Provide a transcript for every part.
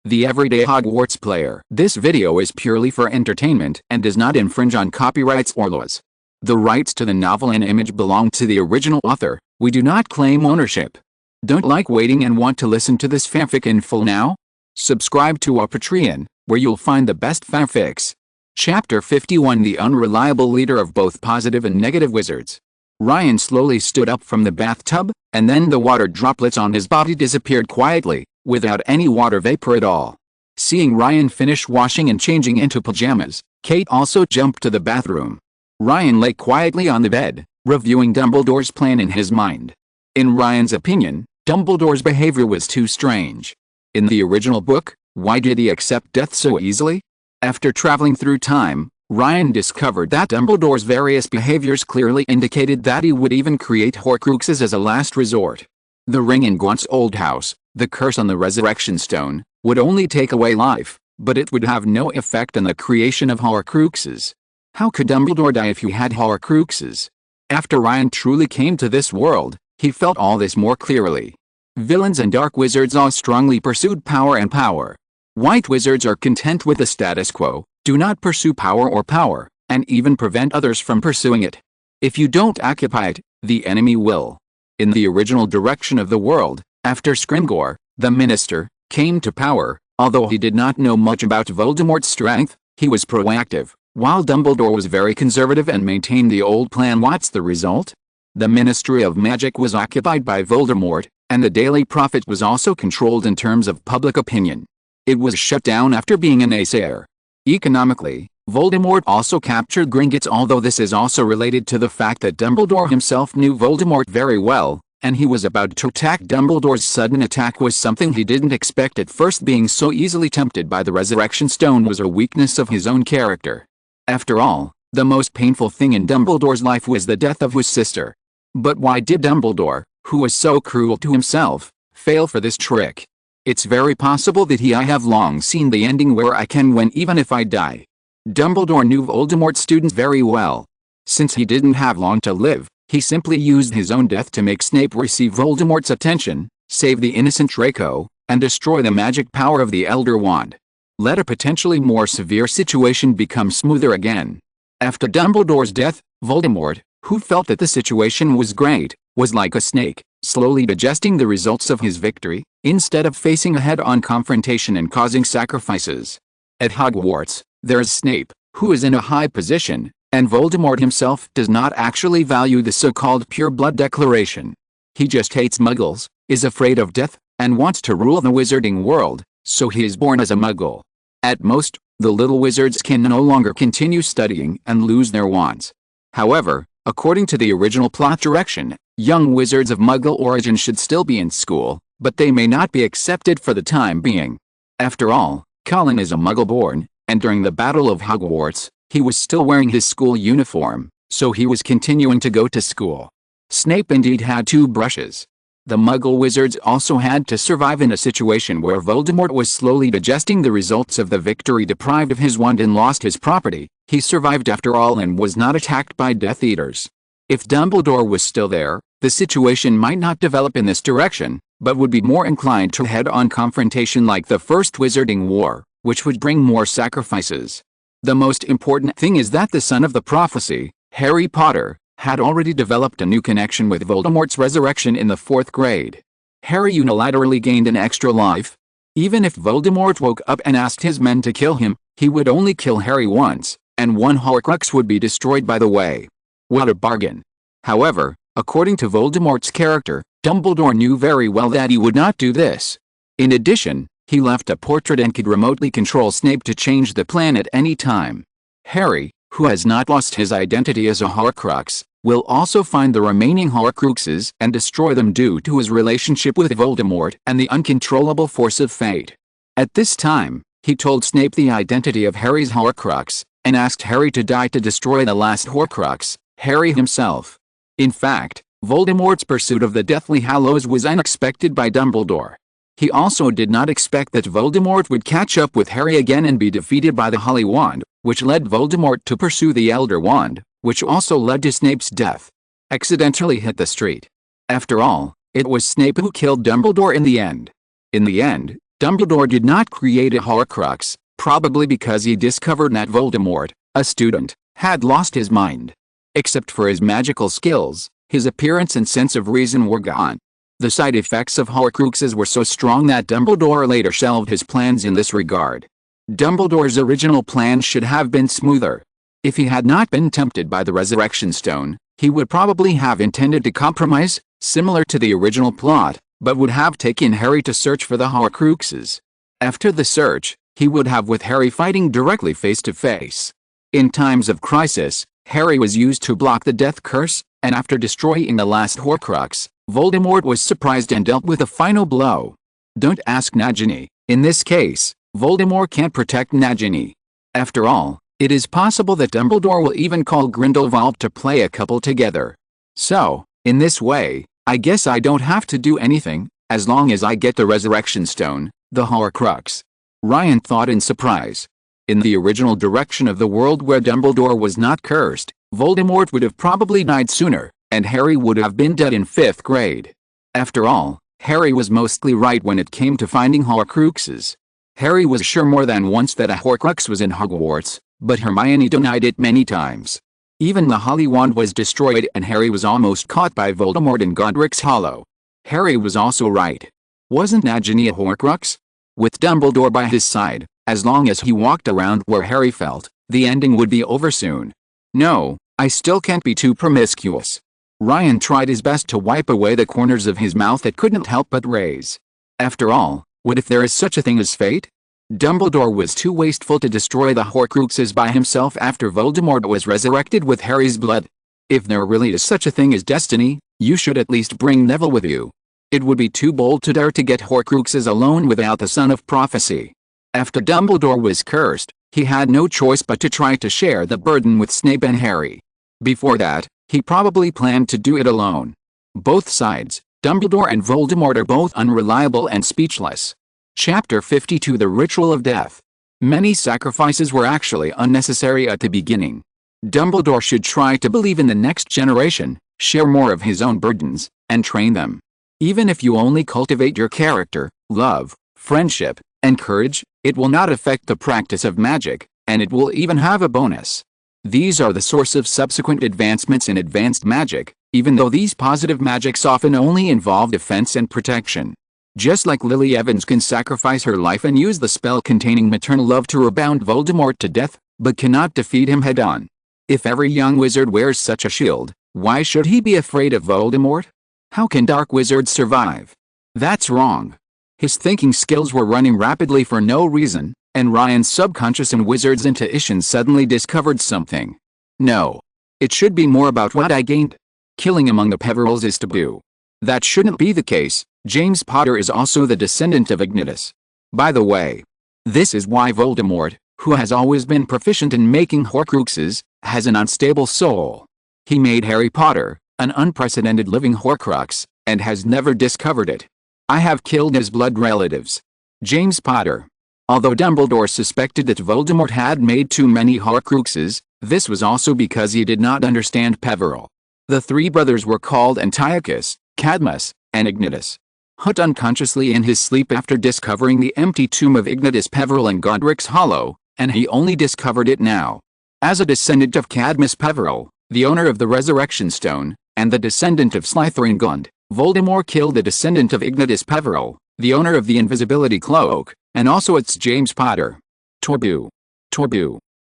the everyday Hogwarts player. This video is purely for entertainment and does not infringe on copyrights or laws. The rights to the novel and image belong to the original author. We do not claim ownership. Don't like waiting and want to listen to this fanfic in full now? Subscribe to our Patreon, where you'll find the best fanfics. Chapter 51 The unreliable leader of both positive and negative wizards. Ryan slowly stood up from the bathtub, and then the water droplets on his body disappeared quietly, without any water vapor at all. Seeing Ryan finish washing and changing into pajamas, Kate also jumped to the bathroom. Ryan lay quietly on the bed, reviewing Dumbledore's plan in his mind. In Ryan's opinion, Dumbledore's behavior was too strange. In the original book, why did he accept death so easily? After traveling through time, Ryan discovered that Dumbledore's various behaviors clearly indicated that he would even create Horcruxes as a last resort. The ring in Gaunt's old house, the curse on the resurrection stone, would only take away life, but it would have no effect on the creation of Horcruxes. How could Dumbledore die if he had Horcruxes? After Ryan truly came to this world, he felt all this more clearly. Villains and dark wizards all strongly pursued power and power. White wizards are content with the status quo, do not pursue power, and even prevent others from pursuing it. If you don't occupy it, the enemy will. In the original direction of the world, after Scrimgeour, the minister, came to power, although he did not know much about Voldemort's strength, he was proactive, while Dumbledore was very conservative and maintained the old plan. What's the result? The Ministry of Magic was occupied by Voldemort, and the Daily Prophet was also controlled in terms of public opinion. It was shut down after being a naysayer. Economically, Voldemort also captured Gringotts, although this is also related to the fact that Dumbledore himself knew Voldemort very well, and he was about to attack. Dumbledore's sudden attack was something he didn't expect at first. Being so easily tempted by the Resurrection Stone was a weakness of his own character. After all, the most painful thing in Dumbledore's life was the death of his sister. But why did Dumbledore, who was so cruel to himself, fail for this trick? It's very possible that I have long seen the ending where I can win even if I die. Dumbledore knew Voldemort's students very well. Since he didn't have long to live, he simply used his own death to make Snape receive Voldemort's attention, save the innocent Draco, and destroy the magic power of the Elder Wand. Let a potentially more severe situation become smoother again. After Dumbledore's death, Voldemort, who felt that the situation was great, was like a snake, slowly digesting the results of his victory, instead of facing a head-on confrontation and causing sacrifices. At Hogwarts, there's Snape, who is in a high position, and Voldemort himself does not actually value the so-called pure blood declaration. He just hates muggles, is afraid of death, and wants to rule the wizarding world, so he is born as a muggle. At most, the little wizards can no longer continue studying and lose their wands. However, according to the original plot direction, young wizards of muggle origin should still be in school, but they may not be accepted for the time being. After all, Colin is a muggle-born, and during the Battle of Hogwarts, he was still wearing his school uniform, so he was continuing to go to school. Snape indeed had two brushes. The muggle wizards also had to survive in a situation where Voldemort was slowly digesting the results of the victory. Deprived of his wand and lost his property, he survived after all and was not attacked by Death Eaters. If Dumbledore was still there, the situation might not develop in this direction, but would be more inclined to head-on confrontation like the First Wizarding War, which would bring more sacrifices. The most important thing is that the son of the prophecy, Harry Potter, had already developed a new connection with Voldemort's resurrection in the 4th grade. Harry unilaterally gained an extra life. Even if Voldemort woke up and asked his men to kill him, he would only kill Harry once, and one Horcrux would be destroyed by the way. What a bargain. However, according to Voldemort's character, Dumbledore knew very well that he would not do this. In addition, he left a portrait and could remotely control Snape to change the plan at any time. Harry, who has not lost his identity as a Horcrux, will also find the remaining Horcruxes and destroy them due to his relationship with Voldemort and the uncontrollable force of fate. At this time, he told Snape the identity of Harry's Horcrux, and asked Harry to die to destroy the last Horcrux, Harry himself. In fact, Voldemort's pursuit of the Deathly Hallows was unexpected by Dumbledore. He also did not expect that Voldemort would catch up with Harry again and be defeated by the Holy Wand, which led Voldemort to pursue the Elder Wand, which also led to Snape's death. Accidentally hit the street. After all, it was Snape who killed Dumbledore in the end. In the end, Dumbledore did not create a Horcrux, probably because he discovered that Voldemort, a student, had lost his mind. Except for his magical skills, his appearance and sense of reason were gone. The side effects of Horcruxes were so strong that Dumbledore later shelved his plans in this regard. Dumbledore's original plan should have been smoother. If he had not been tempted by the Resurrection Stone, he would probably have intended to compromise, similar to the original plot, but would have taken Harry to search for the Horcruxes. After the search, he would have with Harry fighting directly face to face. In times of crisis, Harry was used to block the death curse, and after destroying the last Horcrux, Voldemort was surprised and dealt with a final blow. Don't ask Nagini. In this case, Voldemort can't protect Nagini. After all, it is possible that Dumbledore will even call Grindelwald to play a couple together. So, in this way, I guess I don't have to do anything, as long as I get the Resurrection Stone, the Horcrux. Ryan thought in surprise. In the original direction of the world where Dumbledore was not cursed, Voldemort would have probably died sooner, and Harry would have been dead in 5th grade. After all, Harry was mostly right when it came to finding Horcruxes. Harry was sure more than once that a Horcrux was in Hogwarts, but Hermione denied it many times. Even the Holy Wand was destroyed and Harry was almost caught by Voldemort in Godric's Hollow. Harry was also right. Wasn't Nagini a Horcrux? With Dumbledore by his side, as long as he walked around where Harry felt, the ending would be over soon. No, I still can't be too promiscuous. Ryan tried his best to wipe away the corners of his mouth that couldn't help but raise. After all, what if there is such a thing as fate? Dumbledore was too wasteful to destroy the Horcruxes by himself after Voldemort was resurrected with Harry's blood. If there really is such a thing as destiny, you should at least bring Neville with you. It would be too bold to dare to get Horcruxes alone without the Son of Prophecy. After Dumbledore was cursed, he had no choice but to try to share the burden with Snape and Harry. Before that, he probably planned to do it alone. Both sides, Dumbledore and Voldemort, are both unreliable and speechless. Chapter 52 The Ritual of Death. Many sacrifices were actually unnecessary at the beginning. Dumbledore should try to believe in the next generation, share more of his own burdens, and train them. Even if you only cultivate your character, love, friendship, and courage, it will not affect the practice of magic, and it will even have a bonus. These are the source of subsequent advancements in advanced magic, even though these positive magics often only involve defense and protection. Just like Lily Evans can sacrifice her life and use the spell containing maternal love to rebound Voldemort to death, but cannot defeat him head-on. If every young wizard wears such a shield, why should he be afraid of Voldemort? How can dark wizards survive? That's wrong. His thinking skills were running rapidly for no reason, and Ryan's subconscious and wizard's intuition suddenly discovered something. No. It should be more about what I gained. Killing among the Peverils is taboo. That shouldn't be the case. James Potter is also the descendant of Ignitus. By the way, this is why Voldemort, who has always been proficient in making Horcruxes, has an unstable soul. He made Harry Potter, an unprecedented living Horcrux, and has never discovered it. I have killed his blood relatives. James Potter. Although Dumbledore suspected that Voldemort had made too many Horcruxes, this was also because he did not understand Peveril. The three brothers were called Antiochus, Cadmus, and Ignitus. Hut unconsciously in his sleep after discovering the empty tomb of Ignitus Peveril in Godric's Hollow, and he only discovered it now. As a descendant of Cadmus Peveril, the owner of the Resurrection Stone, and the descendant of Slytherin Gund, Voldemort killed the descendant of Ignitus Peveril, the owner of the Invisibility Cloak, and also its James Potter. Taboo.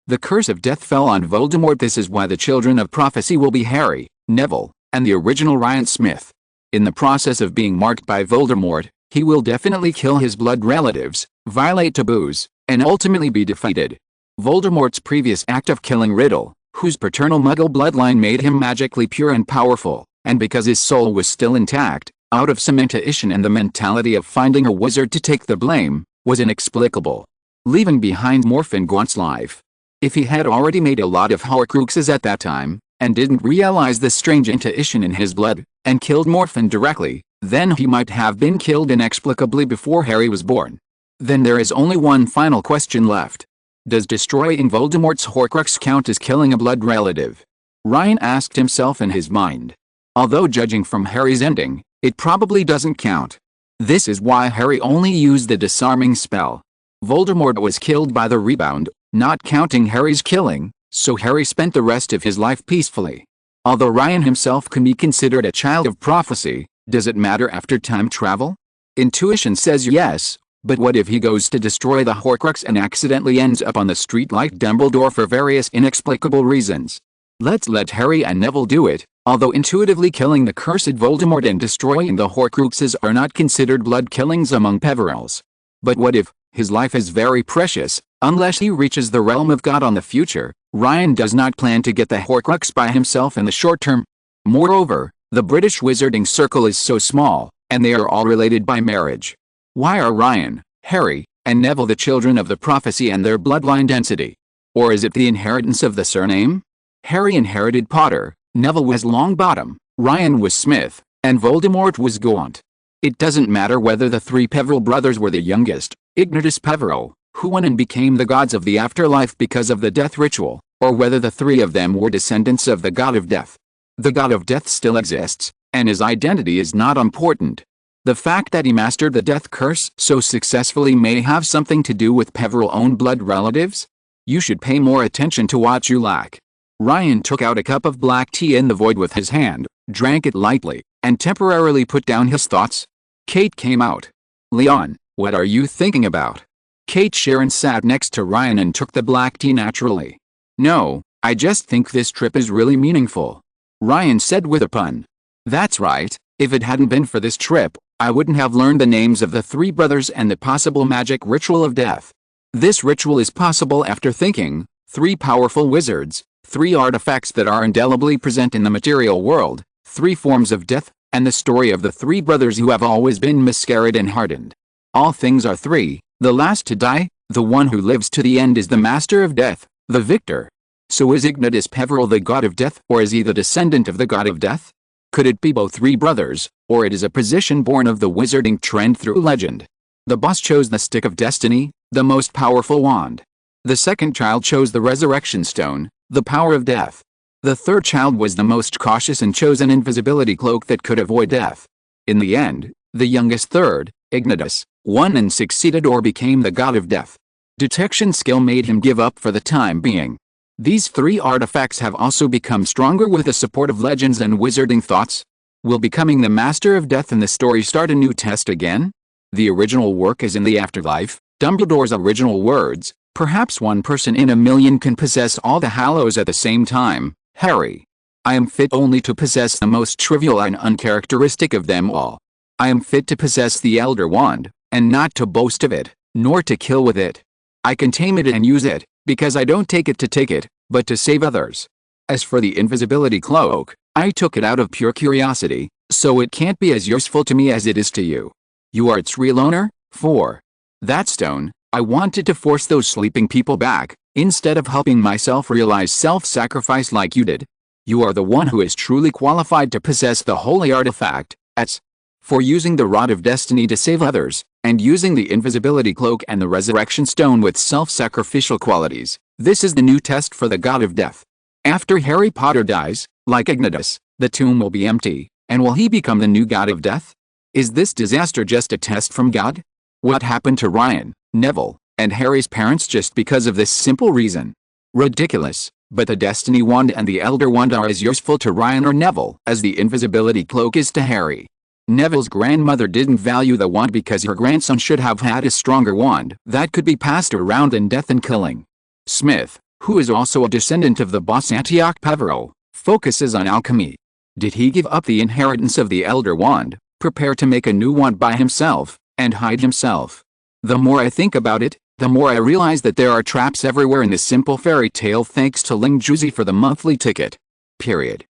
The curse of death fell on Voldemort. This is why the children of prophecy will be Harry, Neville, and the original Ryan Smith. In the process of being marked by Voldemort, he will definitely kill his blood relatives, violate taboos, and ultimately be defeated. Voldemort's previous act of killing Riddle, whose paternal Muggle bloodline made him magically pure and powerful, and because his soul was still intact, out of some intuition and the mentality of finding a wizard to take the blame, was inexplicable. Leaving behind Morphin Gaunt's life. If he had already made a lot of Horcruxes at that time, and didn't realize the strange intuition in his blood, and killed Morphin directly, then he might have been killed inexplicably before Harry was born. Then there is only one final question left. Does destroying Voldemort's Horcrux count as killing a blood relative? Ryan asked himself in his mind. Although judging from Harry's ending, it probably doesn't count. This is why Harry only used the disarming spell. Voldemort was killed by the rebound, not counting Harry's killing, so Harry spent the rest of his life peacefully. Although Ryan himself can be considered a child of prophecy, does it matter after time travel? Intuition says yes, but what if he goes to destroy the Horcrux and accidentally ends up on the street like Dumbledore for various inexplicable reasons? Let's let Harry and Neville do it, although intuitively killing the cursed Voldemort and destroying the Horcruxes are not considered blood killings among Peverells. But what if his life is very precious, unless he reaches the realm of God on the future? Ryan does not plan to get the Horcrux by himself in the short term. Moreover, the British wizarding circle is so small, and they are all related by marriage. Why are Ryan, Harry, and Neville the children of the prophecy and their bloodline density? Or is it the inheritance of the surname? Harry inherited Potter, Neville was Longbottom, Ryan was Smith, and Voldemort was Gaunt. It doesn't matter whether the three Peverell brothers were the youngest, Ignatus Peverell, who went and became the gods of the afterlife because of the death ritual, or whether the three of them were descendants of the god of death. The god of death still exists, and his identity is not important. The fact that he mastered the death curse so successfully may have something to do with Peverell-own blood relatives. You should pay more attention to what you lack. Ryan took out a cup of black tea in the void with his hand, drank it lightly, and temporarily put down his thoughts. Kate came out. "Leon, what are you thinking about?" Kate Sharon sat next to Ryan and took the black tea naturally. "No, I just think this trip is really meaningful," Ryan said with a pun. "That's right, if it hadn't been for this trip, I wouldn't have learned the names of the three brothers and the possible magic ritual of death. This ritual is possible after thinking, three powerful wizards, three artifacts that are indelibly present in the material world, three forms of death, and the story of the three brothers who have always been miscarried and hardened. All things are three, the last to die, the one who lives to the end is the master of death, the victor. So is Ignatus Peverell the god of death, or is he the descendant of the god of death? Could it be both three brothers, or it is a position born of the wizarding trend through legend? The boss chose the Stick of Destiny, the most powerful wand. The second child chose the Resurrection Stone, the power of death. The third child was the most cautious and chose an invisibility cloak that could avoid death. In the end, the youngest third, Ignatus, won and succeeded or became the god of death. Detection skill made him give up for the time being. These three artifacts have also become stronger with the support of legends and wizarding thoughts. Will becoming the master of death in the story start a new test again? The original work is in the afterlife. Dumbledore's original words, "Perhaps one person in a million can possess all the Hallows at the same time, Harry. I am fit only to possess the most trivial and uncharacteristic of them all. I am fit to possess the Elder Wand, and not to boast of it, nor to kill with it. I can tame it and use it, because I don't take it to take it, but to save others. As for the invisibility cloak, I took it out of pure curiosity, so it can't be as useful to me as it is to you. You are its real owner. 4. That stone, I wanted to force those sleeping people back, instead of helping myself realize self-sacrifice like you did. You are the one who is truly qualified to possess the holy artifact, as for using the Rod of Destiny to save others, and using the invisibility cloak and the resurrection stone with self-sacrificial qualities. This is the new test for the god of death. After Harry Potter dies, like Ignatus, the tomb will be empty, and will he become the new god of death? Is this disaster just a test from God? What happened to Ryan, Neville, and Harry's parents just because of this simple reason? Ridiculous, but the Destiny Wand and the Elder Wand are as useful to Ryan or Neville as the invisibility cloak is to Harry. Neville's grandmother didn't value the wand because her grandson should have had a stronger wand that could be passed around in death and killing. Smith, who is also a descendant of the boss Antioch Peverell, focuses on alchemy. Did he give up the inheritance of the Elder Wand, prepare to make a new wand by himself, and hide himself? The more I think about it, the more I realize that there are traps everywhere in this simple fairy tale. Thanks to Ling Juicy for the monthly ticket. Period.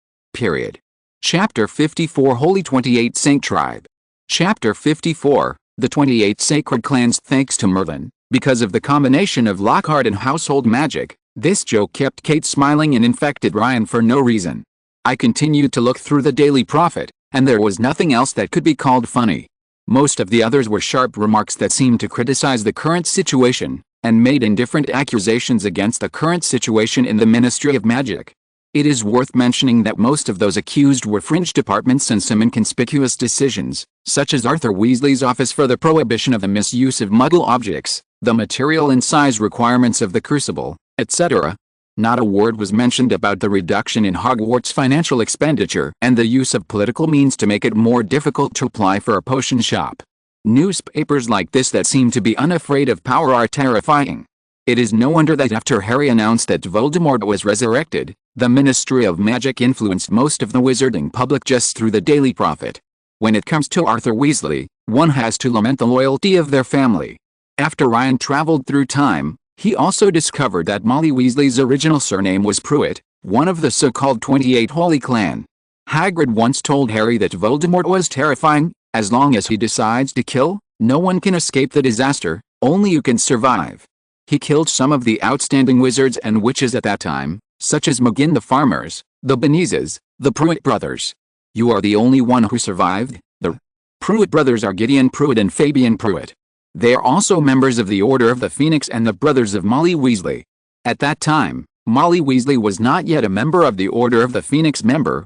Chapter 54 Holy 28 Saint Tribe. Chapter 54 The 28 Sacred Clans. Thanks to Merlin, because of the combination of Lockhart and household magic, this joke kept Kate smiling and infected Ryan for no reason. I continued to look through the Daily Prophet, and there was nothing else that could be called funny. Most of the others were sharp remarks that seemed to criticize the current situation, and made indifferent accusations against the current situation in the Ministry of Magic. It is worth mentioning that most of those accused were fringe departments and some inconspicuous decisions, such as Arthur Weasley's Office for the Prohibition of the Misuse of Muggle Objects, the material and size requirements of the Crucible, etc. Not a word was mentioned about the reduction in Hogwarts' financial expenditure and the use of political means to make it more difficult to apply for a potion shop. Newspapers like this that seem to be unafraid of power are terrifying. It is no wonder that after Harry announced that Voldemort was resurrected, the Ministry of Magic influenced most of the wizarding public just through the Daily Prophet. When it comes to Arthur Weasley, one has to lament the loyalty of their family. After Ryan traveled through time, he also discovered that Molly Weasley's original surname was Pruitt, one of the so-called 28 Holy Clan. Hagrid once told Harry that Voldemort was terrifying. As long as he decides to kill, no one can escape the disaster, only you can survive. He killed some of the outstanding wizards and witches at that time, such as McGinn the Farmers, the Benizes, the Pruitt brothers. You are the only one who survived. The Pruitt brothers are Gideon Pruitt and Fabian Pruitt. They are also members of the Order of the Phoenix and the brothers of Molly Weasley. At that time, Molly Weasley was not yet a member of the Order of the Phoenix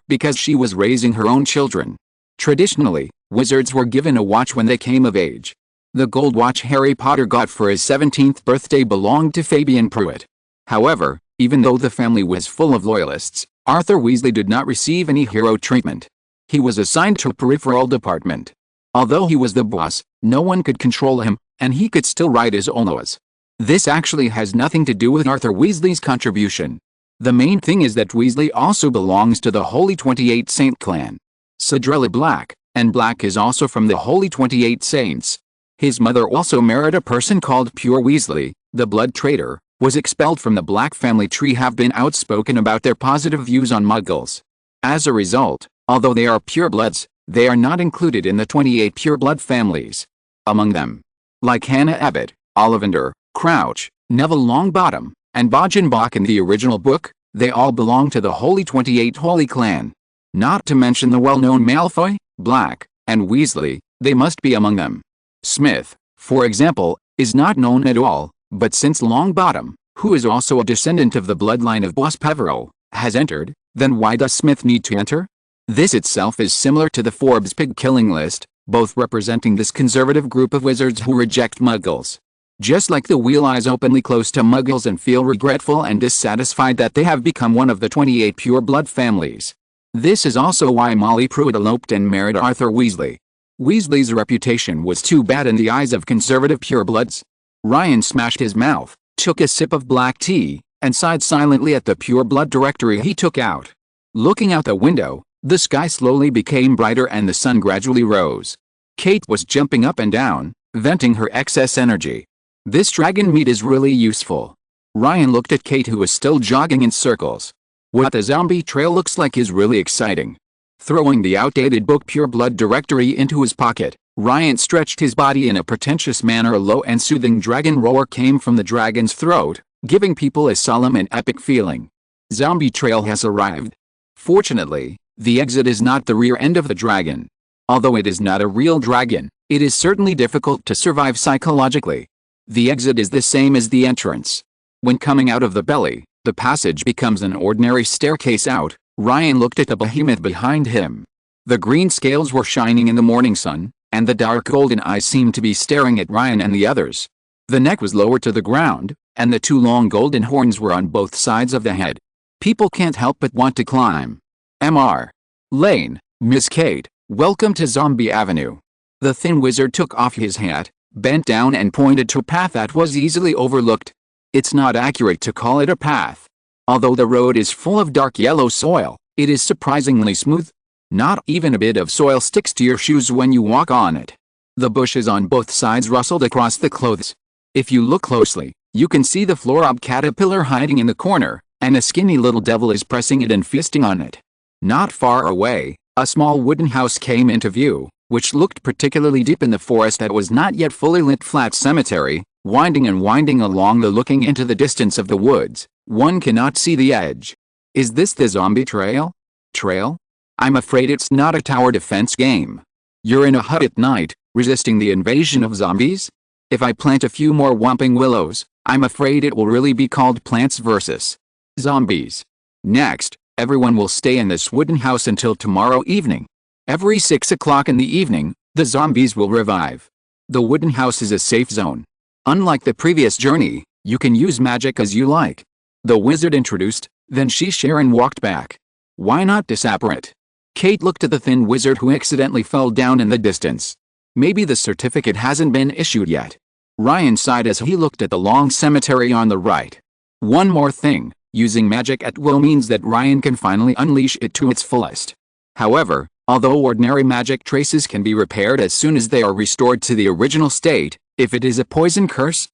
because she was raising her own children. Traditionally, wizards were given a watch when they came of age. The gold watch Harry Potter got for his 17th birthday belonged to Fabian Pruitt. However, even though the family was full of loyalists, Arthur Weasley did not receive any hero treatment. He was assigned to a peripheral department. Although he was the boss, no one could control him, and he could still write his own laws. This actually has nothing to do with Arthur Weasley's contribution. The main thing is that Weasley also belongs to the Holy 28 Saint clan. Cedrilla Black, and Black is also from the Holy 28 Saints. His mother also married a person called Pure Weasley, the blood traitor, was expelled from the Black family tree, have been outspoken about their positive views on Muggles. As a result, although they are purebloods, they are not included in the 28 pureblood families. Among them, like Hannah Abbott, Ollivander, Crouch, Neville Longbottom, and Bogenbach in the original book, they all belong to the Holy 28 Holy Clan. Not to mention the well-known Malfoy, Black, and Weasley, they must be among them. Smith, for example, is not known at all, but since Longbottom, who is also a descendant of the bloodline of Boss Peverell, has entered, then why does Smith need to enter? This itself is similar to the Forbes pig killing list, both representing this conservative group of wizards who reject Muggles. Just like the Wheel Eyes openly close to Muggles and feel regretful and dissatisfied that they have become one of the 28 pure-blood families. This is also why Molly Pruitt eloped and married Arthur Weasley. Weasley's reputation was too bad in the eyes of conservative purebloods. Ryan smashed his mouth, took a sip of black tea, and sighed silently at the pureblood directory he took out. Looking out the window, the sky slowly became brighter and the sun gradually rose. Kate was jumping up and down, venting her excess energy. This dragon meat is really useful. Ryan looked at Kate, who was still jogging in circles. What the zombie trail looks like is really exciting. Throwing the outdated book Pureblood directory into his pocket, Ryan stretched his body in a pretentious manner. A low and soothing dragon roar came from the dragon's throat, giving people a solemn and epic feeling. Zombie trail has arrived. Fortunately, the exit is not the rear end of the dragon. Although it is not a real dragon, it is certainly difficult to survive psychologically. The exit is the same as the entrance. When coming out of the belly, the passage becomes an ordinary staircase out. Ryan looked at the behemoth behind him. The green scales were shining in the morning sun, and the dark golden eyes seemed to be staring at Ryan and the others. The neck was lower to the ground, and the two long golden horns were on both sides of the head. People can't help but want to climb. Mr. Lane, Miss Kate, welcome to Zombie Avenue. The thin wizard took off his hat, bent down and pointed to a path that was easily overlooked. It's not accurate to call it a path. Although the road is full of dark yellow soil, it is surprisingly smooth. Not even a bit of soil sticks to your shoes when you walk on it. The bushes on both sides rustled across the clothes. If you look closely, you can see the Florob caterpillar hiding in the corner, and a skinny little devil is pressing it and feasting on it. Not far away, a small wooden house came into view, which looked particularly deep in the forest that was not yet fully lit. Flat cemetery, winding and winding along the looking into the distance of the woods. One cannot see the edge. Is this the zombie trail? Trail? I'm afraid it's not a tower defense game. You're in a hut at night, resisting the invasion of zombies? If I plant a few more whomping willows, I'm afraid it will really be called Plants vs. Zombies. Next, Everyone will stay in this wooden house until tomorrow evening. Every 6 o'clock in the evening, the zombies will revive. The wooden house is a safe zone. Unlike the previous journey, you can use magic as you like. The wizard introduced, then Sharon walked back. Why not disapparate? Kate looked at the thin wizard who accidentally fell down in the distance. Maybe the certificate hasn't been issued yet. Ryan sighed as he looked at the long cemetery on the right. One more thing, using magic at will means that Ryan can finally unleash it to its fullest. However, although ordinary magic traces can be repaired as soon as they are restored to the original state, if it is a poison curse,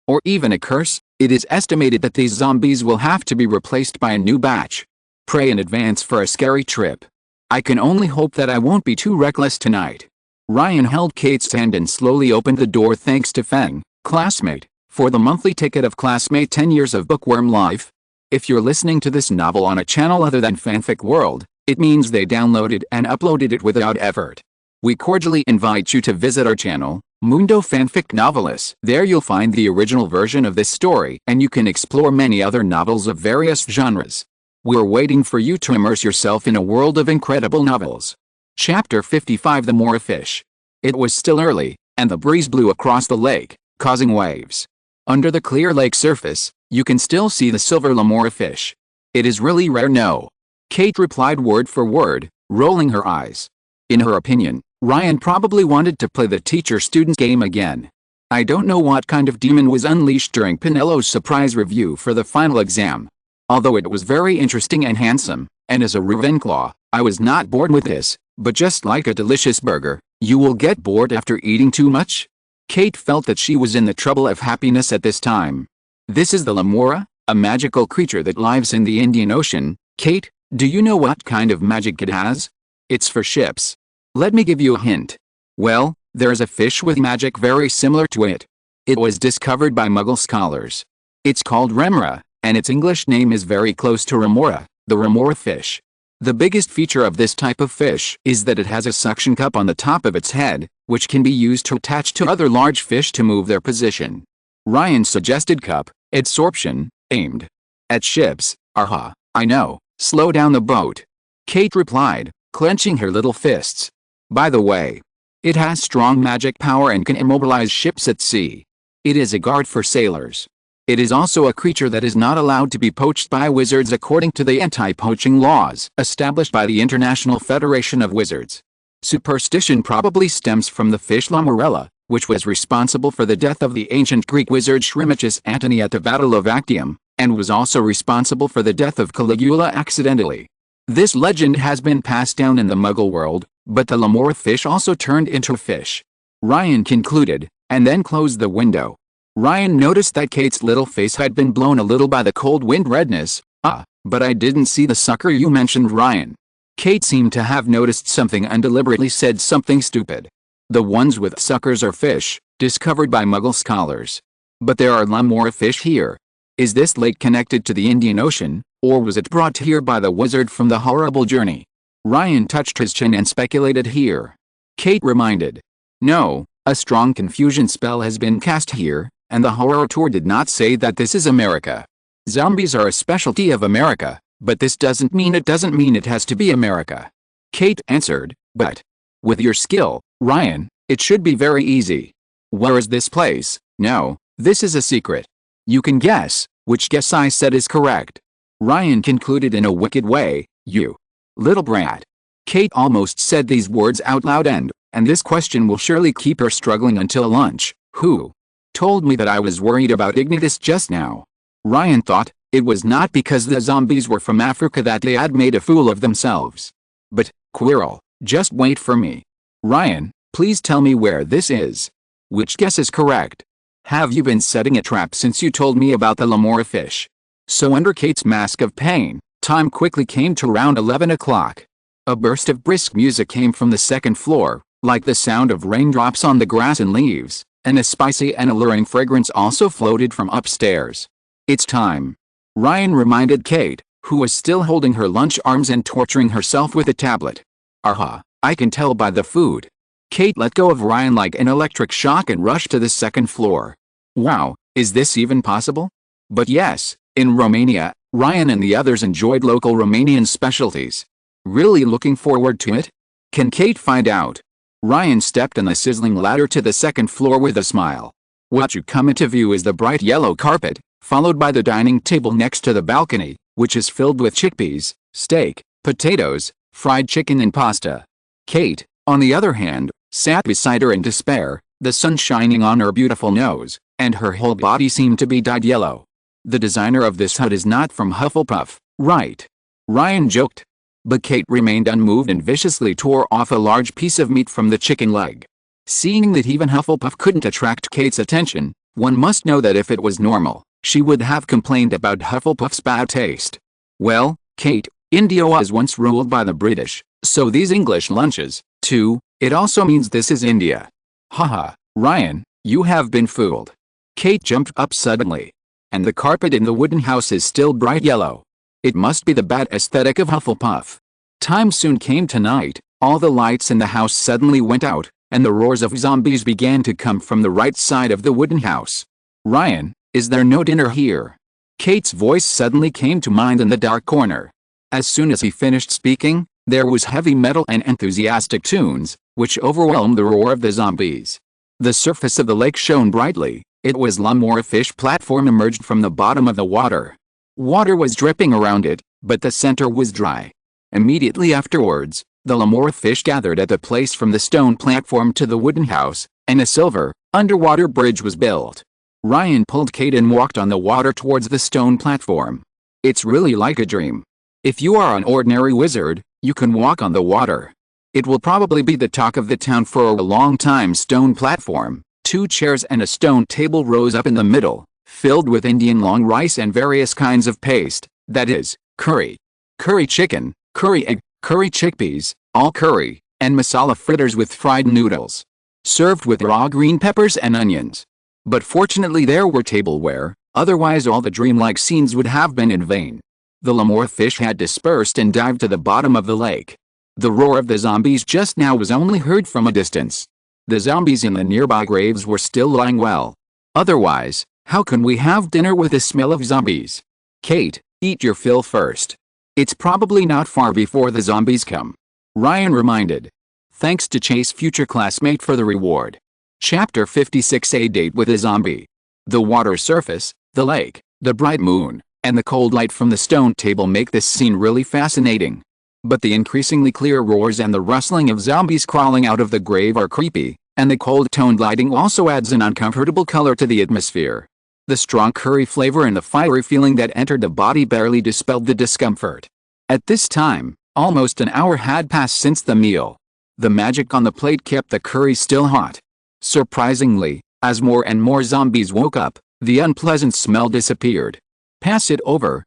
or even a curse, it is estimated that these zombies will have to be replaced by a new batch. Pray in advance for a scary trip. I can only hope that I won't be too reckless tonight. Ryan held Kate's hand and slowly opened the door thanks to Feng, classmate, for the monthly ticket of Classmate 10 Years of Bookworm Life. If you're listening to this novel on a channel other than Fanfic World, it means they downloaded and uploaded it without effort. We cordially invite you to visit our channel, Mundo Fanfic Novelis. There you'll find the original version of this story and you can explore many other novels of various genres. We're waiting for you to immerse yourself in a world of incredible novels. Chapter 55 The Moorfish. It was still early, and the breeze blew across the lake, causing waves. Under the clear lake surface, you can still see the silver lemurfish. It is really rare, no. Kate replied word for word, rolling her eyes. In her opinion, Ryan probably wanted to play the teacher-student game again. I don't know what kind of demon was unleashed during Pinello's surprise review for the final exam. Although it was very interesting and handsome, and as a Ravenclaw, I was not bored with this, but just like a delicious burger, you will get bored after eating too much? Kate felt that she was in the trouble of happiness at this time. This is the lemura, a magical creature that lives in the Indian Ocean. Kate, do you know what kind of magic it has? It's for ships. Let me give you a hint. Well, there's a fish with magic very similar to it. It was discovered by Muggle scholars. It's called remora, and its English name is very close to remora, the remora fish. The biggest feature of this type of fish is that it has a suction cup on the top of its head, which can be used to attach to other large fish to move their position. Ryan suggested cup, adsorption, aimed at ships. Aha, I know, slow down the boat. Kate replied, clenching her little fists. By the way, it has strong magic power and can immobilize ships at sea. It is a guard for sailors. It is also a creature that is not allowed to be poached by wizards according to the anti-poaching laws established by the International Federation of Wizards. Superstition probably stems from the fish Lamorella, which was responsible for the death of the ancient Greek wizard Shrimichus Antony at the Battle of Actium, and was also responsible for the death of Caligula accidentally. This legend has been passed down in the Muggle world, but the lemur fish also turned into a fish. Ryan concluded, and then closed the window. Ryan noticed that Kate's little face had been blown a little by the cold wind redness. But I didn't see the sucker you mentioned, Ryan. Kate seemed to have noticed something and deliberately said something stupid. The ones with suckers are fish, discovered by Muggle scholars. But there are lemur fish here. Is this lake connected to the Indian Ocean, or was it brought here by the wizard from the horrible journey? Ryan touched his chin and speculated here. Kate reminded. No, a strong confusion spell has been cast here, and the horror tour did not say that this is America. Zombies are a specialty of America, but this doesn't mean it has to be America. Kate answered, but with your skill, Ryan, it should be very easy. Where is this place? No, this is a secret. You can guess, which guess I said is correct. Ryan concluded in a wicked way, you little brat. Kate almost said these words out loud and this question will surely keep her struggling until lunch. Who told me that I was worried about Ignatius just now? Ryan thought, it was not because the zombies were from Africa that they had made a fool of themselves. But, Quirrell, just wait for me. Ryan, please tell me where this is. Which guess is correct? Have you been setting a trap since you told me about the lemur fish? So under Kate's mask of pain, time quickly came to around 11 o'clock. A burst of brisk music came from the second floor, like the sound of raindrops on the grass and leaves, and a spicy and alluring fragrance also floated from upstairs. It's time. Ryan reminded Kate, who was still holding her lunch arms and torturing herself with a tablet. Aha, I can tell by the food. Kate let go of Ryan like an electric shock and rushed to the second floor. Wow, is this even possible? But yes, in Romania, Ryan and the others enjoyed local Romanian specialties. Really looking forward to it? Can Kate find out? Ryan stepped on the sizzling ladder to the second floor with a smile. What you come into view is the bright yellow carpet, followed by the dining table next to the balcony, which is filled with chickpeas, steak, potatoes, fried chicken and pasta. Kate, on the other hand, sat beside her in despair, the sun shining on her beautiful nose, and her whole body seemed to be dyed yellow. The designer of this hut is not from Hufflepuff, right? Ryan joked. But Kate remained unmoved and viciously tore off a large piece of meat from the chicken leg. Seeing that even Hufflepuff couldn't attract Kate's attention, one must know that if it was normal, she would have complained about Hufflepuff's bad taste. Well, Kate, India was once ruled by the British, so these English lunches, too, it also means this is India. Haha, Ryan, you have been fooled. Kate jumped up suddenly. And the carpet in the wooden house is still bright yellow. It must be the bad aesthetic of Hufflepuff. Time soon came to night, all the lights in the house suddenly went out, and the roars of zombies began to come from the right side of the wooden house. Ryan, is there no dinner here? Kate's voice suddenly came to mind in the dark corner. As soon as he finished speaking, there was heavy metal and enthusiastic tunes, which overwhelmed the roar of the zombies. The surface of the lake shone brightly. It was Lamora fish platform emerged from the bottom of the water. Water was dripping around it, but the center was dry. Immediately afterwards, the Lamora fish gathered at the place from the stone platform to the wooden house, and a silver, underwater bridge was built. Ryan pulled Kate and walked on the water towards the stone platform. It's really like a dream. If you are an ordinary wizard, you can walk on the water. It will probably be the talk of the town for a long time. Stone platform, 2 chairs and a stone table rose up in the middle, filled with Indian long rice and various kinds of paste, that is, curry, curry chicken, curry egg, curry chickpeas, all curry, and masala fritters with fried noodles. Served with raw green peppers and onions. But fortunately there were tableware, otherwise all the dreamlike scenes would have been in vain. The Lamora fish had dispersed and dived to the bottom of the lake. The roar of the zombies just now was only heard from a distance. The zombies in the nearby graves were still lying well. Otherwise, how can we have dinner with the smell of zombies? Kate, eat your fill first. It's probably not far before the zombies come. Ryan reminded. Thanks to Chase future classmate for the reward. Chapter 56. A date with a zombie. The water surface, the lake, the bright moon, and the cold light from the stone table make this scene really fascinating. But the increasingly clear roars and the rustling of zombies crawling out of the grave are creepy, and the cold-toned lighting also adds an uncomfortable color to the atmosphere. The strong curry flavor and the fiery feeling that entered the body barely dispelled the discomfort. At this time, almost an hour had passed since the meal. The magic on the plate kept the curry still hot. Surprisingly, as more and more zombies woke up, the unpleasant smell disappeared. Pass it over.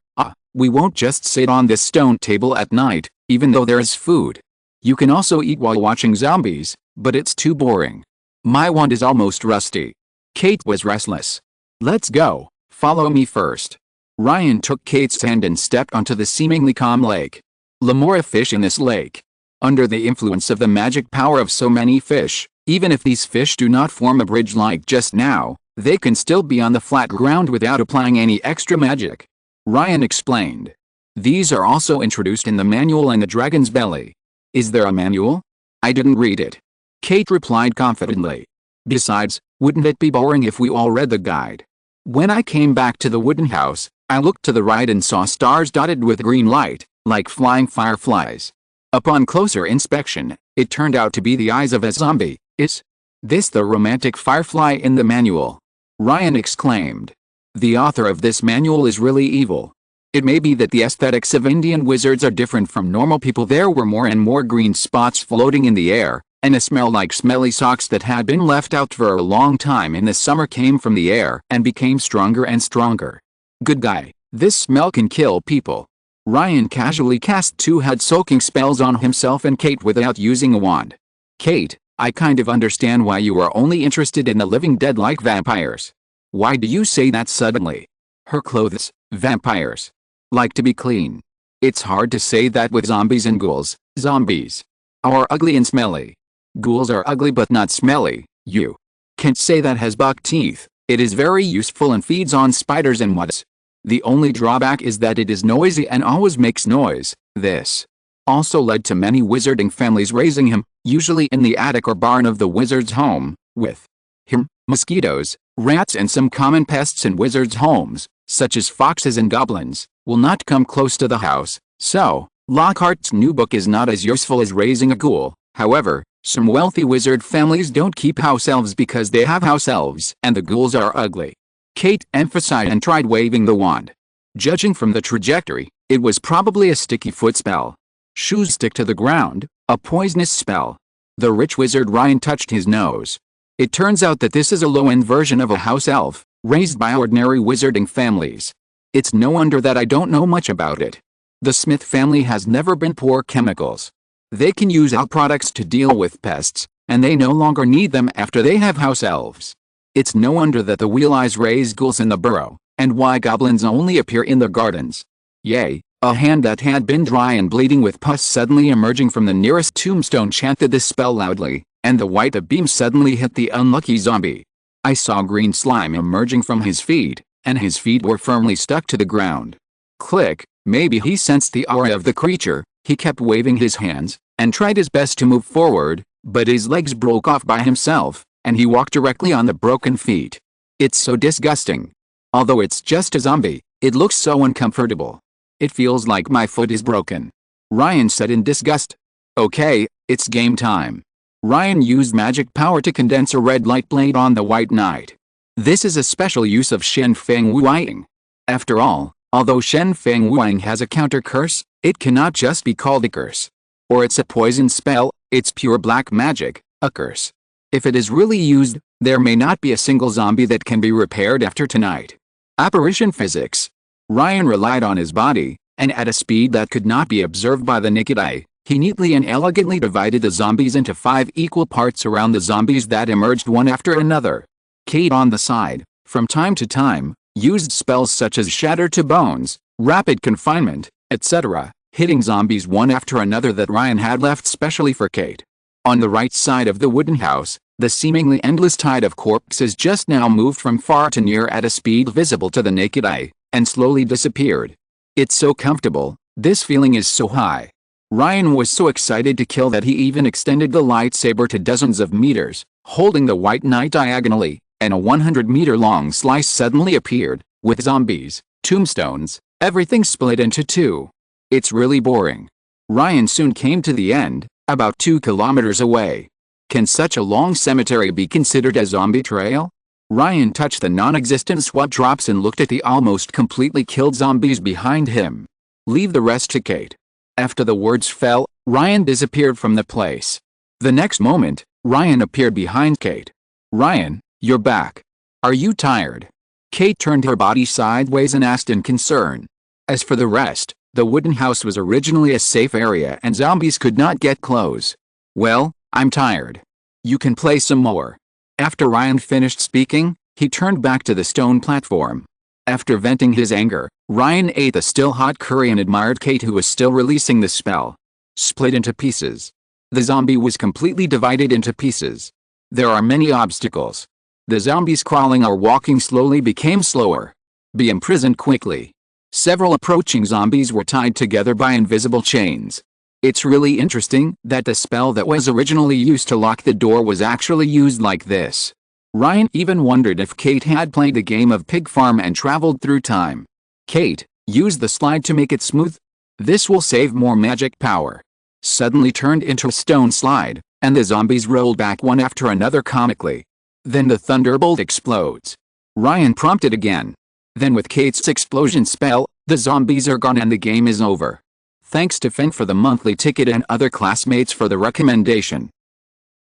We won't just sit on this stone table at night, even though there is food. You can also eat while watching zombies, but it's too boring. My wand is almost rusty. Kate was restless. Let's go, follow me first. Ryan took Kate's hand and stepped onto the seemingly calm lake. Lamora fish in this lake. Under the influence of the magic power of so many fish, even if these fish do not form a bridge like just now, they can still be on the flat ground without applying any extra magic. Ryan explained. These are also introduced in the manual and the dragon's belly. Is there a manual? I didn't read it. Kate replied confidently. Besides, wouldn't it be boring if we all read the guide? When I came back to the wooden house, I looked to the right and saw stars dotted with green light, like flying fireflies. Upon closer inspection, it turned out to be the eyes of a zombie. Is this the romantic firefly in the manual? Ryan exclaimed. The author of this manual is really evil. It may be that the aesthetics of Indian wizards are different from normal people. There were more and more green spots floating in the air, and a smell like smelly socks that had been left out for a long time in the summer came from the air and became stronger and stronger. Good guy, this smell can kill people. Ryan casually cast 2 head-soaking spells on himself and Kate without using a wand. Kate, I kind of understand why you are only interested in the living dead like vampires. Why do you say that suddenly? Her clothes, vampires. Like to be clean. It's hard to say that with zombies and ghouls. Zombies are ugly and smelly. Ghouls are ugly but not smelly. You can't say that has buck teeth. It is very useful and feeds on spiders and wasps. The only drawback is that it is noisy and always makes noise. This also led to many wizarding families raising him, usually in the attic or barn of the wizard's home, with him, mosquitoes, rats and some common pests in wizards' homes, such as foxes and goblins, will not come close to the house, so Lockhart's new book is not as useful as raising a ghoul. However, some wealthy wizard families don't keep house elves because they have house elves and the ghouls are ugly. Kate emphasized and tried waving the wand. Judging from the trajectory, it was probably a sticky foot spell. Shoes stick to the ground, a poisonous spell. The rich wizard Ryan touched his nose. It turns out that this is a low-end version of a house elf, raised by ordinary wizarding families. It's no wonder that I don't know much about it. The Smith family has never been poor chemicals. They can use our products to deal with pests, and they no longer need them after they have house elves. It's no wonder that the Wheel Eyes raise ghouls in the burrow, and why goblins only appear in the gardens. Yay! A hand that had been dry and bleeding with pus suddenly emerging from the nearest tombstone chanted this spell loudly, and the white beam suddenly hit the unlucky zombie. I saw green slime emerging from his feet, and his feet were firmly stuck to the ground. Click, maybe he sensed the aura of the creature. He kept waving his hands, and tried his best to move forward, but his legs broke off by himself, and he walked directly on the broken feet. It's so disgusting. Although it's just a zombie, it looks so uncomfortable. It feels like my foot is broken. Ryan said in disgust. Okay, it's game time. Ryan used magic power to condense a red light blade on the White Knight. This is a special use of Shen Feng Wuing. After all, although Shen Feng Wuing has a counter curse, it cannot just be called a curse. Or it's a poison spell, it's pure black magic, a curse. If it is really used, there may not be a single zombie that can be repaired after tonight. Apparition physics. Ryan relied on his body, and at a speed that could not be observed by the naked eye, he neatly and elegantly divided the zombies into 5 equal parts around the zombies that emerged one after another. Kate on the side, from time to time, used spells such as Shatter to Bones, Rapid Confinement, etc., hitting zombies one after another that Ryan had left specially for Kate. On the right side of the wooden house, the seemingly endless tide of corpses just now moved from far to near at a speed visible to the naked eye, and slowly disappeared. It's so comfortable, this feeling is so high. Ryan was so excited to kill that he even extended the lightsaber to dozens of meters, holding the White Knight diagonally, and a 100-meter-long slice suddenly appeared, with zombies, tombstones, everything split into 2. It's really boring. Ryan soon came to the end, about 2 kilometers away. Can such a long cemetery be considered a zombie trail? Ryan touched the non-existent sweat drops and looked at the almost completely killed zombies behind him. Leave the rest to Kate. After the words fell, Ryan disappeared from the place. The next moment, Ryan appeared behind Kate. Ryan, you're back. Are you tired? Kate turned her body sideways and asked in concern. As for the rest, the wooden house was originally a safe area and zombies could not get close. Well, I'm tired. You can play some more. After Ryan finished speaking, he turned back to the stone platform. After venting his anger, Ryan ate the still hot curry and admired Kate, who was still releasing the spell. Split into pieces. The zombie was completely divided into pieces. There are many obstacles. The zombies crawling or walking slowly became slower. Be imprisoned quickly. Several approaching zombies were tied together by invisible chains. It's really interesting that the spell that was originally used to lock the door was actually used like this. Ryan even wondered if Kate had played a game of Pig Farm and traveled through time. Kate, use the slide to make it smooth. This will save more magic power. Suddenly turned into a stone slide, and the zombies rolled back one after another comically. Then the thunderbolt explodes. Ryan prompted again. Then with Kate's explosion spell, the zombies are gone and the game is over. Thanks to Feng for the monthly ticket and other classmates for the recommendation.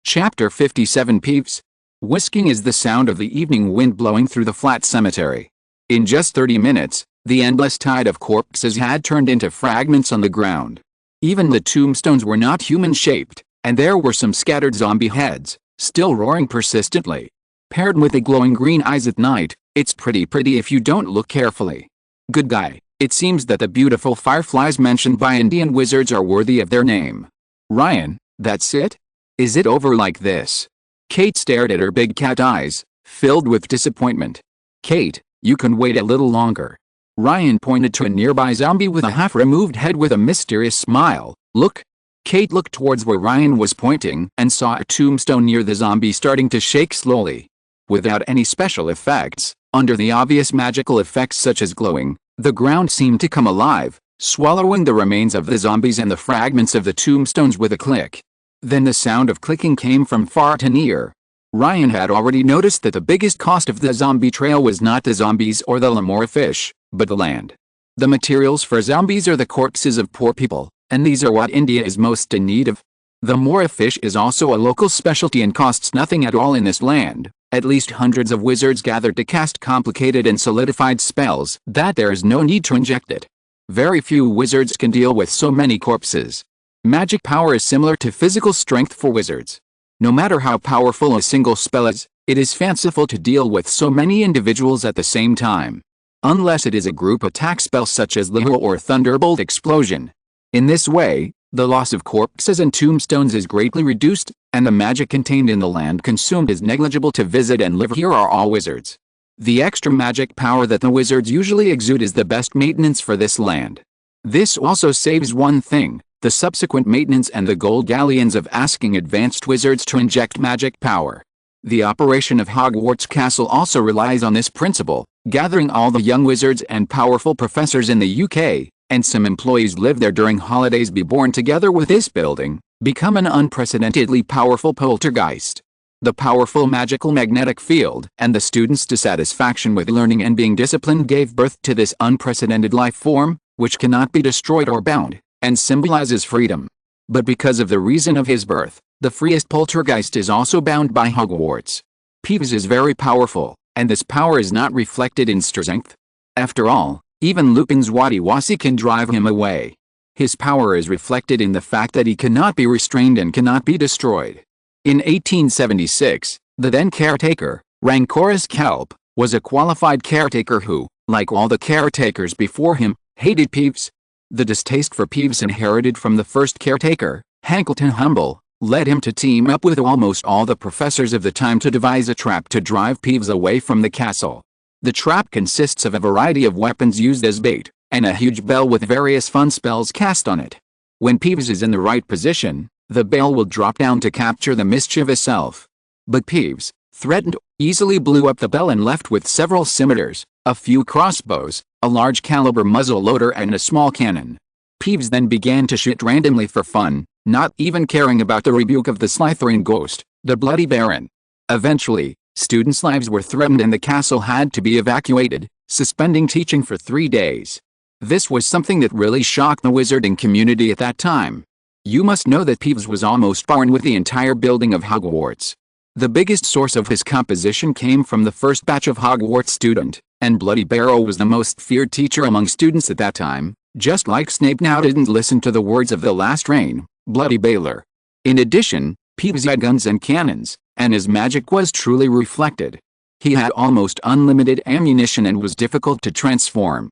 Chapter 57 Peeps. Whisking is the sound of the evening wind blowing through the flat cemetery. In just 30 minutes, the endless tide of corpses had turned into fragments on the ground. Even the tombstones were not human-shaped, and there were some scattered zombie heads, still roaring persistently. Paired with the glowing green eyes at night, it's pretty if you don't look carefully. Good guy, it seems that the beautiful fireflies mentioned by Indian wizards are worthy of their name. Ryan, that's it? Is it over like this? Kate stared at her big cat eyes, filled with disappointment. Kate, you can wait a little longer. Ryan pointed to a nearby zombie with a half-removed head with a mysterious smile. "Look." Kate looked towards where Ryan was pointing and saw a tombstone near the zombie starting to shake slowly. Without any special effects, under the obvious magical effects such as glowing, the ground seemed to come alive, swallowing the remains of the zombies and the fragments of the tombstones with a click. Then the sound of clicking came from far to near. Ryan had already noticed that the biggest cost of the zombie trail was not the zombies or the lemur fish, but the land. The materials for zombies are the corpses of poor people, and these are what India is most in need of. The mora fish is also a local specialty and costs nothing at all in this land. At least hundreds of wizards gathered to cast complicated and solidified spells that there is no need to inject it. Very few wizards can deal with so many corpses. Magic power is similar to physical strength for wizards. No matter how powerful a single spell is, it is fanciful to deal with so many individuals at the same time. Unless it is a group attack spell such as Liho or Thunderbolt Explosion. In this way, the loss of corpses and tombstones is greatly reduced, and the magic contained in the land consumed is negligible. To visit and live here are all wizards. The extra magic power that the wizards usually exude is the best maintenance for this land. This also saves one thing: the subsequent maintenance and the gold galleons of asking advanced wizards to inject magic power. The operation of Hogwarts Castle also relies on this principle, gathering all the young wizards and powerful professors in the UK, and some employees live there during holidays. Be born together with this building, become an unprecedentedly powerful poltergeist. The powerful magical magnetic field and the students' dissatisfaction with learning and being disciplined gave birth to this unprecedented life form, which cannot be destroyed or bound, and symbolizes freedom. But because of the reason of his birth, the freest poltergeist is also bound by Hogwarts. Peeves is very powerful, and this power is not reflected in strength. After all, even Lupin's Wadi-Wasi can drive him away. His power is reflected in the fact that he cannot be restrained and cannot be destroyed. In 1876, the then caretaker, Rancorous Kelp, was a qualified caretaker who, like all the caretakers before him, hated Peeves. The distaste for Peeves inherited from the first caretaker, Hankleton Humble, led him to team up with almost all the professors of the time to devise a trap to drive Peeves away from the castle. The trap consists of a variety of weapons used as bait, and a huge bell with various fun spells cast on it. When Peeves is in the right position, the bell will drop down to capture the mischievous elf. But Peeves, threatened, easily blew up the bell and left with several scimitars, a few crossbows, a large caliber muzzle loader and a small cannon. Peeves then began to shoot randomly for fun, not even caring about the rebuke of the Slytherin ghost, the Bloody Baron. Eventually, students' lives were threatened and the castle had to be evacuated, suspending teaching for 3 days. This was something that really shocked the wizarding community at that time. You must know that Peeves was almost born with the entire building of Hogwarts. The biggest source of his composition came from the first batch of Hogwarts student, and Bloody Barrow was the most feared teacher among students at that time, just like Snape now didn't listen to the words of the last reign, Bloody Baylor. In addition, Peeves had guns and cannons, and his magic was truly reflected. He had almost unlimited ammunition and was difficult to transform.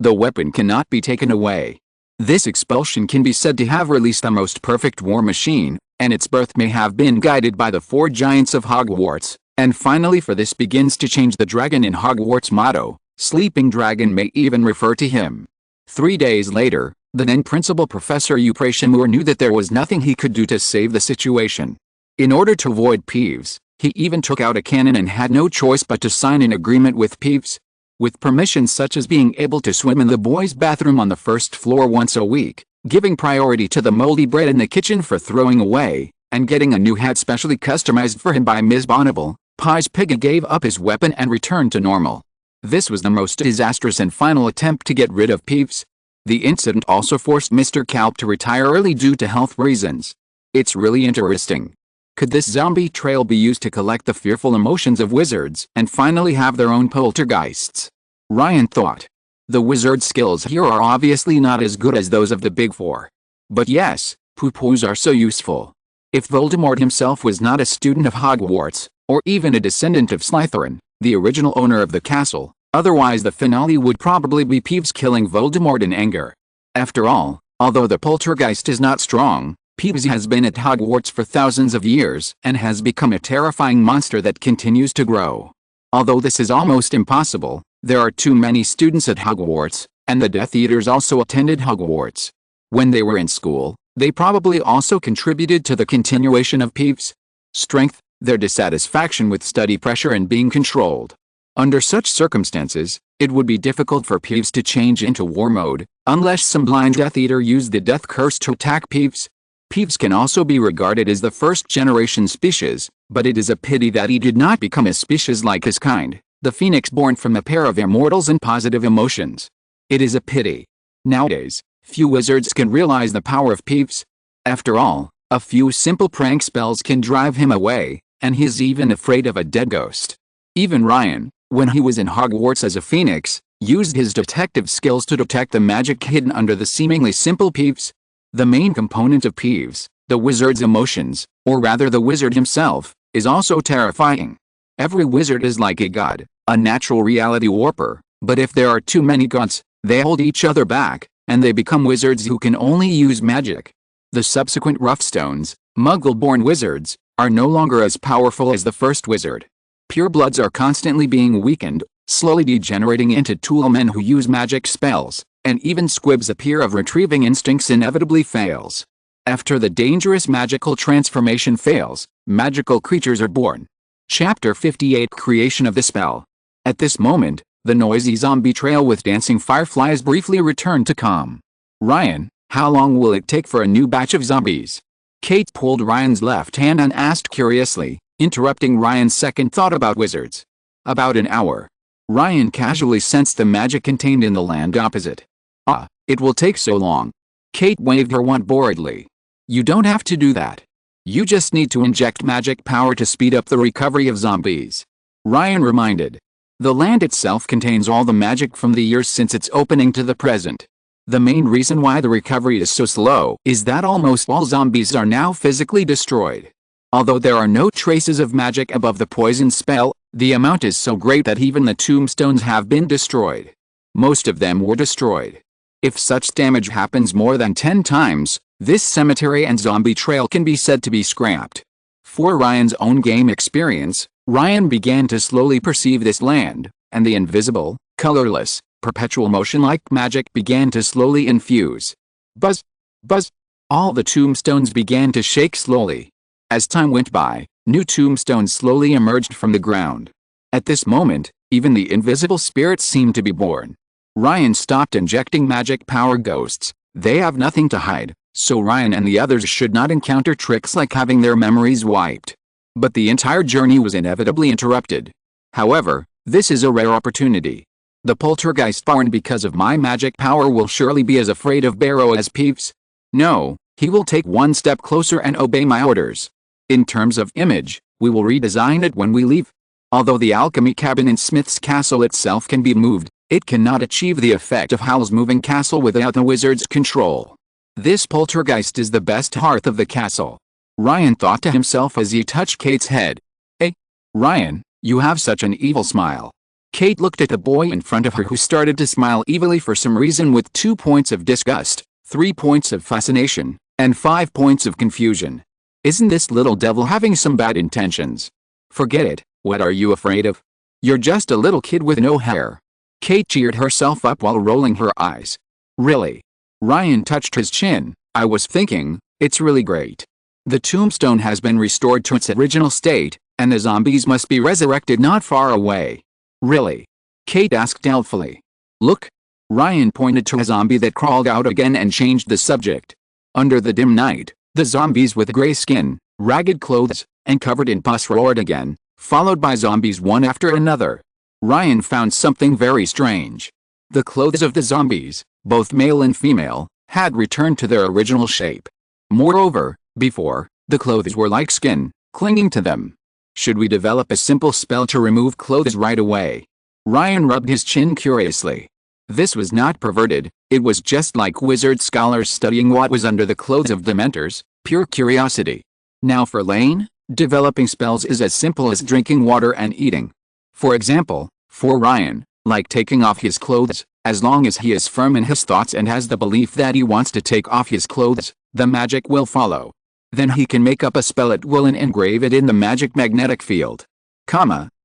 The weapon cannot be taken away. This expulsion can be said to have released the most perfect war machine, and its birth may have been guided by the 4 giants of Hogwarts, and finally for this begins to change the dragon in Hogwarts motto, Sleeping Dragon may even refer to him. 3 days later, the then principal Professor Uprashamur knew that there was nothing he could do to save the situation. In order to avoid Peeves, he even took out a cannon and had no choice but to sign an agreement with Peeves. With permissions such as being able to swim in the boys' bathroom on the first floor once a week, giving priority to the moldy bread in the kitchen for throwing away, and getting a new hat specially customized for him by Ms. Bonneville, Pies Piggy gave up his weapon and returned to normal. This was the most disastrous and final attempt to get rid of Peeves. The incident also forced Mr. Kelp to retire early due to health reasons. It's really interesting. Could this zombie trail be used to collect the fearful emotions of wizards and finally have their own poltergeists? Ryan thought. The wizard skills here are obviously not as good as those of the Big Four. But yes, poo-poos are so useful. If Voldemort himself was not a student of Hogwarts, or even a descendant of Slytherin, the original owner of the castle, otherwise the finale would probably be Peeves killing Voldemort in anger. After all, although the poltergeist is not strong, Peeves has been at Hogwarts for thousands of years and has become a terrifying monster that continues to grow. Although this is almost impossible, There are too many students at Hogwarts, and the Death Eaters also attended Hogwarts. When they were in school, they probably also contributed to the continuation of Peeves' strength, their dissatisfaction with study pressure and being controlled. Under such circumstances, it would be difficult for Peeves to change into war mode, unless some blind Death Eater used the death curse to attack Peeves. Peeves can also be regarded as the first-generation species, but it is a pity that he did not become a species like his kind, the phoenix born from a pair of immortals and positive emotions. It is a pity. Nowadays, few wizards can realize the power of Peeves. After all, a few simple prank spells can drive him away, and he is even afraid of a dead ghost. Even Ryan, when he was in Hogwarts as a phoenix, used his detective skills to detect the magic hidden under the seemingly simple Peeves. The main component of Peeves, the wizard's emotions, or rather the wizard himself, is also terrifying. Every wizard is like a god, a natural reality warper, but if there are too many gods, they hold each other back, and they become wizards who can only use magic. The subsequent Roughstones, Muggle-born wizards, are no longer as powerful as the first wizard. Purebloods are constantly being weakened, slowly degenerating into toolmen who use magic spells, and even Squib's appear of retrieving instincts inevitably fails. After the dangerous magical transformation fails, magical creatures are born. Chapter 58 Creation of the Spell. At this moment, the noisy zombie trail with dancing fireflies briefly returned to calm. Ryan, how long will it take for a new batch of zombies? Kate pulled Ryan's left hand and asked curiously, interrupting Ryan's second thought about wizards. About an hour. Ryan casually sensed the magic contained in the land opposite. Ah, it will take so long. Kate waved her wand boredly. You don't have to do that. You just need to inject magic power to speed up the recovery of zombies. Ryan reminded. The land itself contains all the magic from the years since its opening to the present. The main reason why the recovery is so slow is that almost all zombies are now physically destroyed. Although there are no traces of magic above the poison spell, the amount is so great that even the tombstones have been destroyed. Most of them were destroyed. If such damage happens more than 10 times, this cemetery and zombie trail can be said to be scrapped. For Ryan's own game experience, Ryan began to slowly perceive this land, and the invisible, colorless, perpetual motion-like magic began to slowly infuse. Buzz! Buzz! All the tombstones began to shake slowly. As time went by, new tombstones slowly emerged from the ground. At this moment, even the invisible spirits seemed to be born. Ryan stopped injecting magic power ghosts. They have nothing to hide, so Ryan and the others should not encounter tricks like having their memories wiped. But the entire journey was inevitably interrupted. However, this is a rare opportunity. The poltergeist born because of my magic power will surely be as afraid of Barrow as Peeves. No, he will take one step closer and obey my orders. In terms of image, we will redesign it when we leave. Although the alchemy cabin in Smith's castle itself can be moved, it cannot achieve the effect of Howl's moving castle without the wizard's control. This poltergeist is the best hearth of the castle. Ryan thought to himself as he touched Kate's head. Hey, Ryan, you have such an evil smile. Kate looked at the boy in front of her who started to smile evilly for some reason with 2 points of disgust, 3 points of fascination, and 5 points of confusion. Isn't this little devil having some bad intentions? Forget it, what are you afraid of? You're just a little kid with no hair. Kate cheered herself up while rolling her eyes. Really? Ryan touched his chin. I was thinking, it's really great. The tombstone has been restored to its original state, and the zombies must be resurrected not far away. Really? Kate asked doubtfully. Look. Ryan pointed to a zombie that crawled out again and changed the subject. Under the dim night, the zombies with gray skin, ragged clothes, and covered in pus roared again, followed by zombies one after another. Ryan found something very strange. The clothes of the zombies, both male and female, had returned to their original shape. Moreover, before, the clothes were like skin, clinging to them. Should we develop a simple spell to remove clothes right away? Ryan rubbed his chin curiously. This was not perverted, it was just like wizard scholars studying what was under the clothes of dementors, pure curiosity. Now for Lane, developing spells is as simple as drinking water and eating. For example, for Ryan, like taking off his clothes, as long as he is firm in his thoughts and has the belief that he wants to take off his clothes, the magic will follow. Then he can make up a spell at will and engrave it in the magic magnetic field.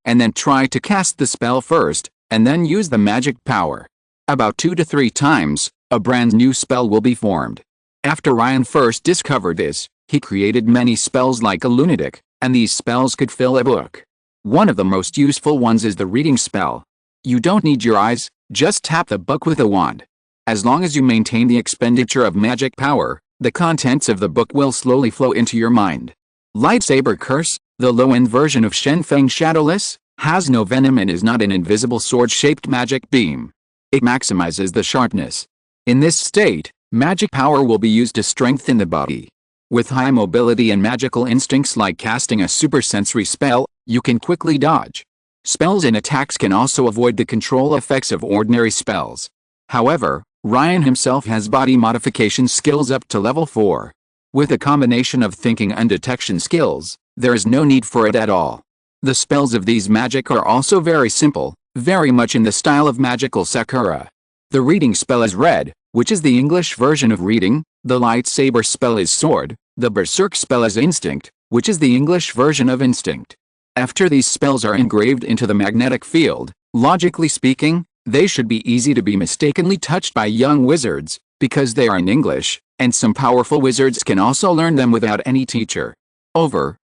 And then try to cast the spell first, and then use the magic power. About 2 to 3 times, a brand new spell will be formed. After Ryan first discovered this, he created many spells like a lunatic, and these spells could fill a book. One of the most useful ones is the reading spell. You don't need your eyes, just tap the book with a wand. As long as you maintain the expenditure of magic power, the contents of the book will slowly flow into your mind. Lightsaber Curse, the low-end version of Shenfeng Shadowless, has no venom and is not an invisible sword-shaped magic beam. It maximizes the sharpness. In this state, magic power will be used to strengthen the body. With high mobility and magical instincts like casting a supersensory spell, you can quickly dodge. Spells and attacks can also avoid the control effects of ordinary spells. However, Ryan himself has body modification skills up to level 4. With a combination of thinking and detection skills, there is no need for it at all. The spells of these magic are also very simple, very much in the style of magical Sakura. The reading spell is Read, which is the English version of reading, the lightsaber spell is Sword, the berserk spell is Instinct, which is the English version of Instinct. After these spells are engraved into the magnetic field, logically speaking, they should be easy to be mistakenly touched by young wizards, because they are in English, and some powerful wizards can also learn them without any teacher.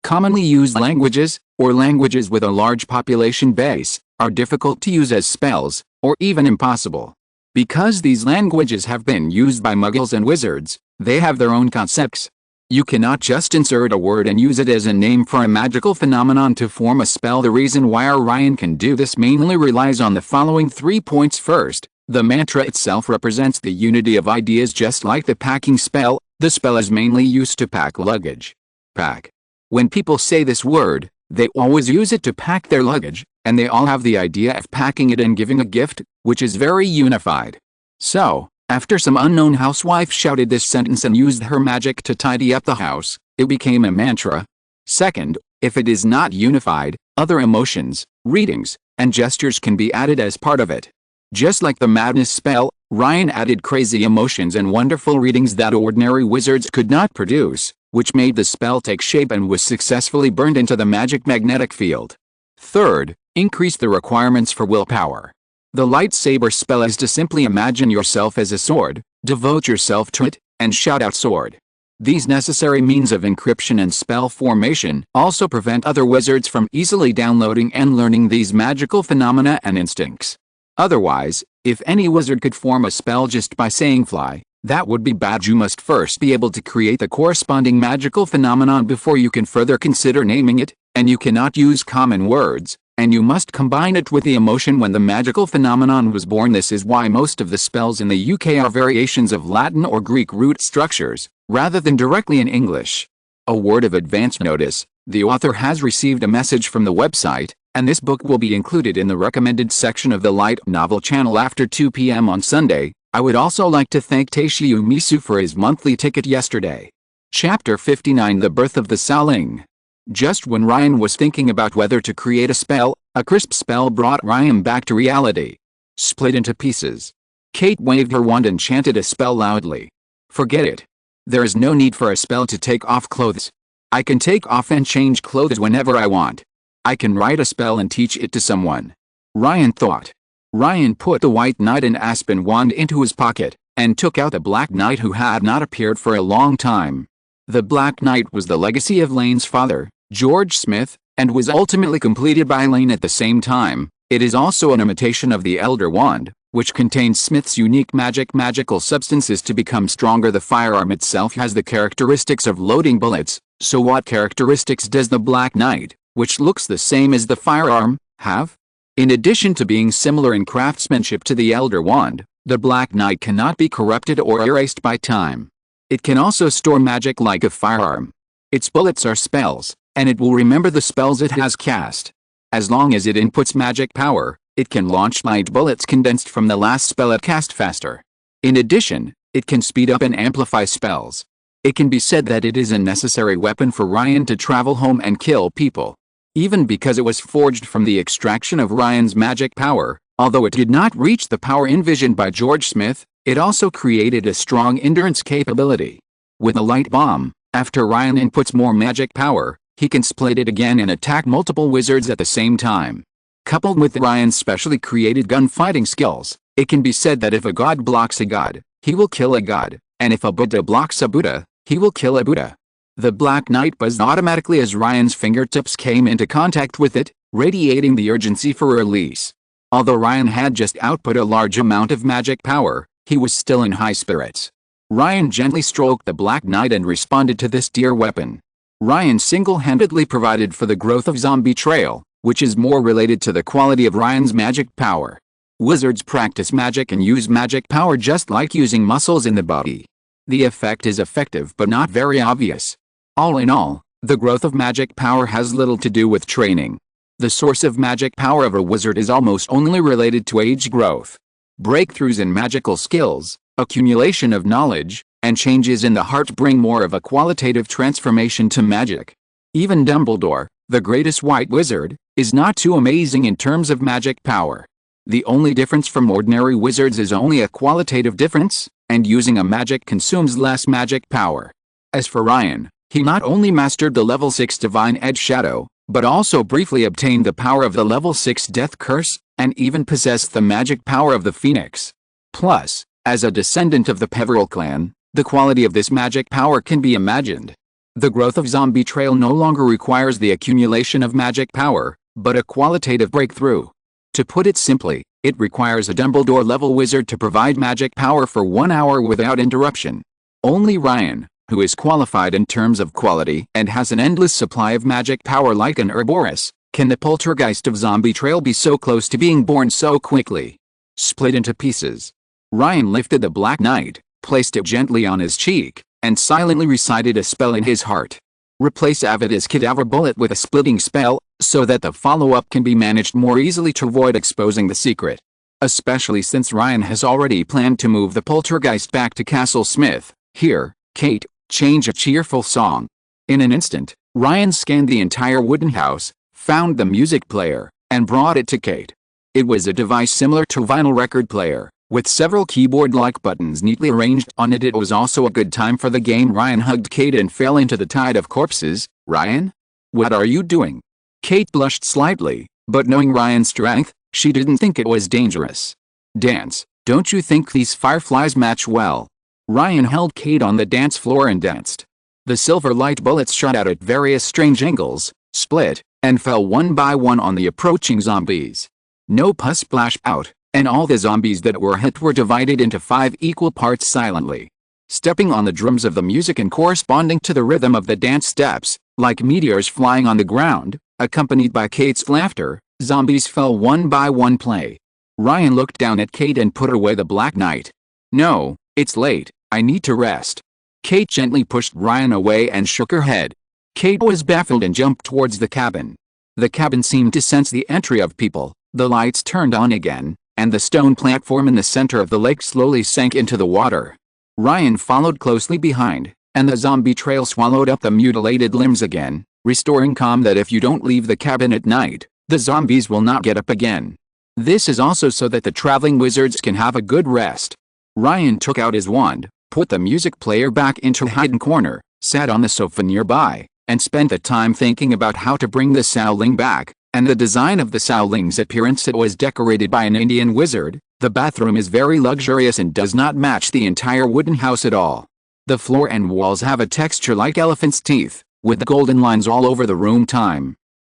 Commonly used languages, or languages with a large population base, are difficult to use as spells, or even impossible. Because these languages have been used by muggles and wizards, they have their own concepts. You cannot just insert a word and use it as a name for a magical phenomenon to form a spell. The reason why Ryan can do this mainly relies on the following 3 points. First, the mantra itself represents the unity of ideas. Just like the packing spell, the spell is mainly used to pack luggage. Pack. When people say this word, they always use it to pack their luggage, and they all have the idea of packing it and giving a gift, which is very unified. So, after some unknown housewife shouted this sentence and used her magic to tidy up the house, it became a mantra. Second, if it is not unified, other emotions, readings, and gestures can be added as part of it. Just like the madness spell, Ryan added crazy emotions and wonderful readings that ordinary wizards could not produce, which made the spell take shape and was successfully burned into the magic magnetic field. Third, increase the requirements for willpower. The lightsaber spell is to simply imagine yourself as a sword, devote yourself to it, and shout out sword. These necessary means of encryption and spell formation also prevent other wizards from easily downloading and learning these magical phenomena and instincts. Otherwise, if any wizard could form a spell just by saying fly, that would be bad. You must first be able to create the corresponding magical phenomenon before you can further consider naming it, and you cannot use common words, and you must combine it with the emotion when the magical phenomenon was born. This is why most of the spells in the UK are variations of Latin or Greek root structures, rather than directly in English. A word of advance notice: the author has received a message from the website, and this book will be included in the recommended section of the light novel channel after 2 p.m. on Sunday. I would also like to thank Taishiyu Misu for his monthly ticket yesterday. Chapter 59: The Birth of the Saling. Just when Ryan was thinking about whether to create a spell, a crisp spell brought Ryan back to reality. Split into pieces. Kate waved her wand and chanted a spell loudly. Forget it. There is no need for a spell to take off clothes. I can take off and change clothes whenever I want. I can write a spell and teach it to someone. Ryan thought. Ryan put the white knight and aspen wand into his pocket, and took out the black knight who had not appeared for a long time. The black knight was the legacy of Lane's father, George Smith, and was ultimately completed by Lane at the same time. It is also an imitation of the Elder Wand, which contains Smith's unique magical substances to become stronger. The firearm itself has the characteristics of loading bullets, so what characteristics does the Black Knight, which looks the same as the firearm, have? In addition to being similar in craftsmanship to the Elder Wand, the Black Knight cannot be corrupted or erased by time. It can also store magic like a firearm. Its bullets are spells, and it will remember the spells it has cast. As long as it inputs magic power, it can launch light bullets condensed from the last spell it cast faster. In addition, it can speed up and amplify spells. It can be said that it is a necessary weapon for Ryan to travel home and kill people. Even because it was forged from the extraction of Ryan's magic power, although it did not reach the power envisioned by George Smith, it also created a strong endurance capability. With a light bomb, after Ryan inputs more magic power, he can split it again and attack multiple wizards at the same time. Coupled with Ryan's specially created gunfighting skills, it can be said that if a god blocks a god, he will kill a god, and if a Buddha blocks a Buddha, he will kill a Buddha. The Black Knight buzzed automatically as Ryan's fingertips came into contact with it, radiating the urgency for release. Although Ryan had just output a large amount of magic power, he was still in high spirits. Ryan gently stroked the Black Knight and responded to this dear weapon. Ryan single-handedly provided for the growth of zombie trail, which is more related to the quality of Ryan's magic power. Wizards practice magic and use magic power just like using muscles in the body. The effect is effective but not very obvious. All in all, the growth of magic power has little to do with training. The source of magic power of a wizard is almost only related to age growth. Breakthroughs in magical skills, accumulation of knowledge, and changes in the heart bring more of a qualitative transformation to magic. Even Dumbledore, the greatest white wizard, is not too amazing in terms of magic power. The only difference from ordinary wizards is only a qualitative difference, and using a magic consumes less magic power. As for Ryan, he not only mastered the level 6 Divine Edge Shadow, but also briefly obtained the power of the level 6 Death Curse, and even possessed the magic power of the Phoenix. Plus, as a descendant of the Peveril clan, the quality of this magic power can be imagined. The growth of zombie trail no longer requires the accumulation of magic power, but a qualitative breakthrough. To put it simply, it requires a Dumbledore-level wizard to provide magic power for 1 hour without interruption. Only Ryan, who is qualified in terms of quality and has an endless supply of magic power like an Ouroboros, can the poltergeist of zombie trail be so close to being born so quickly. Split into pieces. Ryan lifted the Black Knight, placed it gently on his cheek, and silently recited a spell in his heart. Replace Avada's cadaver bullet with a splitting spell, so that the follow-up can be managed more easily to avoid exposing the secret. Especially since Ryan has already planned to move the poltergeist back to Castle Smith. Here, Kate, change a cheerful song. In an instant, Ryan scanned the entire wooden house, found the music player, and brought it to Kate. It was a device similar to a vinyl record player, with several keyboard-like buttons neatly arranged on it. It was also a good time for the game. Ryan hugged Kate and fell into the tide of corpses. Ryan? What are you doing? Kate blushed slightly, but knowing Ryan's strength, she didn't think it was dangerous. Dance, don't you think these fireflies match well? Ryan held Kate on the dance floor and danced. The silver light bullets shot out at various strange angles, split, and fell one by one on the approaching zombies. No pus splashed out, and all the zombies that were hit were divided into 5 equal parts silently. Stepping on the drums of the music and corresponding to the rhythm of the dance steps, like meteors flying on the ground, accompanied by Kate's laughter, zombies fell one by one. Play. Ryan looked down at Kate and put away the Black Knight. No, it's late, I need to rest. Kate gently pushed Ryan away and shook her head. Kate was baffled and jumped towards the cabin. The cabin seemed to sense the entry of people. The lights turned on again, and the stone platform in the center of the lake slowly sank into the water. Ryan followed closely behind, and the zombie trail swallowed up the mutilated limbs again, restoring calm that if you don't leave the cabin at night, the zombies will not get up again. This is also so that the traveling wizards can have a good rest. Ryan took out his wand, put the music player back into a hidden corner, sat on the sofa nearby, and spent the time thinking about how to bring the Xiaoling back, and the design of the Xiaoling's appearance. It was decorated by an Indian wizard. The bathroom is very luxurious and does not match the entire wooden house at all. The floor and walls have a texture like elephant's teeth, with golden lines all over the room.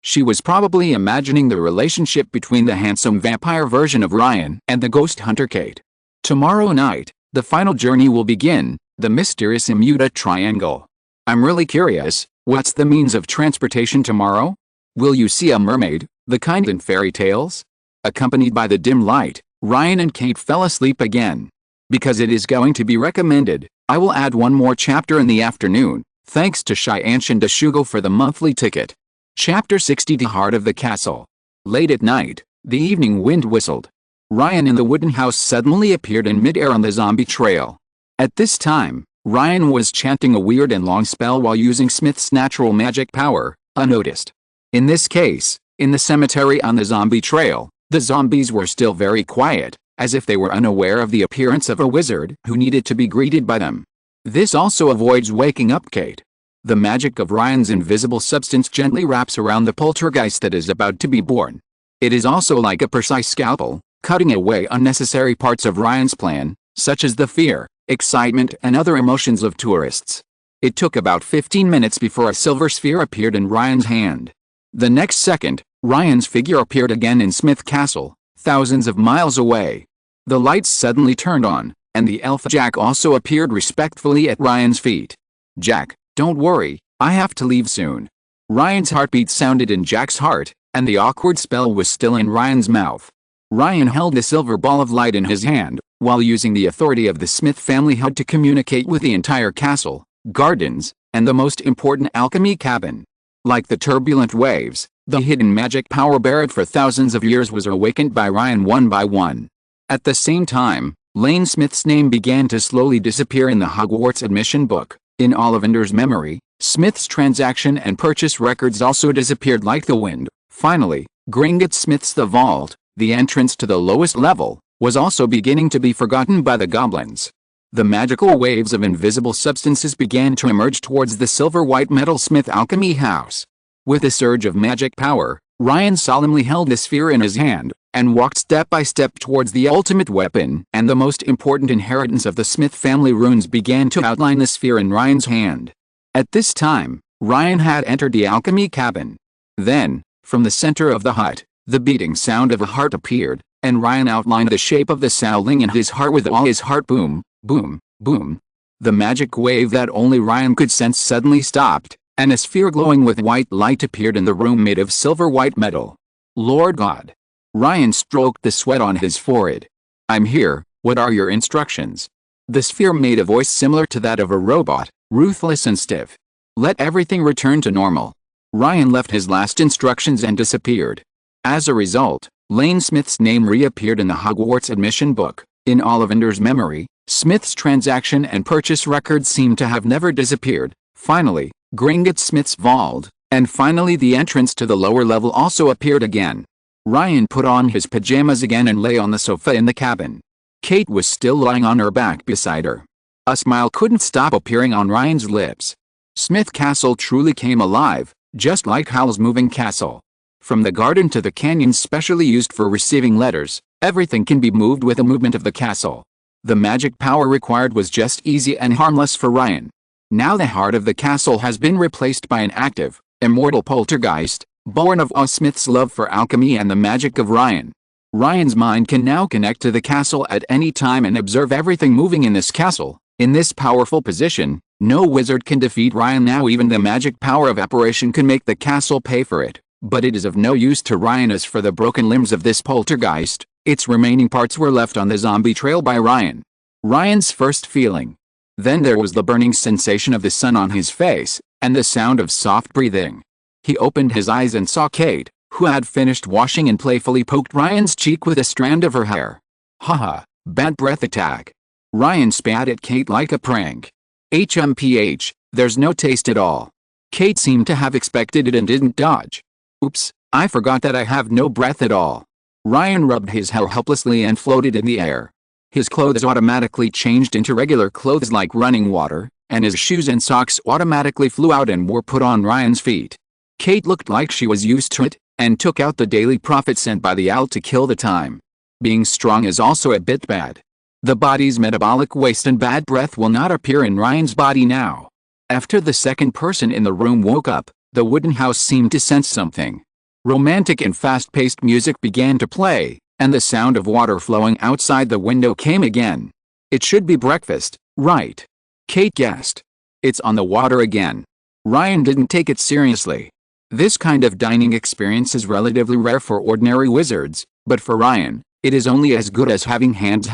She was probably imagining the relationship between the handsome vampire version of Ryan and the ghost hunter Kate. Tomorrow night, the final journey will begin, the mysterious Bermuda Triangle. I'm really curious, what's the means of transportation tomorrow? Will you see a mermaid, the kind in fairy tales? Accompanied by the dim light, Ryan and Kate fell asleep again. Because it is going to be recommended, I will add one more chapter in the afternoon, thanks to Shyanshan and Dashugo for the monthly ticket. Chapter 60. The Heart of the Castle. Late at night, the evening wind whistled. Ryan in the wooden house suddenly appeared in midair on the zombie trail. At this time, Ryan was chanting a weird and long spell while using Smith's natural magic power, unnoticed. In this case, in the cemetery on the zombie trail, the zombies were still very quiet, as if they were unaware of the appearance of a wizard who needed to be greeted by them. This also avoids waking up Kate. The magic of Ryan's invisible substance gently wraps around the poltergeist that is about to be born. It is also like a precise scalpel, cutting away unnecessary parts of Ryan's plan, such as the fear, excitement and other emotions of tourists. It took about 15 minutes before a silver sphere appeared in Ryan's hand. The next second, Ryan's figure appeared again in Smith Castle, thousands of miles away. The lights suddenly turned on, and the elf Jack also appeared respectfully at Ryan's feet. "Jack, don't worry, I have to leave soon." Ryan's heartbeat sounded in Jack's heart, and the awkward spell was still in Ryan's mouth. Ryan held a silver ball of light in his hand, while using the authority of the Smith family HUD to communicate with the entire castle, gardens, and the most important alchemy cabin. Like the turbulent waves, the hidden magic power buried for thousands of years was awakened by Ryan one by one. At the same time, Lane Smith's name began to slowly disappear in the Hogwarts admission book. In Ollivander's memory, Smith's transaction and purchase records also disappeared like the wind. Finally, Gringotts Smith's the vault, the entrance to the lowest level, was also beginning to be forgotten by the goblins. The magical waves of invisible substances began to emerge towards the silver-white metal Smith alchemy house. With a surge of magic power, Ryan solemnly held the sphere in his hand, and walked step by step towards the ultimate weapon and the most important inheritance of the Smith family. Runes began to outline the sphere in Ryan's hand. At this time, Ryan had entered the alchemy cabin. Then, from the center of the hut, the beating sound of a heart appeared, and Ryan outlined the shape of the sowling in his heart with all his heart. Boom, boom, boom. The magic wave that only Ryan could sense suddenly stopped, and a sphere glowing with white light appeared in the room made of silver-white metal. "Lord God." Ryan stroked the sweat on his forehead. "I'm here, what are your instructions?" The sphere made a voice similar to that of a robot, ruthless and stiff. "Let everything return to normal." Ryan left his last instructions and disappeared. As a result, Lane Smith's name reappeared in the Hogwarts admission book. In Ollivander's memory, Smith's transaction and purchase records seemed to have never disappeared. Finally, Gringotts Smith's vault, and finally the entrance to the lower level also appeared again. Ryan put on his pajamas again and lay on the sofa in the cabin. Kate was still lying on her back beside her. A smile couldn't stop appearing on Ryan's lips. Smith Castle truly came alive, just like Howl's moving castle. From the garden to the canyon specially used for receiving letters, everything can be moved with a movement of the castle. The magic power required was just easy and harmless for Ryan. Now the heart of the castle has been replaced by an active, immortal poltergeist, born of Smith's love for alchemy and the magic of Ryan. Ryan's mind can now connect to the castle at any time and observe everything moving in this castle. In this powerful position, no wizard can defeat Ryan now. Even the magic power of apparition can make the castle pay for it. But it is of no use to Ryan. As for the broken limbs of this poltergeist, its remaining parts were left on the zombie trail by Ryan. Ryan's first feeling. Then there was the burning sensation of the sun on his face, and the sound of soft breathing. He opened his eyes and saw Kate, who had finished washing and playfully poked Ryan's cheek with a strand of her hair. "Haha, bad breath attack." Ryan spat at Kate like a prank. "HMPH, there's no taste at all." Kate seemed to have expected it and didn't dodge. "Oops, I forgot that I have no breath at all." Ryan rubbed his hair helplessly and floated in the air. His clothes automatically changed into regular clothes like running water, and his shoes and socks automatically flew out and were put on Ryan's feet. Kate looked like she was used to it, and took out the daily profit sent by the owl to kill the time. Being strong is also a bit bad. The body's metabolic waste and bad breath will not appear in Ryan's body now. After the second person in the room woke up, the wooden house seemed to sense something. Romantic and fast-paced music began to play, and the sound of water flowing outside the window came again. "It should be breakfast, right?" Kate guessed. "It's on the water again." Ryan didn't take it seriously. This kind of dining experience is relatively rare for ordinary wizards, but for Ryan, it is only as good as having hands.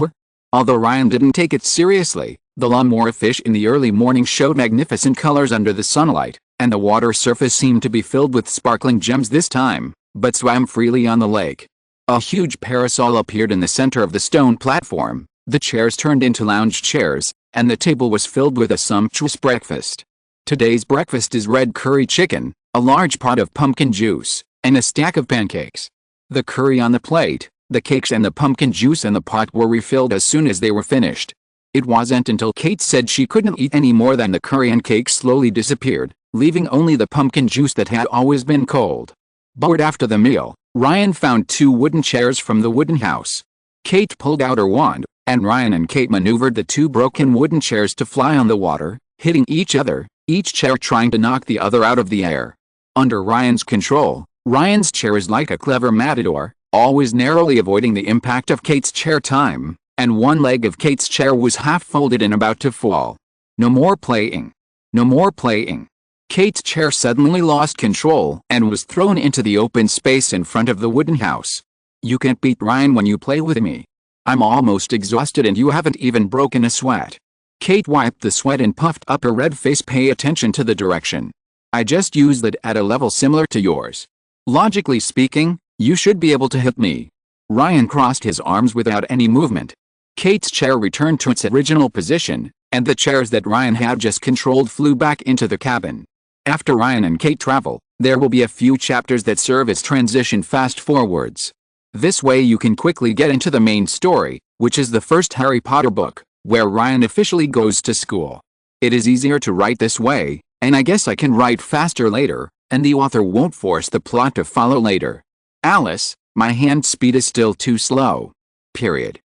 Although Ryan didn't take it seriously, the lawnmower fish in the early morning showed magnificent colors under the sunlight, and the water surface seemed to be filled with sparkling gems this time, but swam freely on the lake. A huge parasol appeared in the center of the stone platform, the chairs turned into lounge chairs, and the table was filled with a sumptuous breakfast. Today's breakfast is red curry chicken, a large pot of pumpkin juice, and a stack of pancakes. The curry on the plate, the cakes and the pumpkin juice in the pot were refilled as soon as they were finished. It wasn't until Kate said she couldn't eat any more than the curry and cakes slowly disappeared, leaving only the pumpkin juice that had always been cold. Bored after the meal, Ryan found 2 wooden chairs from the wooden house. Kate pulled out her wand, and Ryan and Kate maneuvered the 2 broken wooden chairs to fly on the water, hitting each other, each chair trying to knock the other out of the air. Under Ryan's control, Ryan's chair is like a clever matador, always narrowly avoiding the impact of Kate's chair time, and one leg of Kate's chair was half folded and about to fall. No more playing. No more playing. Kate's chair suddenly lost control and was thrown into the open space in front of the wooden house. You can't beat Ryan when you play with me. I'm almost exhausted and you haven't even broken a sweat. Kate wiped the sweat and puffed up her red face. Pay attention to the direction. I just used it at a level similar to yours. Logically speaking, you should be able to hit me. Ryan crossed his arms without any movement. Kate's chair returned to its original position, and the chairs that Ryan had just controlled flew back into the cabin. After Ryan and Kate travel, there will be a few chapters that serve as transition fast-forwards. This way you can quickly get into the main story, which is the first Harry Potter book, where Ryan officially goes to school. It is easier to write this way, and I guess I can write faster later, and the author won't force the plot to follow later. Alice, my hand speed is still too slow. Period.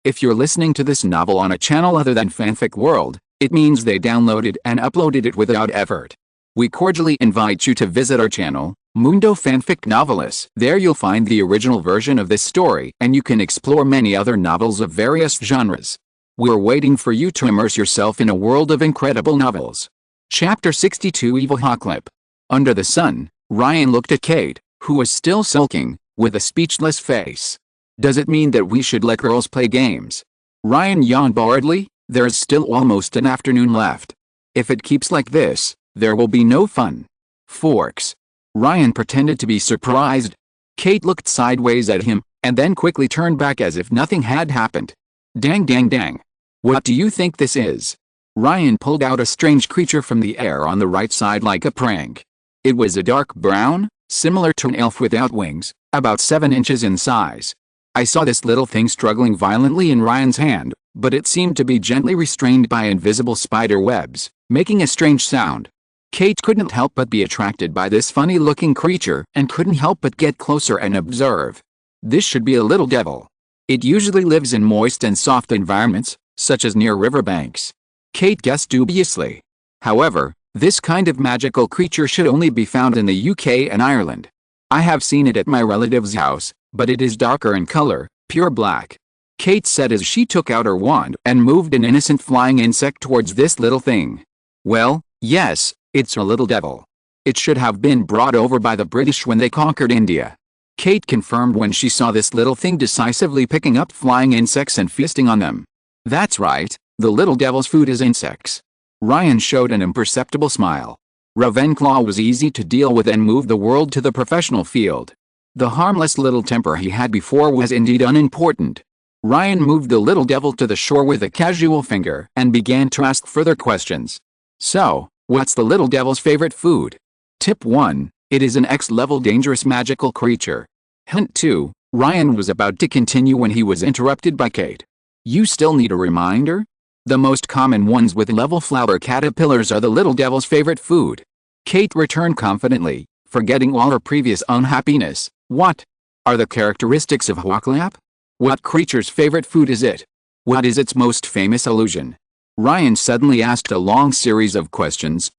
If you're listening to this novel on a channel other than Fanfic World, it means they downloaded and uploaded it without effort. We cordially invite you to visit our channel, Mundo Fanfic Novelis. There you'll find the original version of this story, and you can explore many other novels of various genres. We're waiting for you to immerse yourself in a world of incredible novels. Chapter 62 Evil Hawklip. Under the sun, Ryan looked at Kate, who was still sulking, with a speechless face. Does it mean that we should let girls play games? Ryan yawned boredly. There's still almost an afternoon left. If it keeps like this, there will be no fun. Forks. Ryan pretended to be surprised. Kate looked sideways at him, and then quickly turned back as if nothing had happened. Dang. What do you think this is? Ryan pulled out a strange creature from the air on the right side like a prank. It was a dark brown, similar to an elf without wings, about 7 inches in size. I saw this little thing struggling violently in Ryan's hand, but it seemed to be gently restrained by invisible spider webs, making a strange sound. Kate couldn't help but be attracted by this funny-looking creature and couldn't help but get closer and observe. This should be a little devil. It usually lives in moist and soft environments, such as near riverbanks. Kate guessed dubiously. However, this kind of magical creature should only be found in the UK and Ireland. I have seen it at my relative's house, but it is darker in color, pure black. Kate said as she took out her wand and moved an innocent flying insect towards this little thing. Well, yes, it's a little devil. It should have been brought over by the British when they conquered India. Kate confirmed when she saw this little thing decisively picking up flying insects and feasting on them. That's right, the little devil's food is insects. Ryan showed an imperceptible smile. Ravenclaw was easy to deal with and moved the world to the professional field. The harmless little temper he had before was indeed unimportant. Ryan moved the little devil to the shore with a casual finger and began to ask further questions. So, what's the little devil's favorite food? Tip 1. It is an X-level dangerous magical creature. Hint 2. Ryan was about to continue when he was interrupted by Kate. You still need a reminder? The most common ones with level flower caterpillars are the little devil's favorite food. Kate returned confidently, forgetting all her previous unhappiness. What are the characteristics of Hawklap? What creature's favorite food is it? What is its most famous illusion? Ryan suddenly asked a long series of questions.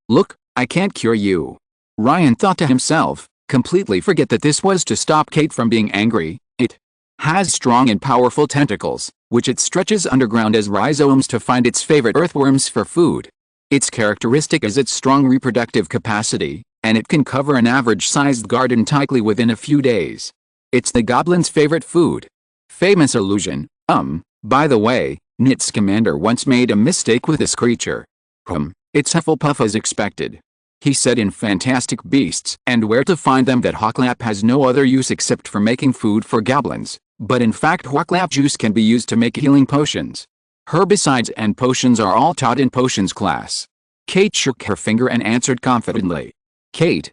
Look, I can't cure you. Ryan thought to himself, completely forget that this was to stop Kate from being angry. It has strong and powerful tentacles, which it stretches underground as rhizomes to find its favorite earthworms for food. Its characteristic is its strong reproductive capacity, and it can cover an average-sized garden tightly within a few days. It's the goblin's favorite food. Famous illusion. By the way, Knit's commander once made a mistake with this creature. It's Hufflepuff as expected. He said in Fantastic Beasts and Where to Find Them that Hawklap has no other use except for making food for goblins, but in fact Hawklap juice can be used to make healing potions. Herbicides and potions are all taught in potions class. Kate shook her finger and answered confidently. Kate,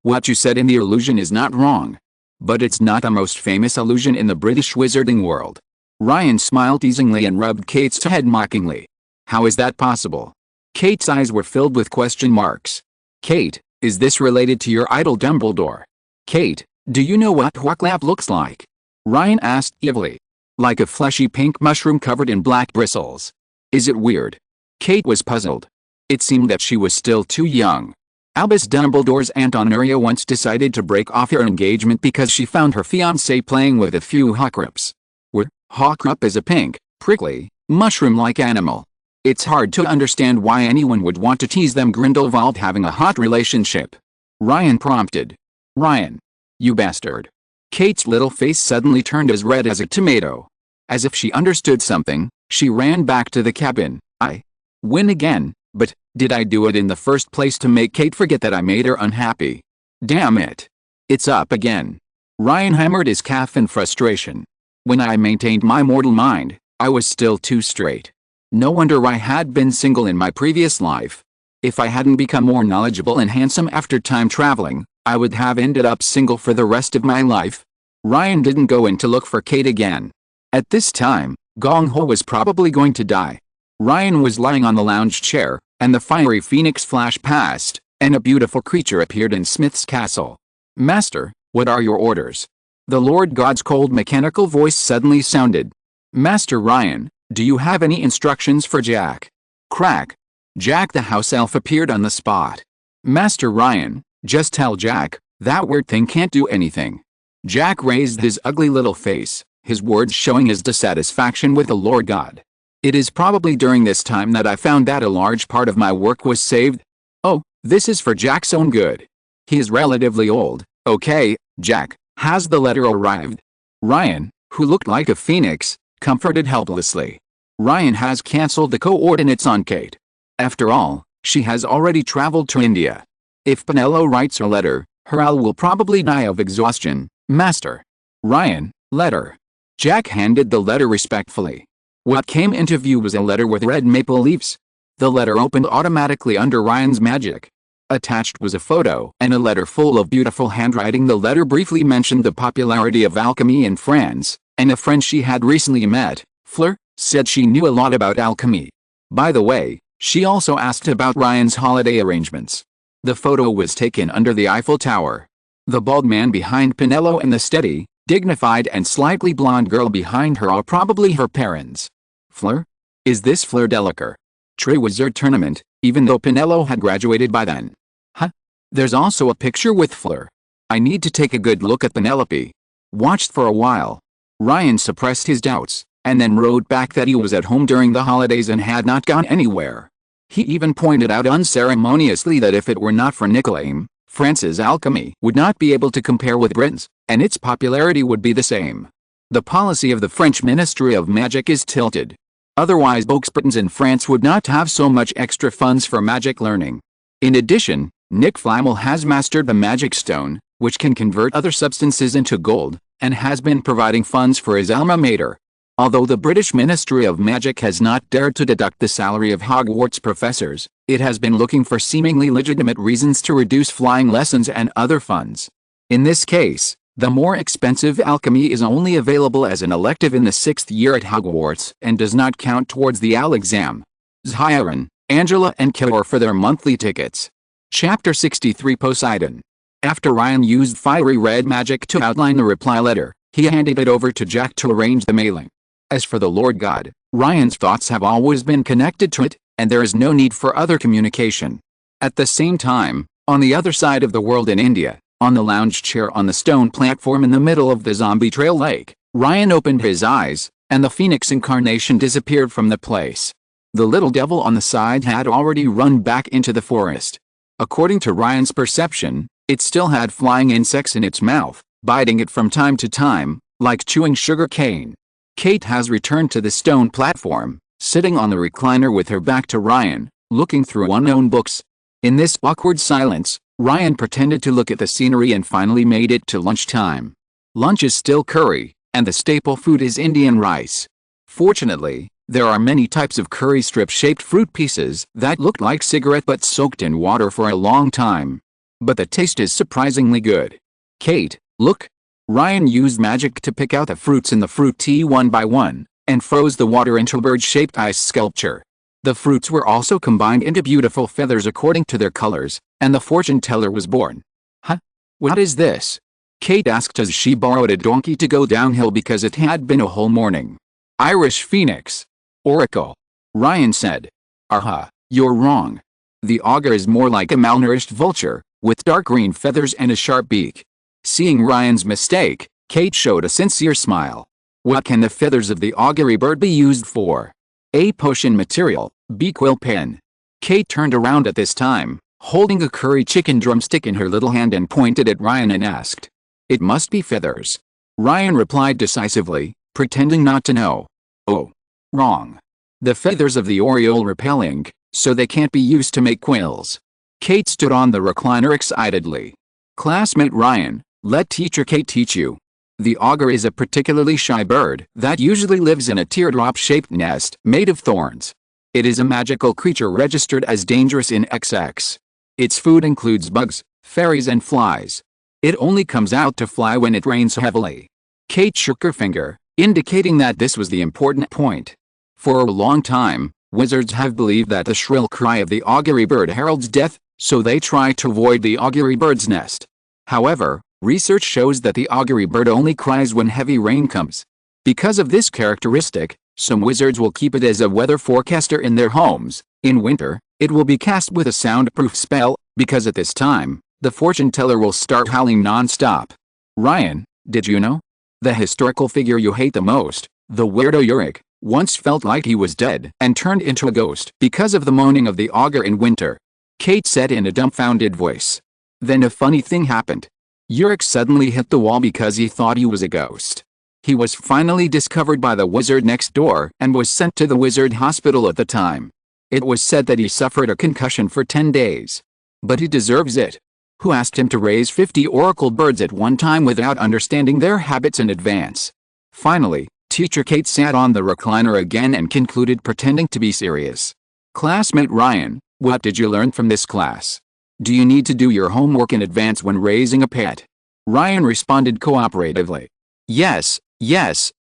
what you said in the illusion is not wrong. But it's not the most famous illusion in the British wizarding world. Ryan smiled teasingly and rubbed Kate's head mockingly. How is that possible? Kate's eyes were filled with question marks. Kate, is this related to your idol Dumbledore? Kate, do you know what Huaclap looks like? Ryan asked evilly. Like a fleshy pink mushroom covered in black bristles. Is it weird? Kate was puzzled. It seemed that she was still too young. Albus Dumbledore's Aunt Honoria once decided to break off her engagement because she found her fiancé playing with a few Horcruxes. Horcrux is a pink, prickly, mushroom-like animal. It's hard to understand why anyone would want to tease them. Grindelwald having a hot relationship. Ryan prompted. Ryan. You bastard. Kate's little face suddenly turned as red as a tomato. As if she understood something, she ran back to the cabin. I win again, but did I do it in the first place to make Kate forget that I made her unhappy? Damn it. It's up again. Ryan hammered his calf in frustration. When I maintained my mortal mind, I was still too straight. No wonder I had been single in my previous life. If I hadn't become more knowledgeable and handsome after time traveling, I would have ended up single for the rest of my life. Ryan didn't go in to look for Kate again. At this time, Gong Ho was probably going to die. Ryan was lying on the lounge chair, and the fiery phoenix flashed past, and a beautiful creature appeared in Smith's castle. Master, what are your orders? The Lord God's cold mechanical voice suddenly sounded. Master Ryan, do you have any instructions for Jack? Crack. Jack the house elf appeared on the spot. Master Ryan, just tell Jack, that weird thing can't do anything. Jack raised his ugly little face, his words showing his dissatisfaction with the Lord God. It is probably during this time that I found that a large part of my work was saved. Oh, this is for Jack's own good. He is relatively old. Okay, Jack, has the letter arrived? Ryan, who looked like a phoenix, comforted helplessly. Ryan has cancelled the coordinates on Kate. After all, she has already traveled to India. If Penelo writes her letter, her owl will probably die of exhaustion. Master. Ryan, letter. Jack handed the letter respectfully. What came into view was a letter with red maple leaves. The letter opened automatically under Ryan's magic. Attached was a photo and a letter full of beautiful handwriting. The letter briefly mentioned the popularity of alchemy in France, and a friend she had recently met, Fleur, said she knew a lot about alchemy. By the way, she also asked about Ryan's holiday arrangements. The photo was taken under the Eiffel Tower. The bald man behind Penelo and the steady, dignified and slightly blonde girl behind her are probably her parents. Fleur? Is this Fleur Delacour? Triwizard Tournament, even though Penelo had graduated by then. Huh? There's also a picture with Fleur. I need to take a good look at Penelope. Watched for a while. Ryan suppressed his doubts, and then wrote back that he was at home during the holidays and had not gone anywhere. He even pointed out unceremoniously that if it were not for Nicolaim, France's alchemy would not be able to compare with Britain's, and its popularity would be the same. The policy of the French Ministry of Magic is tilted. Otherwise Britons in France would not have so much extra funds for magic learning. In addition, Nick Flamel has mastered the magic stone, which can convert other substances into gold, and has been providing funds for his alma mater. Although the British Ministry of Magic has not dared to deduct the salary of Hogwarts professors, it has been looking for seemingly legitimate reasons to reduce flying lessons and other funds. In this case, the more expensive alchemy is only available as an elective in the 6th year at Hogwarts and does not count towards the AL exam. Zhyron, Angela and Kior for their monthly tickets. Chapter 63 Poseidon. After Ryan used fiery red magic to outline the reply letter, he handed it over to Jack to arrange the mailing. As for the Lord God, Ryan's thoughts have always been connected to it, and there is no need for other communication. At the same time, on the other side of the world in India, on the lounge chair on the stone platform in the middle of the zombie trail lake, Ryan opened his eyes, and the phoenix incarnation disappeared from the place. The little devil on the side had already run back into the forest. According to Ryan's perception, it still had flying insects in its mouth, biting it from time to time, like chewing sugar cane. Kate has returned to the stone platform, sitting on the recliner with her back to Ryan, looking through unknown books. In this awkward silence, Ryan pretended to look at the scenery and finally made it to lunchtime. Lunch is still curry, and the staple food is Indian rice. Fortunately, there are many types of curry strip-shaped fruit pieces that look like cigarette butts soaked in water for a long time. But the taste is surprisingly good. Kate, look. Ryan used magic to pick out the fruits in the fruit tea one by one, and froze the water into bird-shaped ice sculpture. The fruits were also combined into beautiful feathers according to their colors, and the fortune teller was born. Huh? What is this? Kate asked as she borrowed a donkey to go downhill because it had been a whole morning. Irish phoenix. Oracle. Ryan said. Aha, you're wrong. The augur is more like a malnourished vulture, with dark green feathers and a sharp beak. Seeing Ryan's mistake, Kate showed a sincere smile. What can the feathers of the augury bird be used for? A potion material, B quill pen. Kate turned around at this time, holding a curry chicken drumstick in her little hand and pointed at Ryan and asked. It must be feathers. Ryan replied decisively, pretending not to know. Oh. Wrong. The feathers of the oriole repel ink, so they can't be used to make quills. Kate stood on the recliner excitedly. Classmate Ryan, let teacher Kate teach you. The augur is a particularly shy bird that usually lives in a teardrop-shaped nest made of thorns. It is a magical creature registered as dangerous in XX. Its food includes bugs, fairies and flies. It only comes out to fly when it rains heavily. Kate shook her finger, indicating that this was the important point. For a long time, wizards have believed that the shrill cry of the augury bird heralds death, so they try to avoid the augury bird's nest. However, research shows that the augury bird only cries when heavy rain comes. Because of this characteristic, some wizards will keep it as a weather forecaster in their homes. In winter, it will be cast with a soundproof spell, because at this time, the fortune teller will start howling non-stop. Ryan, did you know? The historical figure you hate the most, the weirdo Uric, once felt like he was dead and turned into a ghost because of the moaning of the augur in winter. Kate said in a dumbfounded voice. Then a funny thing happened. Uric suddenly hit the wall because he thought he was a ghost. He was finally discovered by the wizard next door and was sent to the wizard hospital at the time. It was said that he suffered a concussion for 10 days. But he deserves it. Who asked him to raise 50 oracle birds at one time without understanding their habits in advance? Finally, teacher Kate sat on the recliner again and concluded, pretending to be serious. Classmate Ryan, what did you learn from this class? Do you need to do your homework in advance when raising a pet? Ryan responded cooperatively. Yes,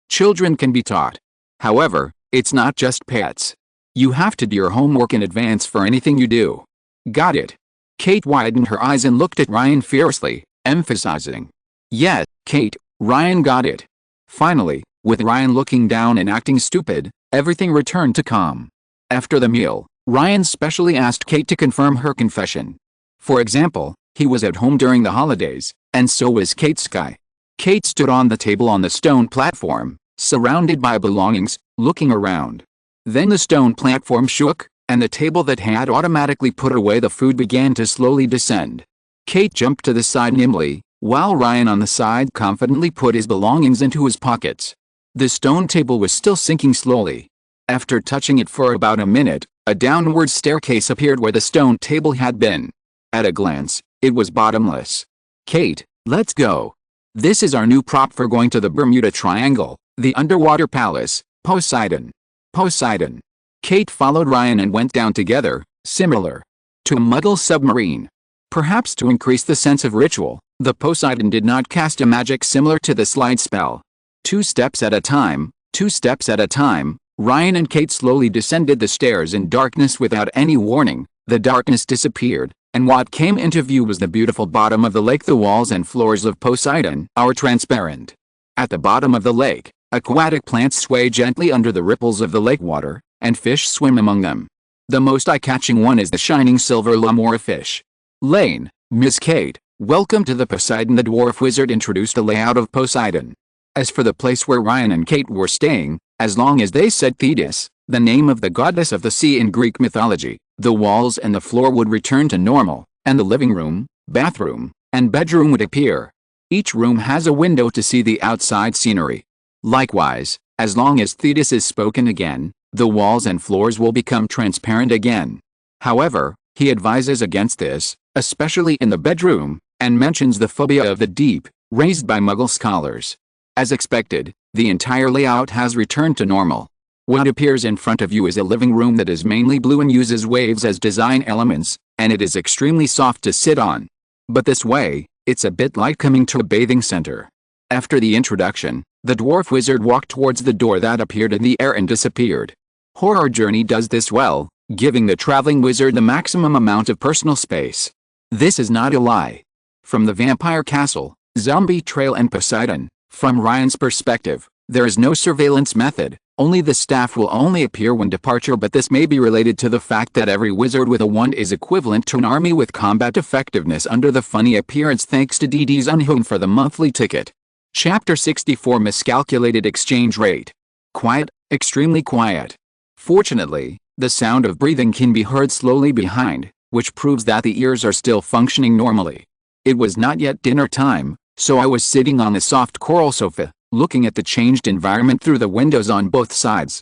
children can be taught. However, it's not just pets. You have to do your homework in advance for anything you do. Got it? Kate widened her eyes and looked at Ryan fiercely, emphasizing. Yes, Kate, Ryan got it. Finally, with Ryan looking down and acting stupid, everything returned to calm. After the meal, Ryan specially asked Kate to confirm her confession. For example, he was at home during the holidays, and so was Kate's guy. Kate stood on the table on the stone platform, surrounded by belongings, looking around. Then the stone platform shook, and the table that had automatically put away the food began to slowly descend. Kate jumped to the side nimbly, while Ryan on the side confidently put his belongings into his pockets. The stone table was still sinking slowly. After touching it for about a minute, a downward staircase appeared where the stone table had been. At a glance, it was bottomless. Kate, let's go. This is our new prop for going to the Bermuda Triangle, the underwater palace, Poseidon. Poseidon. Kate followed Ryan and went down together, similar to a Muggle submarine. Perhaps to increase the sense of ritual, the Poseidon did not cast a magic similar to the slide spell. 2 steps at a time, Ryan and Kate slowly descended the stairs in darkness without any warning. The darkness disappeared, and what came into view was the beautiful bottom of the lake. The walls and floors of Poseidon are transparent. At the bottom of the lake, aquatic plants sway gently under the ripples of the lake water, and fish swim among them. The most eye-catching one is the shining silver lamora fish. Lane, Miss Kate, welcome to the Poseidon. The dwarf wizard introduced the layout of Poseidon. As for the place where Ryan and Kate were staying, as long as they said Thetis, the name of the goddess of the sea in Greek mythology, the walls and the floor would return to normal, and the living room, bathroom, and bedroom would appear. Each room has a window to see the outside scenery. Likewise, as long as Thetis is spoken again, the walls and floors will become transparent again. However, he advises against this, especially in the bedroom, and mentions the phobia of the deep, raised by Muggle scholars. As expected, the entire layout has returned to normal. What appears in front of you is a living room that is mainly blue and uses waves as design elements, and it is extremely soft to sit on. But this way, it's a bit like coming to a bathing center. After the introduction, the dwarf wizard walked towards the door that appeared in the air and disappeared. Horror Journey does this well, giving the traveling wizard the maximum amount of personal space. This is not a lie. From the vampire castle, Zombie Trail and Poseidon. From Ryan's perspective, there is no surveillance method, only the staff will only appear when departure, but this may be related to the fact that every wizard with a wand is equivalent to an army with combat effectiveness under the funny appearance thanks to DD's unhung for the monthly ticket. Chapter 64 Miscalculated Exchange Rate. Quiet, extremely quiet. Fortunately, the sound of breathing can be heard slowly behind, which proves that the ears are still functioning normally. It was not yet dinner time, so I was sitting on the soft coral sofa, looking at the changed environment through the windows on both sides.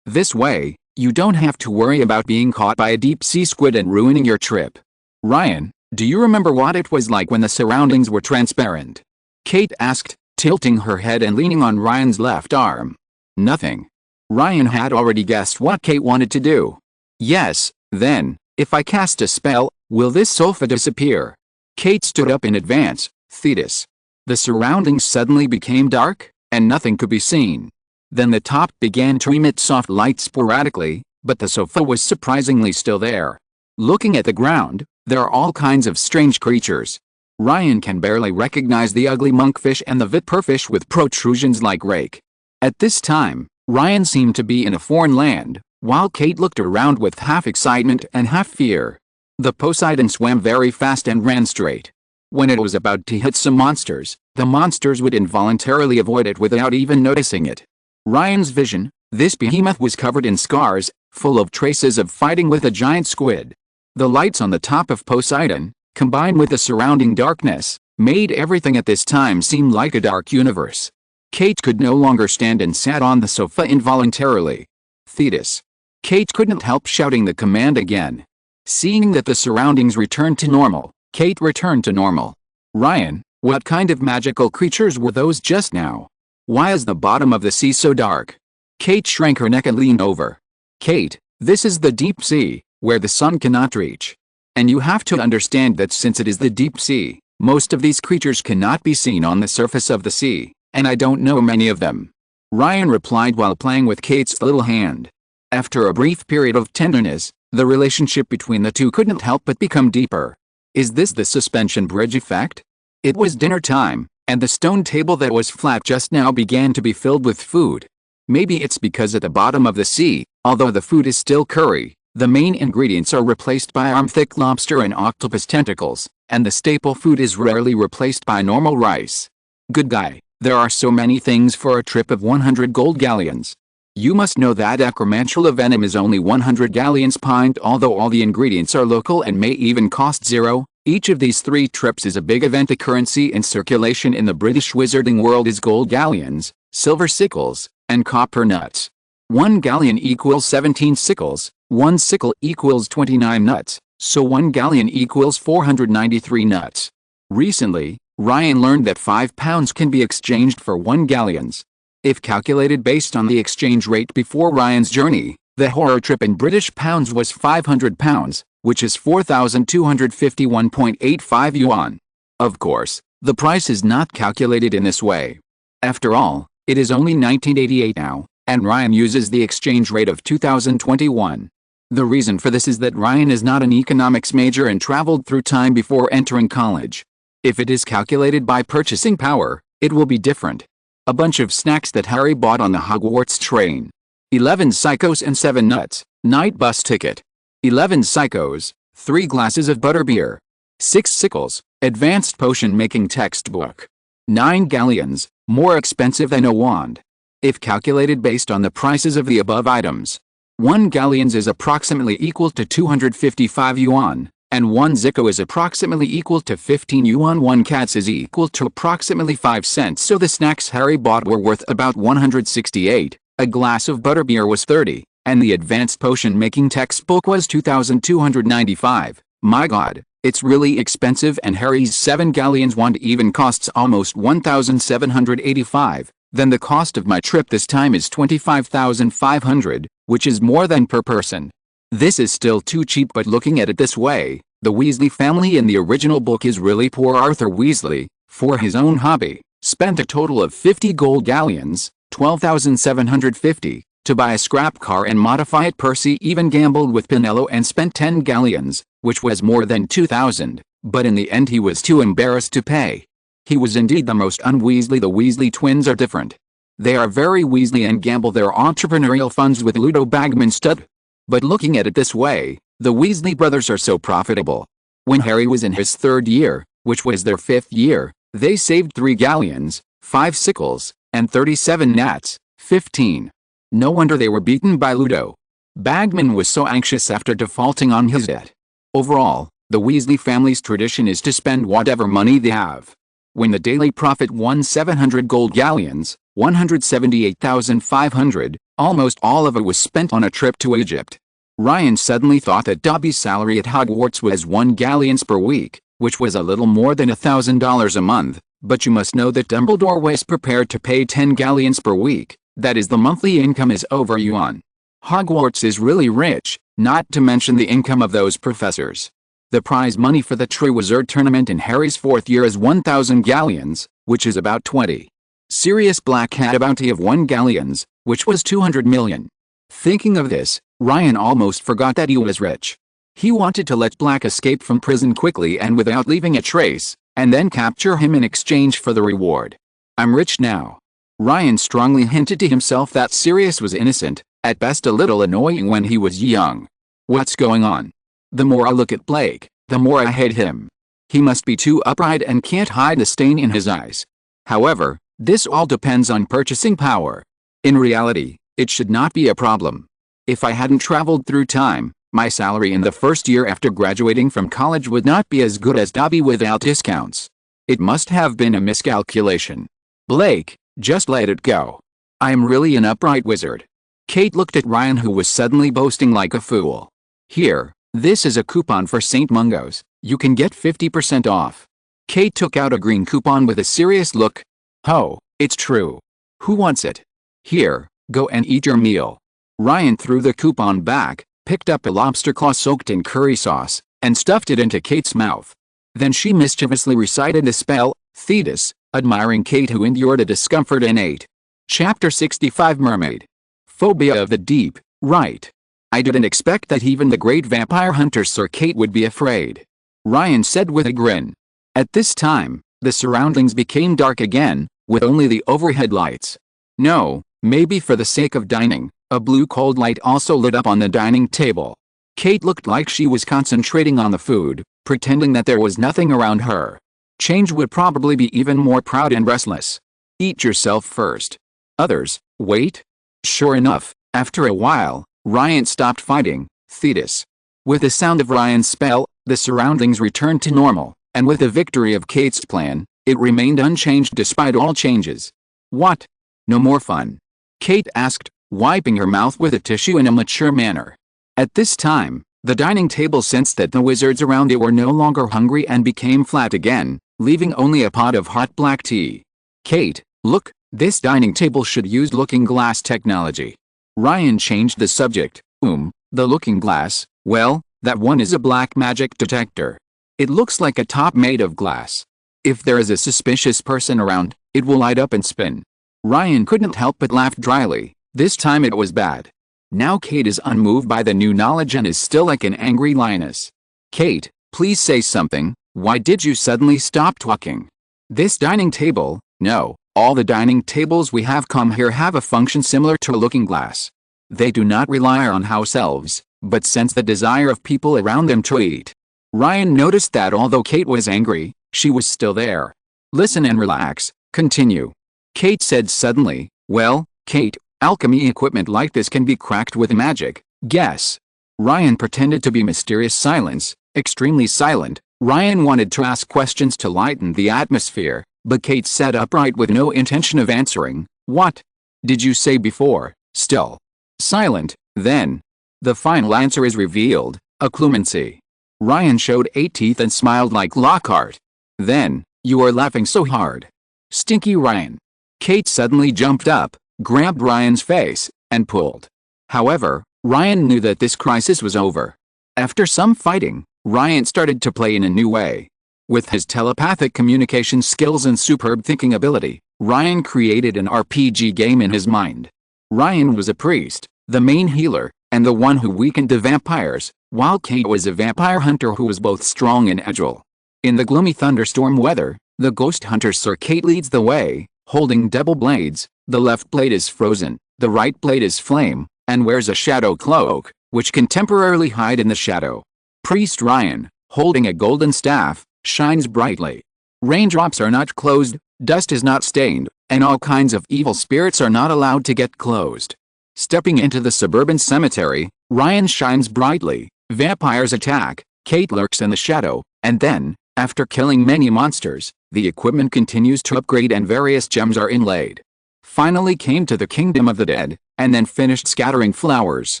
This way, you don't have to worry about being caught by a deep-sea squid and ruining your trip. Ryan, do you remember what it was like when the surroundings were transparent? Kate asked, tilting her head and leaning on Ryan's left arm. Nothing. Ryan had already guessed what Kate wanted to do. Yes, then, if I cast a spell, will this sofa disappear? Kate stood up in advance. Thetis. The surroundings suddenly became dark, and nothing could be seen. Then the top began to emit soft light sporadically, but the sofa was surprisingly still there. Looking at the ground, there are all kinds of strange creatures. Ryan can barely recognize the ugly monkfish and the viperfish with protrusions like rake. At this time, Ryan seemed to be in a foreign land, while Kate looked around with half excitement and half fear. The Poseidon swam very fast and ran straight. When it was about to hit some monsters, the monsters would involuntarily avoid it without even noticing it. Ryan's vision, this behemoth was covered in scars, full of traces of fighting with a giant squid. The lights on the top of Poseidon, combined with the surrounding darkness, made everything at this time seem like a dark universe. Kate could no longer stand and sat on the sofa involuntarily. Thetis. Kate couldn't help shouting the command again. Seeing that the surroundings returned to normal, Kate returned to normal. Ryan, what kind of magical creatures were those just now? Why is the bottom of the sea so dark? Kate shrank her neck and leaned over. Kate, this is the deep sea, where the sun cannot reach. And you have to understand that since it is the deep sea, most of these creatures cannot be seen on the surface of the sea, and I don't know many of them. Ryan replied while playing with Kate's little hand. After a brief period of tenderness, the relationship between the two couldn't help but become deeper. Is this the suspension bridge effect? It was dinner time, and the stone table that was flat just now began to be filled with food. Maybe it's because at the bottom of the sea, although the food is still curry, the main ingredients are replaced by arm-thick lobster and octopus tentacles, and the staple food is rarely replaced by normal rice. Good guy, there are so many things for a trip of 100 gold galleons. You must know that acromantula venom is only 100 galleons pint, although all the ingredients are local and may even cost zero. Each of these 3 trips is a big event. The currency in circulation in the British wizarding world is gold galleons, silver sickles, and copper nuts. 1 galleon equals 17 sickles, 1 sickle equals 29 nuts, so 1 galleon equals 493 nuts. Recently, Ryan learned that 5 pounds can be exchanged for 1 galleons. If calculated based on the exchange rate before Ryan's journey, the horror trip in British pounds was 500 pounds, which is 4,251.85 yuan. Of course, the price is not calculated in this way. After all, it is only 1988 now, and Ryan uses the exchange rate of 2021. The reason for this is that Ryan is not an economics major and traveled through time before entering college. If it is calculated by purchasing power, it will be different. A bunch of snacks that Harry bought on the Hogwarts train. 11 psychos and 7 nuts, night bus ticket. 11 psychos, 3 glasses of butterbeer. 6 sickles, advanced potion making textbook. 9 galleons, more expensive than a wand. If calculated based on the prices of the above items, 1 galleons is approximately equal to 255 yuan. And 1 zicko is approximately equal to 15 yuan. 1 cats is equal to approximately 5 cents, so the snacks Harry bought were worth about 168, a glass of butterbeer was 30, and the advanced potion making textbook was 2,295. My god, it's really expensive, and Harry's 7 galleons wand even costs almost 1,785. Then the cost of my trip this time is 25,500, which is more than per person. This is still too cheap, but looking at it this way, the Weasley family in the original book is really poor. Arthur Weasley, for his own hobby, spent a total of 50 gold galleons, 12,750, to buy a scrap car and modify it. Percy even gambled with Pinello and spent 10 galleons, which was more than 2,000, but in the end he was too embarrassed to pay. He was indeed the most un-Weasley. The Weasley twins are different. They are very Weasley and gamble their entrepreneurial funds with Ludo Bagman stud. But looking at it this way, the Weasley brothers are so profitable. When Harry was in his 3rd year, which was their 5th year, they saved 3 galleons, 5 sickles, and 37 gnats, 15. No wonder they were beaten by Ludo. Bagman was so anxious after defaulting on his debt. Overall, the Weasley family's tradition is to spend whatever money they have. When the Daily Prophet won 700 gold galleons, 178,500, almost all of it was spent on a trip to Egypt. Ryan suddenly thought that Dobby's salary at Hogwarts was 1 galleons per week, which was a little more than $1,000 a month, but you must know that Dumbledore was prepared to pay 10 galleons per week, that is the monthly income is over yuan. Hogwarts is really rich, not to mention the income of those professors. The prize money for the Triwizard Tournament in Harry's 4th year is 1,000 galleons, which is about 20. Sirius Black had a bounty of 1 galleons, which was 200 million. Thinking of this, Ryan almost forgot that he was rich. He wanted to let Black escape from prison quickly and without leaving a trace, and then capture him in exchange for the reward. I'm rich now. Ryan strongly hinted to himself that Sirius was innocent, at best a little annoying when he was young. What's going on? The more I look at Blake, the more I hate him. He must be too upright and can't hide the stain in his eyes. However, this all depends on purchasing power. In reality, it should not be a problem. If I hadn't traveled through time, my salary in the 1st year after graduating from college would not be as good as Dobby without discounts. It must have been a miscalculation. Blake, just let it go. I am really an upright wizard. Kate looked at Ryan, who was suddenly boasting like a fool. Here, this is a coupon for St. Mungo's. You can get 50% off. Kate took out a green coupon with a serious look. Oh, it's true. Who wants it? Here, go and eat your meal. Ryan threw the coupon back, picked up a lobster claw soaked in curry sauce, and stuffed it into Kate's mouth. Then she mischievously recited the spell, Thetis, admiring Kate, who endured a discomfort and ate. Chapter 65 Mermaid. Phobia of the deep, right. I didn't expect that even the great vampire hunter Sir Kate would be afraid. Ryan said with a grin. At this time, the surroundings became dark again, with only the overhead lights. No, maybe for the sake of dining, a blue cold light also lit up on the dining table. Kate looked like she was concentrating on the food, pretending that there was nothing around her. Change would probably be even more proud and restless. Eat yourself first. Others, wait. Sure enough, after a while, Ryan stopped fighting Thetis. With the sound of Ryan's spell, the surroundings returned to normal, and with the victory of Kate's plan, it remained unchanged despite all changes. What? No more fun? Kate asked, wiping her mouth with a tissue in a mature manner. At this time, the dining table sensed that the wizards around it were no longer hungry and became flat again, leaving only a pot of hot black tea. Kate, look, this dining table should use looking glass technology. Ryan changed the subject. The looking glass, well, that one is a black magic detector. It looks like a top made of glass. If there is a suspicious person around, it will light up and spin. Ryan couldn't help but laugh dryly. This time it was bad. Now Kate is unmoved by the new knowledge and is still like an angry lioness. Kate, please say something. Why did you suddenly stop talking? This dining table, no, all the dining tables we have come here have a function similar to a looking glass. They do not rely on house elves, but sense the desire of people around them to eat. Ryan noticed that although Kate was angry, she was still there. Listen and relax, continue. Kate said suddenly, well, Kate, alchemy equipment like this can be cracked with magic, guess. Ryan pretended to be mysterious silence, extremely silent. Ryan wanted to ask questions to lighten the atmosphere, but Kate sat upright with no intention of answering. What did you say before? Still silent, then. The final answer is revealed, occlumency. Ryan showed 8 teeth and smiled like Lockhart. Then, you are laughing so hard. Stinky Ryan. Kate suddenly jumped up, grabbed Ryan's face, and pulled. However, Ryan knew that this crisis was over. After some fighting, Ryan started to play in a new way. With his telepathic communication skills and superb thinking ability, Ryan created an RPG game in his mind. Ryan was a priest, the main healer, and the one who weakened the vampires, while Kate was a vampire hunter who was both strong and agile. In the gloomy thunderstorm weather, The ghost hunter Sir Kate leads the way, holding double blades. The left blade is frozen, the right blade is flame, and wears a shadow cloak, which can temporarily hide in the shadow. Priest Ryan, holding a golden staff, shines brightly. Raindrops are not closed, dust is not stained, and all kinds of evil spirits are not allowed to get closed. Stepping into the suburban cemetery, Ryan shines brightly. Vampires attack, Kate lurks in the shadow, and then, after killing many monsters, the equipment continues to upgrade and various gems are inlaid. Finally came to the kingdom of the dead, and then finished scattering flowers.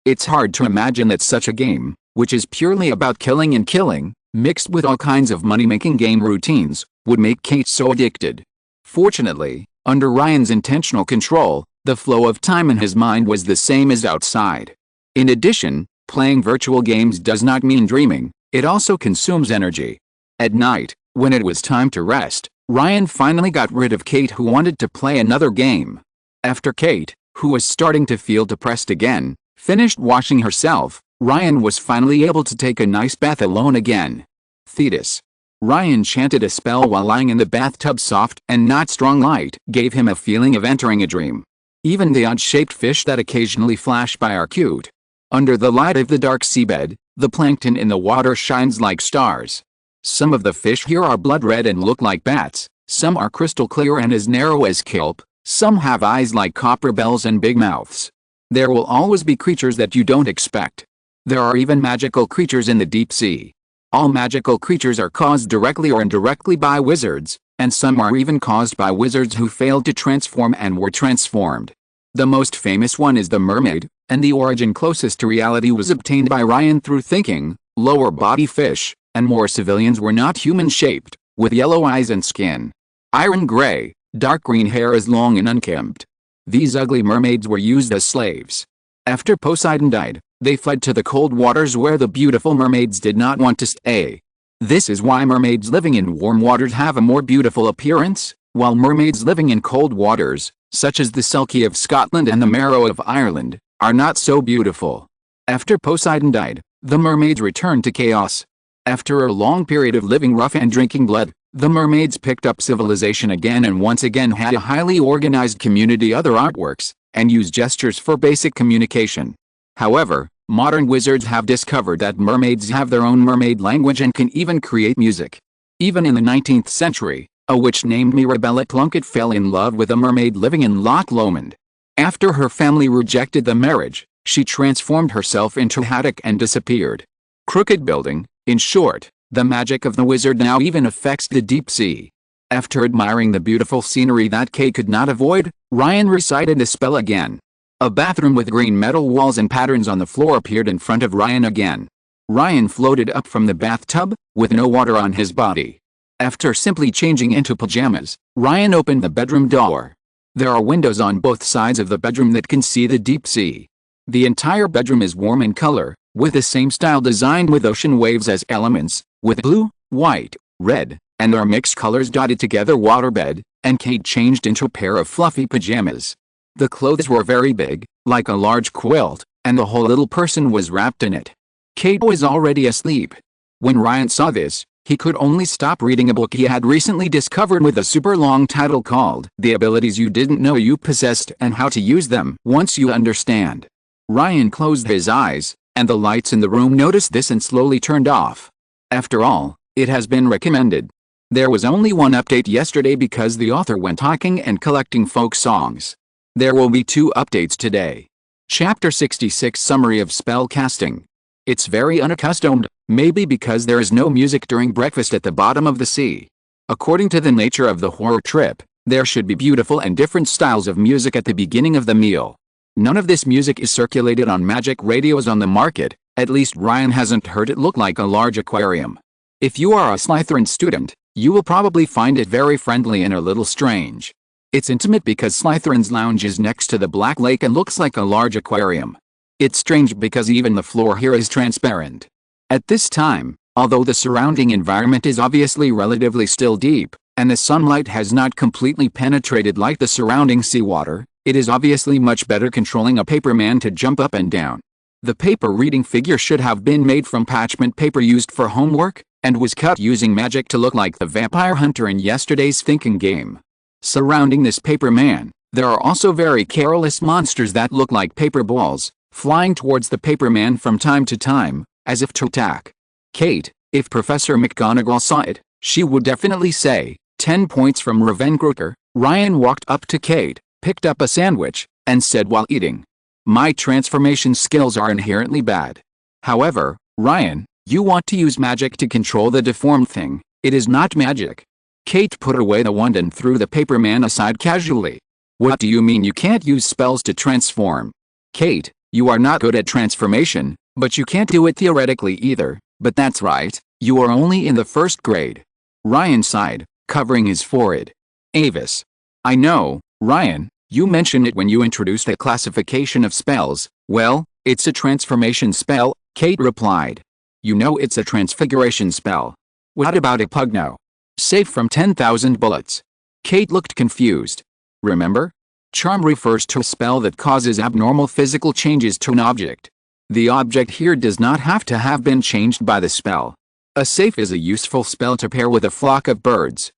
It's hard to imagine that such a game, which is purely about killing and killing, mixed with all kinds of money-making game routines, would make Kate so addicted. Fortunately, under Ryan's intentional control, the flow of time in his mind was the same as outside. In addition, playing virtual games does not mean dreaming, it also consumes energy. At night, when it was time to rest, Ryan finally got rid of Kate, who wanted to play another game. After Kate, who was starting to feel depressed again, finished washing herself, Ryan was finally able to take a nice bath alone again. Thetis. Ryan chanted a spell while lying in the bathtub. Soft and not strong light gave him a feeling of entering a dream. Even the odd-shaped fish that occasionally flash by are cute. Under the light of the dark seabed, the plankton in the water shines like stars. Some of the fish here are blood red and look like bats, some are crystal clear and as narrow as kelp, some have eyes like copper bells and big mouths. There will always be creatures that you don't expect. There are even magical creatures in the deep sea. All magical creatures are caused directly or indirectly by wizards, and some are even caused by wizards who failed to transform and were transformed. The most famous one is the mermaid, and the origin closest to reality was obtained by Ryan through thinking. Lower body fish, and more civilians were not human-shaped, with yellow eyes and skin. Iron gray, dark green hair is long and unkempt. These ugly mermaids were used as slaves. After Poseidon died, they fled to the cold waters where the beautiful mermaids did not want to stay. This is why mermaids living in warm waters have a more beautiful appearance, while mermaids living in cold waters, such as the Selkie of Scotland and the Merrow of Ireland, are not so beautiful. After Poseidon died, the mermaids returned to chaos. After a long period of living rough and drinking blood, the mermaids picked up civilization again and once again had a highly organized community, other artworks, and used gestures for basic communication. However, modern wizards have discovered that mermaids have their own mermaid language and can even create music. Even in the 19th century, a witch named Mirabella Plunkett fell in love with a mermaid living in Loch Lomond. After her family rejected the marriage, she transformed herself into a haddock and disappeared. Crooked building. In short, the magic of the wizard now even affects the deep sea. After admiring the beautiful scenery that Kate could not avoid, Ryan recited the spell again. A bathroom with green metal walls and patterns on the floor appeared in front of Ryan again. Ryan floated up from the bathtub, with no water on his body. After simply changing into pajamas, Ryan opened the bedroom door. There are windows on both sides of the bedroom that can see the deep sea. The entire bedroom is warm in color, with the same style designed with ocean waves as elements, with blue, white, red, and their mixed colors dotted together waterbed, and Kate changed into a pair of fluffy pajamas. The clothes were very big, like a large quilt, and the whole little person was wrapped in it. Kate was already asleep. When Ryan saw this, he could only stop reading a book he had recently discovered with a super long title called The Abilities You Didn't Know You Possessed and How to Use Them Once You Understand. Ryan closed his eyes, and the lights in the room noticed this and slowly turned off. After all, it has been recommended. There was only one update yesterday because the author went hiking and collecting folk songs. There will be 2 updates today. Chapter 66 Summary of Spell Casting. It's very unaccustomed, maybe because there is no music during breakfast at the bottom of the sea. According to the nature of the horror trip, there should be beautiful and different styles of music at the beginning of the meal. None of this music is circulated on magic radios on the market, at least Ryan hasn't heard it. Look like a large aquarium. If you are a Slytherin student, you will probably find it very friendly and a little strange. It's intimate because Slytherin's lounge is next to the Black Lake and looks like a large aquarium. It's strange because even the floor here is transparent. At this time, although the surrounding environment is obviously relatively still deep, and the sunlight has not completely penetrated like the surrounding seawater, it is obviously much better controlling a paper man to jump up and down. The paper reading figure should have been made from parchment paper used for homework, and was cut using magic to look like the vampire hunter in yesterday's thinking game. Surrounding this paper man, there are also very careless monsters that look like paper balls, flying towards the paper man from time to time, as if to attack. Kate, if Professor McGonagall saw it, she would definitely say, 10 points from Ravencrocker. Ryan walked up to Kate, picked up a sandwich, and said while eating, "My transformation skills are inherently bad. However, Ryan, you want to use magic to control the deformed thing. It is not magic." Kate put away the wand and threw the paper man aside casually. "What do you mean you can't use spells to transform?" "Kate, you are not good at transformation, but you can't do it theoretically either." "But that's right, you are only in the 1st grade." Ryan sighed, covering his forehead. "Avis. I know, Ryan, you mentioned it when you introduced the classification of spells." "Well, it's a transformation spell," Kate replied. "You know it's a transfiguration spell. What about a pugno? Safe from 10,000 bullets." Kate looked confused. "Remember? Charm refers to a spell that causes abnormal physical changes to an object. The object here does not have to have been changed by the spell. A safe is a useful spell to pair with a flock of birds.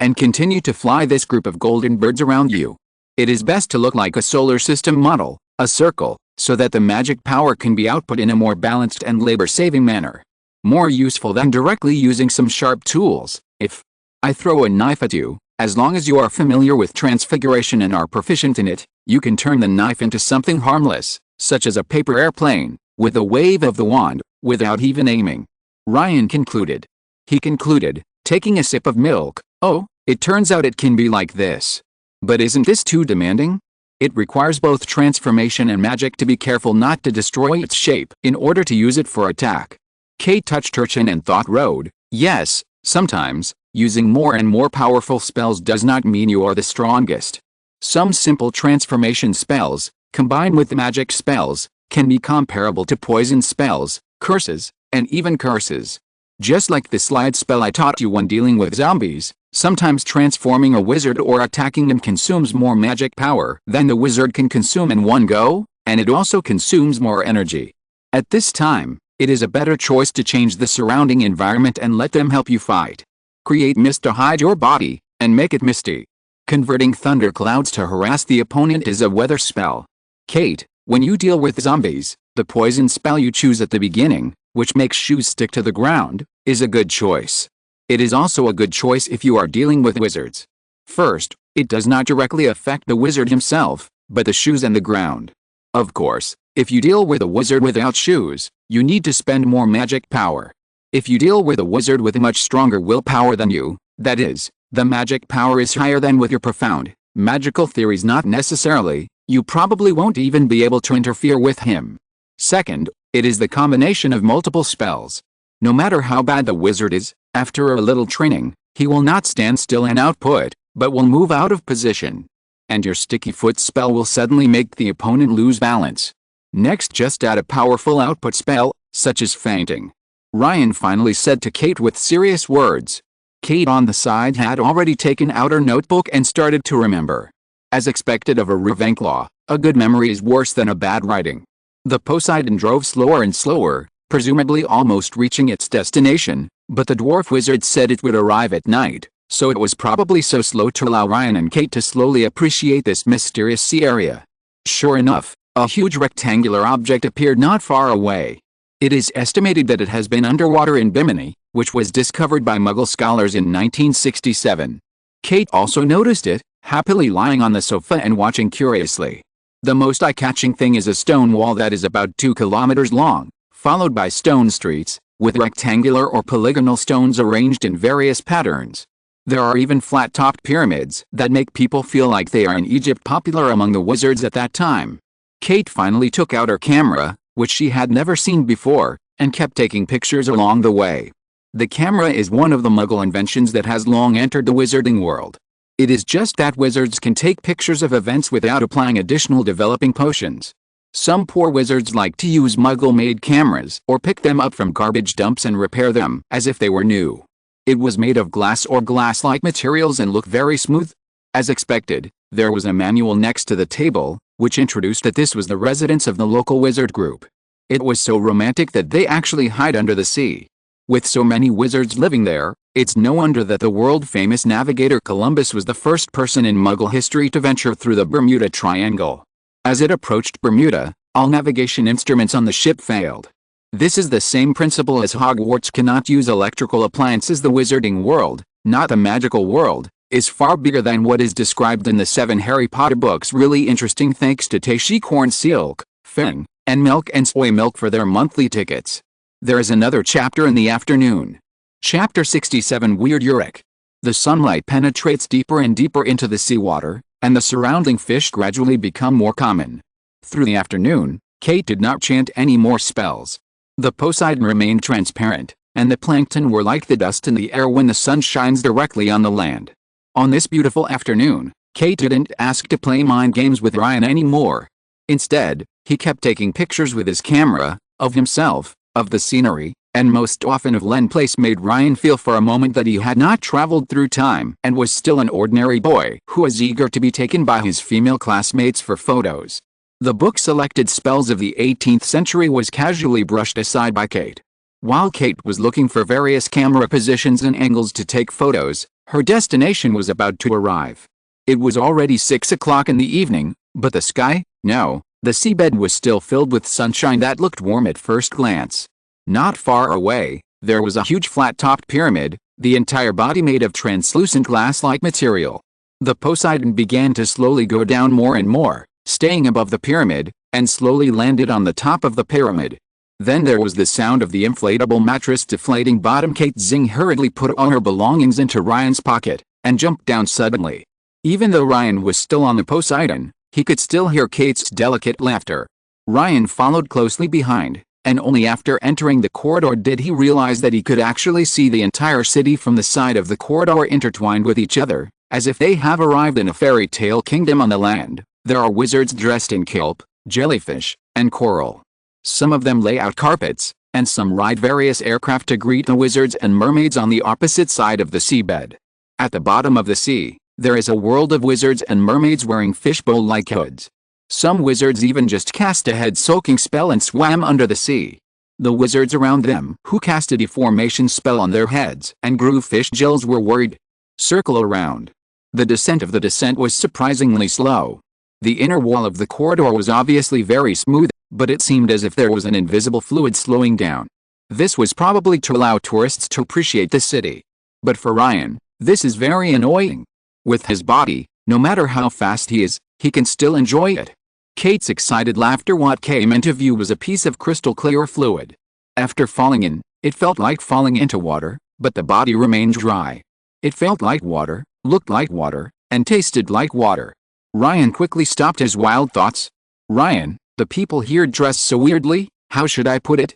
And continue to fly this group of golden birds around you. It is best to look like a solar system model, a circle, so that the magic power can be output in a more balanced and labor-saving manner. More useful than directly using some sharp tools. If I throw a knife at you, as long as you are familiar with transfiguration and are proficient in it, you can turn the knife into something harmless, such as a paper airplane, with a wave of the wand, without even aiming." Ryan concluded. He concluded, taking a sip of milk, "Oh, it turns out it can be like this. But isn't this too demanding? It requires both transformation and magic to be careful not to destroy its shape in order to use it for attack." Kate touched her chin and thought road. "Yes, sometimes, using more and more powerful spells does not mean you are the strongest. Some simple transformation spells, combined with magic spells, can be comparable to poison spells, curses, and even curses. Just like the slide spell I taught you when dealing with zombies, sometimes transforming a wizard or attacking them consumes more magic power than the wizard can consume in one go, and it also consumes more energy. At this time, it is a better choice to change the surrounding environment and let them help you fight. Create mist to hide your body, and make it misty. Converting thunderclouds to harass the opponent is a weather spell. Kate, when you deal with zombies, the poison spell you choose at the beginning, which makes shoes stick to the ground, is a good choice. It is also a good choice if you are dealing with wizards. First, it does not directly affect the wizard himself, but the shoes and the ground. Of course, if you deal with a wizard without shoes, you need to spend more magic power. If you deal with a wizard with much stronger willpower than you, that is, the magic power is higher than with your profound, magical theories, not necessarily, you probably won't even be able to interfere with him. Second, it is the combination of multiple spells. No matter how bad the wizard is, after a little training, he will not stand still and output, but will move out of position. And your sticky foot spell will suddenly make the opponent lose balance. Next, just add a powerful output spell, such as fainting. Ryan finally said to Kate with serious words. Kate on the side had already taken out her notebook and started to remember. As expected of a Ravenclaw, a good memory is worse than a bad writing. The Poseidon drove slower and slower, presumably almost reaching its destination, but the dwarf wizard said it would arrive at night, so it was probably so slow to allow Ryan and Kate to slowly appreciate this mysterious sea area. Sure enough, a huge rectangular object appeared not far away. It is estimated that it has been underwater in Bimini, which was discovered by Muggle scholars in 1967. Kate also noticed it, happily lying on the sofa and watching curiously. The most eye-catching thing is a stone wall that is about 2 kilometers long, followed by stone streets, with rectangular or polygonal stones arranged in various patterns. There are even flat-topped pyramids that make people feel like they are in Egypt, popular among the wizards at that time. Kate finally took out her camera, which she had never seen before, and kept taking pictures along the way. The camera is one of the Muggle inventions that has long entered the wizarding world. It is just that wizards can take pictures of events without applying additional developing potions. Some poor wizards like to use Muggle-made cameras or pick them up from garbage dumps and repair them as if they were new. It was made of glass or glass-like materials and looked very smooth. As expected, there was a manual next to the table, which introduced that this was the residence of the local wizard group. It was so romantic that they actually hide under the sea. With so many wizards living there, it's no wonder that the world-famous navigator Columbus was the first person in Muggle history to venture through the Bermuda Triangle. As it approached Bermuda, all navigation instruments on the ship failed. This is the same principle as Hogwarts cannot use electrical appliances. The wizarding world, not the magical world, is far bigger than what is described in the 7 Harry Potter books. Really interesting. Thanks to Taishi Corn Silk, Fang, and Milk and Soy Milk for their monthly tickets. There is another chapter in the afternoon. Chapter 67 Weird Uric. The sunlight penetrates deeper and deeper into the seawater, and the surrounding fish gradually become more common. Through the afternoon, Kate did not chant any more spells. The Poseidon remained transparent, and the plankton were like the dust in the air when the sun shines directly on the land. On this beautiful afternoon, Kate didn't ask to play mind games with Ryan anymore. Instead, he kept taking pictures with his camera, of himself, of the scenery, and most often of Len Place. Made Ryan feel for a moment that he had not traveled through time and was still an ordinary boy who was eager to be taken by his female classmates for photos. The book selected spells of the 18th century was casually brushed aside by Kate. While Kate was looking for various camera positions and angles to take photos, her destination was about to arrive. It was already 6 o'clock in the evening, but the sky, no, the seabed was still filled with sunshine that looked warm at first glance. Not far away, there was a huge flat-topped pyramid, the entire body made of translucent glass-like material. The Poseidon began to slowly go down more and more, staying above the pyramid, and slowly landed on the top of the pyramid. Then there was the sound of the inflatable mattress deflating bottom. Kate Zing hurriedly put all her belongings into Ryan's pocket, and jumped down suddenly. Even though Ryan was still on the Poseidon, he could still hear Kate's delicate laughter. Ryan followed closely behind, and only after entering the corridor did he realize that he could actually see the entire city from the side of the corridor intertwined with each other, as if they have arrived in a fairy tale kingdom on the land. There are wizards dressed in kelp, jellyfish, and coral. Some of them lay out carpets, and some ride various aircraft to greet the wizards and mermaids on the opposite side of the seabed. At the bottom of the sea, there is a world of wizards and mermaids wearing fishbowl-like hoods. Some wizards even just cast a head-soaking spell and swam under the sea. The wizards around them, who cast a deformation spell on their heads and grew fish gills, were worried. Circle around. The descent of the descent was surprisingly slow. The inner wall of the corridor was obviously very smooth, but it seemed as if there was an invisible fluid slowing down. This was probably to allow tourists to appreciate the city. But for Ryan, this is very annoying. With his body, no matter how fast he is, he can still enjoy it. Kate's excited laughter. What came into view was a piece of crystal clear fluid. After falling in, it felt like falling into water, but the body remained dry. It felt like water, looked like water, and tasted like water. Ryan quickly stopped his wild thoughts. Ryan, the people here dress so weirdly, how should I put it,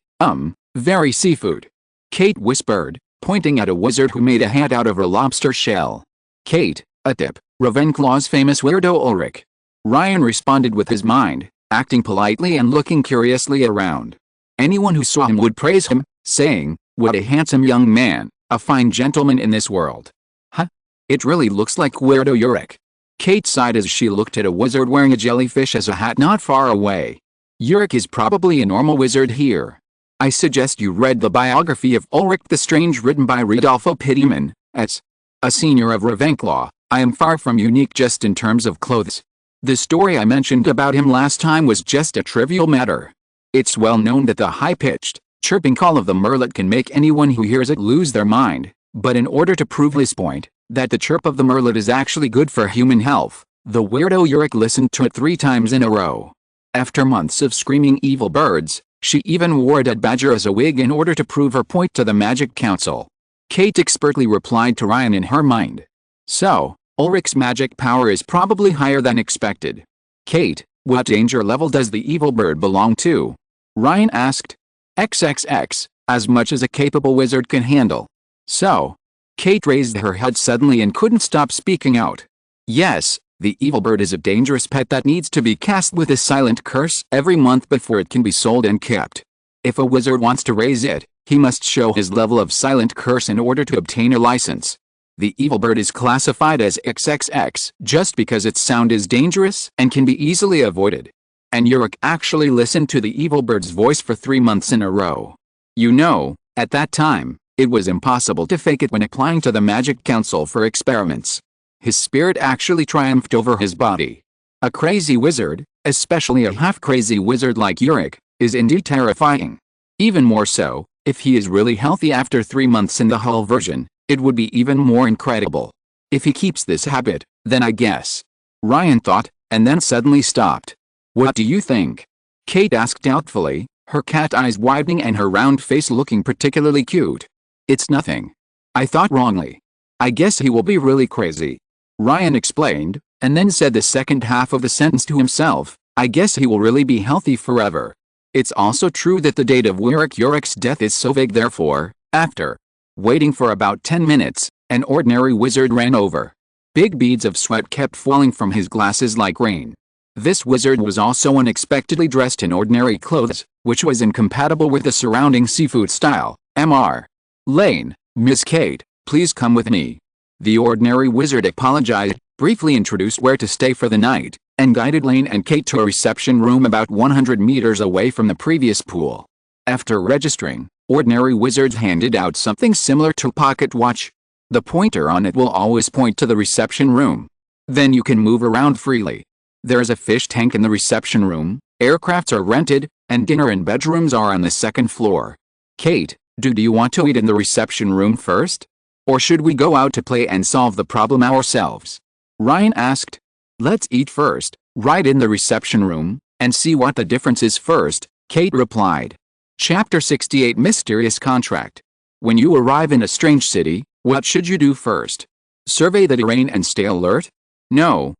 very seafood. Kate whispered, pointing at a wizard who made a hat out of a lobster shell. Kate, a tip, Ravenclaw's famous weirdo Ulrich. Ryan responded with his mind, acting politely and looking curiously around. Anyone who saw him would praise him, saying, "What a handsome young man, a fine gentleman in this world." Huh? It really looks like weirdo Ulrich. Kate sighed as she looked at a wizard wearing a jellyfish as a hat not far away. Ulrich is probably a normal wizard here. I suggest you read the biography of Ulrich the Strange written by Rodolfo Pittman. As a senior of Ravenclaw, I am far from unique just in terms of clothes. The story I mentioned about him last time was just a trivial matter. It's well known that the high-pitched, chirping call of the merlet can make anyone who hears it lose their mind, but in order to prove his point, that the chirp of the merlet is actually good for human health, the weirdo Ulrich listened to it 3 times in a row. After months of screaming evil birds, she even wore a dead badger as a wig in order to prove her point to the Magic Council. Kate expertly replied to Ryan in her mind. So, Ulrich's magic power is probably higher than expected. Kate, what danger level does the evil bird belong to? Ryan asked. XXX, as much as a capable wizard can handle. So, Kate raised her head suddenly and couldn't stop speaking out. Yes, the evil bird is a dangerous pet that needs to be cast with a silent curse every month before it can be sold and kept. If a wizard wants to raise it, he must show his level of silent curse in order to obtain a license. The evil bird is classified as XXX just because its sound is dangerous and can be easily avoided. And Yurik actually listened to the evil bird's voice for 3 months in a row. You know, at that time, it was impossible to fake it when applying to the Magic Council for experiments. His spirit actually triumphed over his body. A crazy wizard, especially a half-crazy wizard like Yurik, is indeed terrifying. Even more so, if he is really healthy after 3 months in the Hull version, it would be even more incredible. If he keeps this habit, then I guess. Ryan thought, and then suddenly stopped. What do you think? Kate asked doubtfully, her cat eyes widening and her round face looking particularly cute. It's nothing. I thought wrongly. I guess he will be really crazy. Ryan explained, and then said the second half of the sentence to himself, I guess he will really be healthy forever. It's also true that the date of Yurik's death is so vague, therefore, after waiting for about 10 minutes, an ordinary wizard ran over. Big beads of sweat kept falling from his glasses like rain. This wizard was also unexpectedly dressed in ordinary clothes, which was incompatible with the surrounding seafood style. Mr. Lane, Miss Kate, please come with me. The ordinary wizard apologized, briefly introduced where to stay for the night, and guided Lane and Kate to a reception room about 100 meters away from the previous pool. After registering, ordinary wizards handed out something similar to a pocket watch. The pointer on it will always point to the reception room. Then you can move around freely. There is a fish tank in the reception room, aircrafts are rented, and dinner and bedrooms are on the second floor. Kate, do you want to eat in the reception room first? Or should we go out to play and solve the problem ourselves? Ryan asked. Let's eat first, right in the reception room, and see what the difference is first, Kate replied. Chapter 68 Mysterious Contract. When you arrive in a strange city, what should you do first? Survey the terrain and stay alert? No.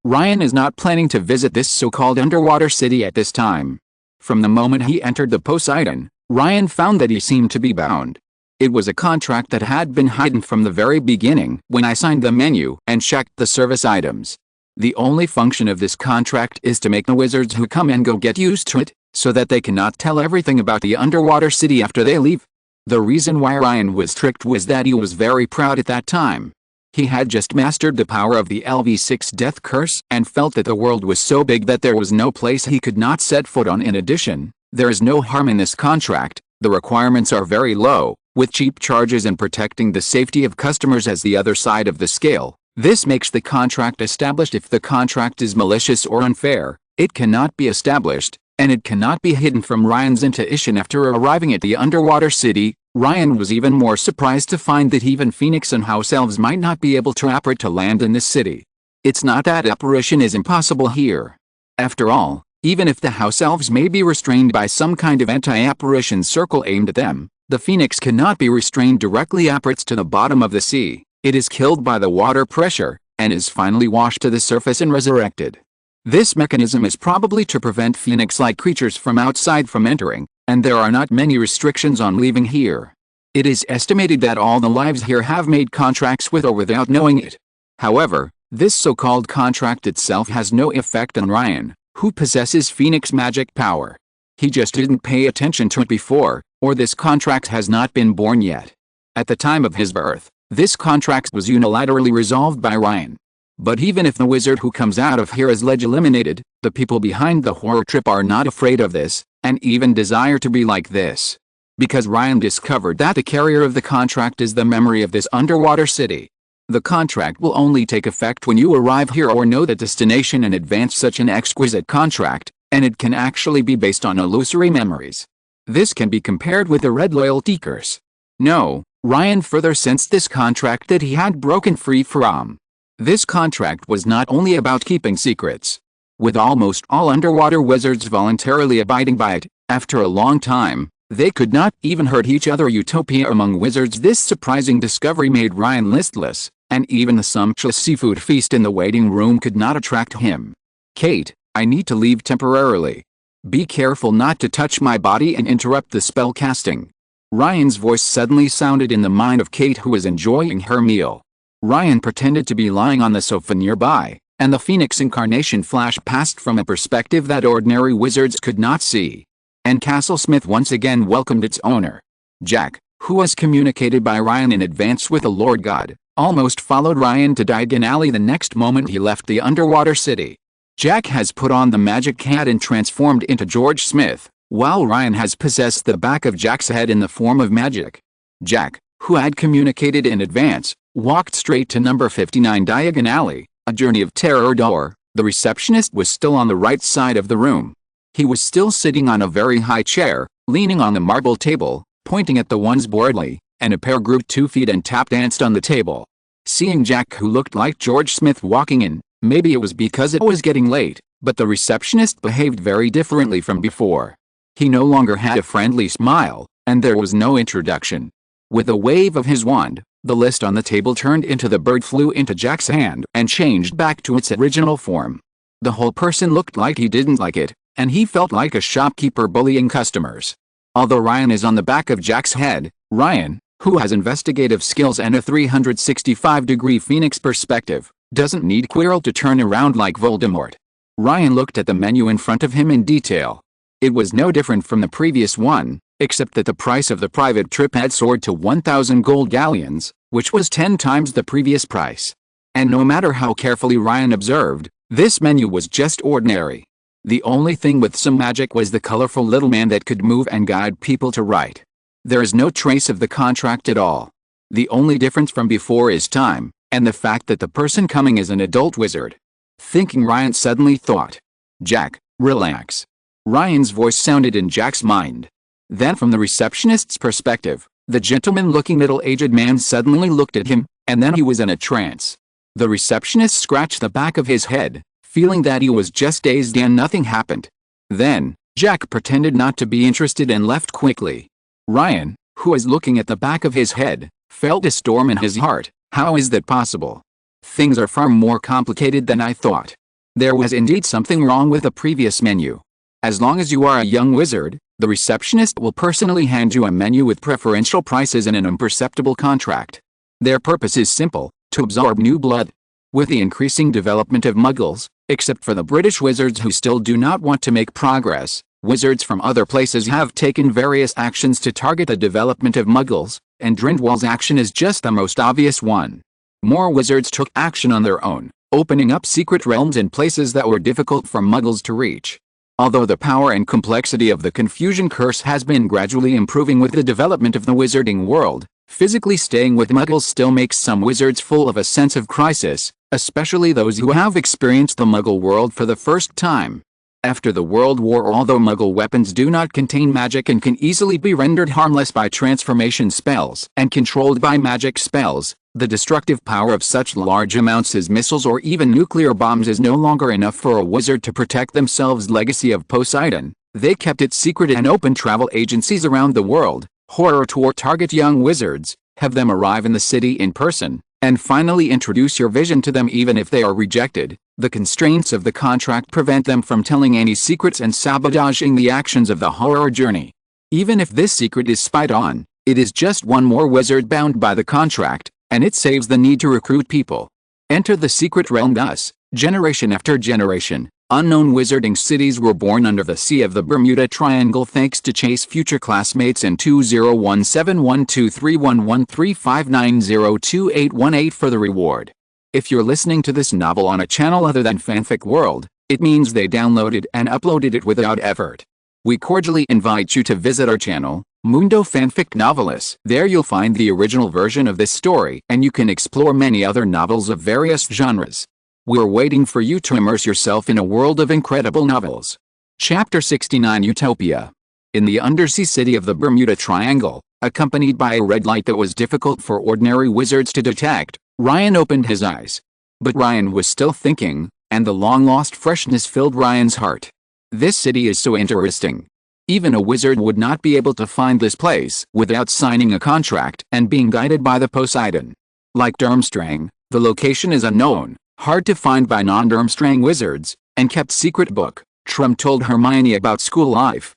Ryan is not planning to visit this so-called underwater city at this time. From the moment he entered the Poseidon, Ryan found that he seemed to be bound. It was a contract that had been hidden from the very beginning when I signed the menu and checked the service items. The only function of this contract is to make the wizards who come and go get used to it, so that they cannot tell everything about the underwater city after they leave. The reason why Ryan was tricked was that he was very proud at that time. He had just mastered the power of the LV6 death curse and felt that the world was so big that there was no place he could not set foot on. In addition, there is no harm in this contract, the requirements are very low, with cheap charges and protecting the safety of customers as the other side of the scale. This makes the contract established. If the contract is malicious or unfair, it cannot be established, and it cannot be hidden from Ryan's intuition. After arriving at the underwater city, Ryan was even more surprised to find that even Phoenix and house elves might not be able to apparate to land in this city. It's not that apparition is impossible here. After all, even if the house elves may be restrained by some kind of anti-apparition circle aimed at them, the Phoenix cannot be restrained directly upwards to the bottom of the sea. It is killed by the water pressure, and is finally washed to the surface and resurrected. This mechanism is probably to prevent Phoenix-like creatures from outside from entering, and there are not many restrictions on leaving here. It is estimated that all the lives here have made contracts with or without knowing it. However, this so-called contract itself has no effect on Ryan, who possesses Phoenix magic power. He just didn't pay attention to it before, or this contract has not been born yet. At the time of his birth, this contract was unilaterally resolved by Ryan. But even if the wizard who comes out of here is eliminated, the people behind the horror trip are not afraid of this, and even desire to be like this. Because Ryan discovered that the carrier of the contract is the memory of this underwater city. The contract will only take effect when you arrive here or know the destination in advance. Such an exquisite contract, and it can actually be based on illusory memories. This can be compared with the red loyalty curse. No, Ryan further sensed this contract that he had broken free from. This contract was not only about keeping secrets. With almost all underwater wizards voluntarily abiding by it, after a long time, they could not even hurt each other. Utopia among wizards. This surprising discovery made Ryan listless, and even the sumptuous seafood feast in the waiting room could not attract him. Kate, I need to leave temporarily. Be careful not to touch my body and interrupt the spell casting. Ryan's voice suddenly sounded in the mind of Kate, who was enjoying her meal. Ryan pretended to be lying on the sofa nearby, and the Phoenix incarnation flashed past from a perspective that ordinary wizards could not see. And Castle Smith once again welcomed its owner, Jack, who was communicated by Ryan in advance with the Lord God, almost followed Ryan to Diagon Alley the next moment he left the underwater city. Jack has put on the magic hat and transformed into George Smith, while Ryan has possessed the back of Jack's head in the form of magic. Jack, who had communicated in advance, walked straight to number 59 Diagon Alley, a journey of terror door. The receptionist was still on the right side of the room. He was still sitting on a very high chair, leaning on the marble table, pointing at the ones boredly, and a pair grew 2 feet and tap danced on the table. Seeing Jack, who looked like George Smith, walking in, maybe it was because it was getting late, but the receptionist behaved very differently from before. He no longer had a friendly smile, and there was no introduction. With a wave of his wand, the list on the table turned into the bird flew into Jack's hand and changed back to its original form. The whole person looked like he didn't like it, and he felt like a shopkeeper bullying customers. Although Ryan is on the back of Jack's head, Ryan, who has investigative skills and a 365-degree phoenix perspective, doesn't need Quirrell to turn around like Voldemort. Ryan looked at the menu in front of him in detail. It was no different from the previous one, except that the price of the private trip had soared to 1,000 gold galleons, which was 10 times the previous price. And no matter how carefully Ryan observed, this menu was just ordinary. The only thing with some magic was the colorful little man that could move and guide people to right. There is no trace of the contract at all. The only difference from before is time, and the fact that the person coming is an adult wizard. Thinking, Ryan suddenly thought, "Jack, relax." Ryan's voice sounded in Jack's mind. Then from the receptionist's perspective, the gentleman-looking middle-aged man suddenly looked at him, and then he was in a trance. The receptionist scratched the back of his head, feeling that he was just dazed and nothing happened. Then, Jack pretended not to be interested and left quickly. Ryan, who was looking at the back of his head, felt a storm in his heart. How is that possible? Things are far more complicated than I thought. There was indeed something wrong with the previous menu. As long as you are a young wizard, the receptionist will personally hand you a menu with preferential prices and an imperceptible contract. Their purpose is simple, to absorb new blood. With the increasing development of Muggles, except for the British wizards who still do not want to make progress, wizards from other places have taken various actions to target the development of Muggles, and Drindwall's action is just the most obvious one. More wizards took action on their own, opening up secret realms in places that were difficult for Muggles to reach. Although the power and complexity of the Confusion Curse has been gradually improving with the development of the wizarding world, physically staying with Muggles still makes some wizards full of a sense of crisis, especially those who have experienced the Muggle world for the first time. After the World War, although Muggle weapons do not contain magic and can easily be rendered harmless by transformation spells and controlled by magic spells, the destructive power of such large amounts as missiles or even nuclear bombs is no longer enough for a wizard to protect themselves. Legacy of Poseidon, they kept it secret and opened travel agencies around the world, horror tour target young wizards, have them arrive in the city in person, and finally introduce your vision to them even if they are rejected. The constraints of the contract prevent them from telling any secrets and sabotaging the actions of the horror journey. Even if this secret is spied on, it is just one more wizard bound by the contract, and it saves the need to recruit people. Enter the secret realm. Thus, generation after generation, unknown wizarding cities were born under the sea of the Bermuda Triangle thanks to Chase future classmates in 201712311359028818 for the reward. If you're listening to this novel on a channel other than Fanfic World, it means they downloaded and uploaded it without effort. We cordially invite you to visit our channel, Mundo Fanfic Novelists. There you'll find the original version of this story, and you can explore many other novels of various genres. We're waiting for you to immerse yourself in a world of incredible novels. Chapter 69 Utopia. In the undersea city of the Bermuda Triangle, accompanied by a red light that was difficult for ordinary wizards to detect, Ryan opened his eyes. But Ryan was still thinking, and the long-lost freshness filled Ryan's heart. This city is so interesting. Even a wizard would not be able to find this place without signing a contract and being guided by the Poseidon. Like Durmstrang, the location is unknown, hard to find by non-Durmstrang wizards, and kept secret. Book. Trum told Hermione about school life.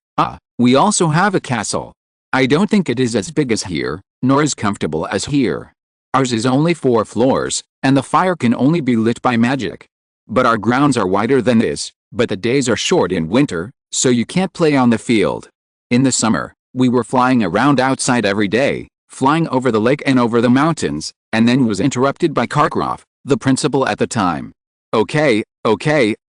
We also have a castle. I don't think it is as big as here, nor as comfortable as here. Ours is only 4 floors, and the fire can only be lit by magic. But our grounds are wider than this, but the days are short in winter, so you can't play on the field. In the summer, we were flying around outside every day, flying over the lake and over the mountains, and then was interrupted by Karkaroff, the principal at the time. Okay,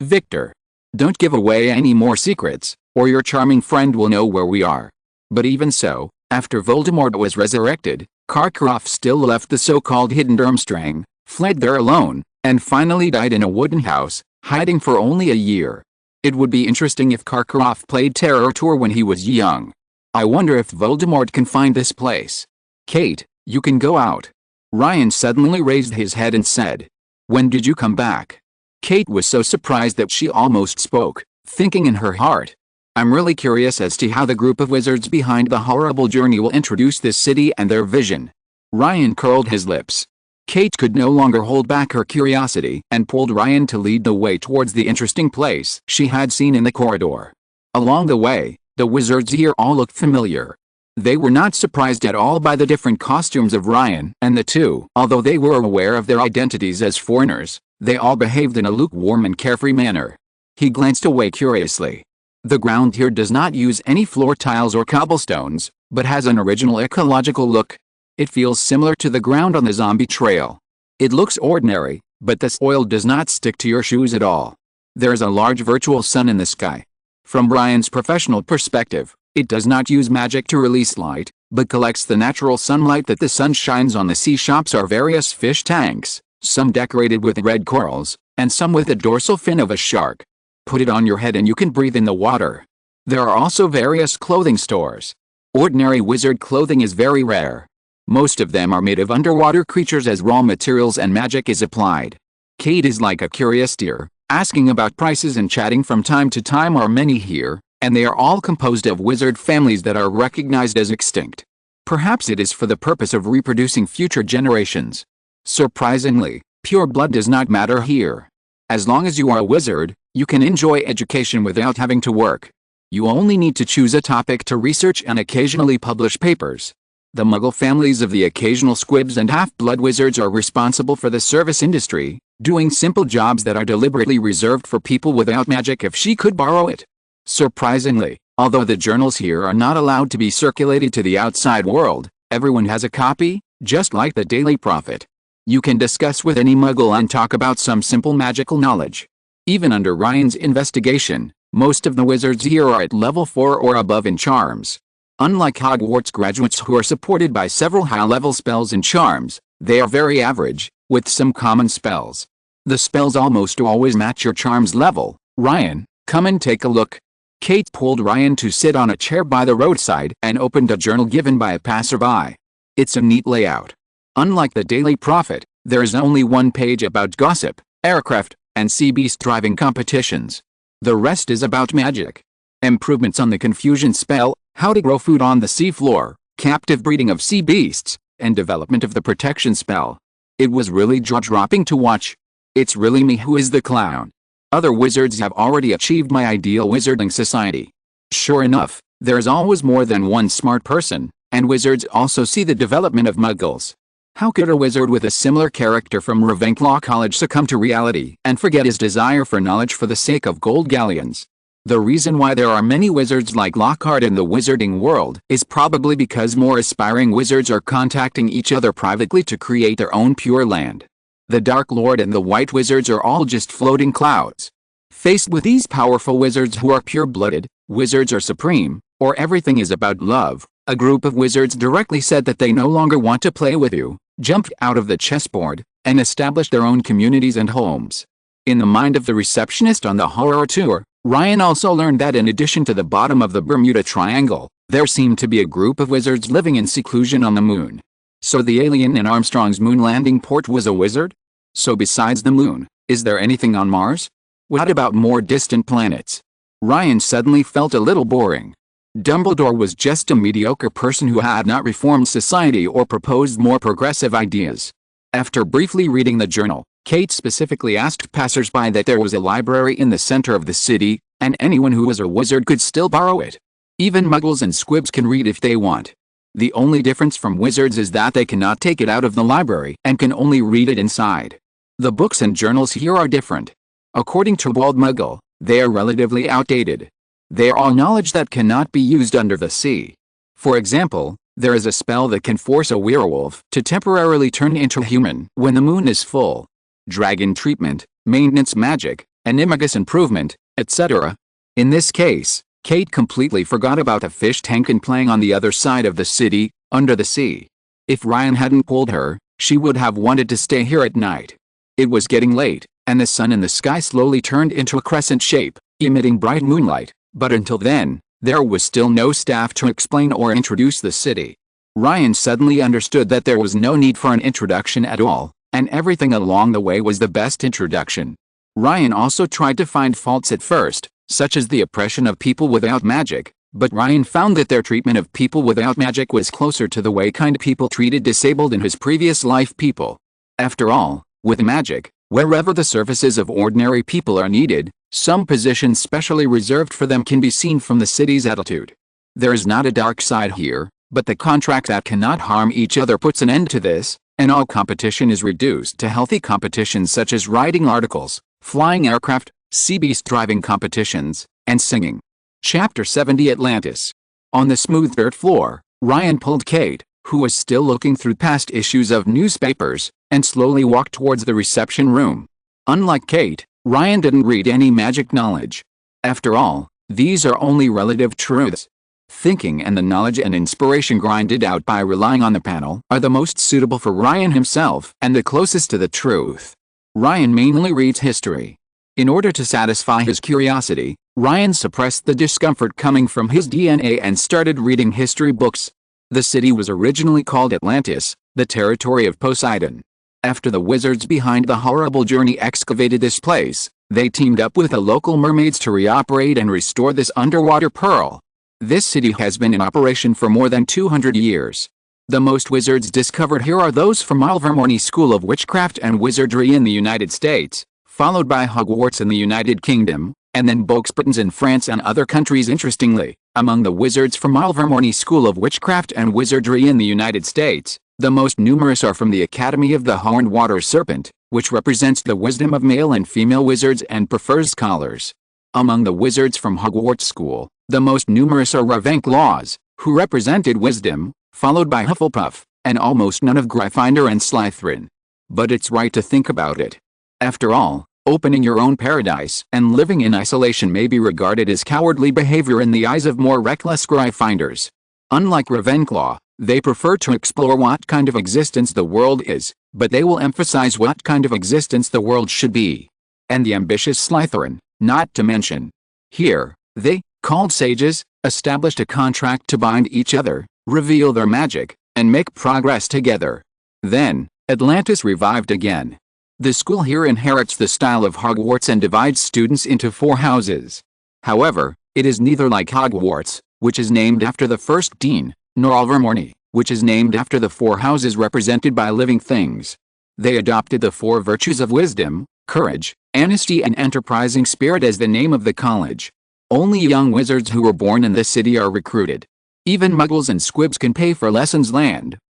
Victor. Don't give away any more secrets, or your charming friend will know where we are. But even so, after Voldemort was resurrected, Karkaroff still left the so-called hidden Durmstrang, fled there alone, and finally died in a wooden house, hiding for only a year. It would be interesting if Karkaroff played Terror Tour when he was young. I wonder if Voldemort can find this place. Kate, you can go out. Ryan suddenly raised his head and said, "When did you come back?" Kate was so surprised that she almost spoke, thinking in her heart, "I'm really curious as to how the group of wizards behind the horrible journey will introduce this city and their vision." Ryan curled his lips. Kate could no longer hold back her curiosity and pulled Ryan to lead the way towards the interesting place she had seen in the corridor. Along the way, the wizards here all looked familiar. They were not surprised at all by the different costumes of Ryan and the two. Although they were aware of their identities as foreigners, they all behaved in a lukewarm and carefree manner. He glanced away curiously. The ground here does not use any floor tiles or cobblestones, but has an original ecological look. It feels similar to the ground on the zombie trail. It looks ordinary, but the soil does not stick to your shoes at all. There is a large virtual sun in the sky. From Ryan's professional perspective, it does not use magic to release light, but collects the natural sunlight that the sun shines on. The sea shops are various fish tanks, some decorated with red corals, and some with the dorsal fin of a shark. Put it on your head and you can breathe in the water. There are also various clothing stores. Ordinary wizard clothing is very rare. Most of them are made of underwater creatures as raw materials and magic is applied. Kate is like a curious deer, asking about prices and chatting from time to time. Are many here, and they are all composed of wizard families that are recognized as extinct. Perhaps it is for the purpose of reproducing future generations. Surprisingly, pure blood does not matter here. As long as you are a wizard, you can enjoy education without having to work. You only need to choose a topic to research and occasionally publish papers. The Muggle families of the occasional squibs and half-blood wizards are responsible for the service industry, doing simple jobs that are deliberately reserved for people without magic if she could borrow it. Surprisingly, although the journals here are not allowed to be circulated to the outside world, everyone has a copy, just like the Daily Prophet. You can discuss with any Muggle and talk about some simple magical knowledge. Even under Ryan's investigation, most of the wizards here are at level 4 or above in charms. Unlike Hogwarts graduates who are supported by several high-level spells and charms, they are very average, with some common spells. The spells almost always match your charms level. Ryan, come and take a look. Kate pulled Ryan to sit on a chair by the roadside and opened a journal given by a passerby. It's a neat layout. Unlike the Daily Prophet, there is only one page about gossip, aircraft, and sea beast driving competitions. The rest is about magic. Improvements on the confusion spell, how to grow food on the seafloor, captive breeding of sea beasts, and development of the protection spell. It was really jaw-dropping to watch. It's really me who is the clown. Other wizards have already achieved my ideal wizarding society. Sure enough, there is always more than one smart person, and wizards also see the development of Muggles. How could a wizard with a similar character from Ravenclaw College succumb to reality and forget his desire for knowledge for the sake of gold galleons? The reason why there are many wizards like Lockhart in the wizarding world is probably because more aspiring wizards are contacting each other privately to create their own pure land. The Dark Lord and the White Wizards are all just floating clouds. Faced with these powerful wizards who are pure-blooded, wizards are supreme, or everything is about love, a group of wizards directly said that they no longer want to play with you, jumped out of the chessboard, and established their own communities and homes. In the mind of the receptionist on the horror tour, Ryan also learned that in addition to the bottom of the Bermuda Triangle, there seemed to be a group of wizards living in seclusion on the moon. So the alien in Armstrong's moon landing port was a wizard? So besides the moon, is there anything on Mars? What about more distant planets? Ryan suddenly felt a little boring. Dumbledore was just a mediocre person who had not reformed society or proposed more progressive ideas. After briefly reading the journal, Kate specifically asked passers-by that there was a library in the center of the city, and anyone who was a wizard could still borrow it. Even Muggles and Squibs can read if they want. The only difference from wizards is that they cannot take it out of the library and can only read it inside. The books and journals here are different. According to Wald Muggle, they are relatively outdated. They are all knowledge that cannot be used under the sea. For example, There is a spell that can force a werewolf to temporarily turn into human when the moon is full. Dragon treatment, maintenance magic, animagus improvement, etc. In this case, Kate completely forgot about the fish tank and playing on the other side of the city, under the sea. If Ryan hadn't pulled her, she would have wanted to stay here at night. It was getting late, and the sun in the sky slowly turned into a crescent shape, emitting bright moonlight, but until then, there was still no staff to explain or introduce the city. Ryan suddenly understood that there was no need for an introduction at all, and everything along the way was the best introduction. Ryan also tried to find faults at first, such as the oppression of people without magic, but Ryan found that their treatment of people without magic was closer to the way kind people treated disabled in his previous life people. After all, with magic, wherever the services of ordinary people are needed, some positions specially reserved for them can be seen from the city's attitude. There is not a dark side here, but the contract that cannot harm each other puts an end to this, and all competition is reduced to healthy competitions such as writing articles, flying aircraft, sea beast driving competitions, and singing. Chapter 70 Atlantis. On the smooth dirt floor, Ryan pulled Kate, who was still looking through past issues of newspapers, and slowly walked towards the reception room. Unlike Kate, Ryan didn't read any magic knowledge. After all, these are only relative truths. Thinking and the knowledge and inspiration grinded out by relying on the panel are the most suitable for Ryan himself and the closest to the truth. Ryan mainly reads history. In order to satisfy his curiosity, Ryan suppressed the discomfort coming from his DNA and started reading history books. The city was originally called Atlantis, the territory of Poseidon. After the wizards behind the horrible journey excavated this place, they teamed up with the local mermaids to reoperate and restore this underwater pearl. This city has been in operation for more than 200 years. The most wizards discovered here are those from Ilvermorny School of Witchcraft and Wizardry in the United States, followed by Hogwarts in the United Kingdom, and then Beauxbatons in France and other countries. Interestingly, among the wizards from Ilvermorny School of Witchcraft and Wizardry in the United States, the most numerous are from the Academy of the Horned Water Serpent, which represents the wisdom of male and female wizards and prefers scholars. Among the wizards from Hogwarts School, the most numerous are Ravenclaws, who represented wisdom, followed by Hufflepuff, and almost none of Gryffindor and Slytherin. But it's right to think about it. After all, opening your own paradise and living in isolation may be regarded as cowardly behavior in the eyes of more reckless Gryffindors. Unlike Ravenclaw, they prefer to explore what kind of existence the world is, but they will emphasize what kind of existence the world should be. And the ambitious Slytherin, not to mention. Here, they, called sages, established a contract to bind each other, reveal their magic, and make progress together. Then, Atlantis revived again. The school here inherits the style of Hogwarts and divides students into 4 houses. However, it is neither like Hogwarts, which is named after the first dean, nor Ilvermorny, which is named after the 4 houses represented by living things. They adopted the 4 virtues of wisdom, courage, honesty and enterprising spirit as the name of the college. Only young wizards who were born in this city are recruited. Even muggles and squibs can pay for lessons.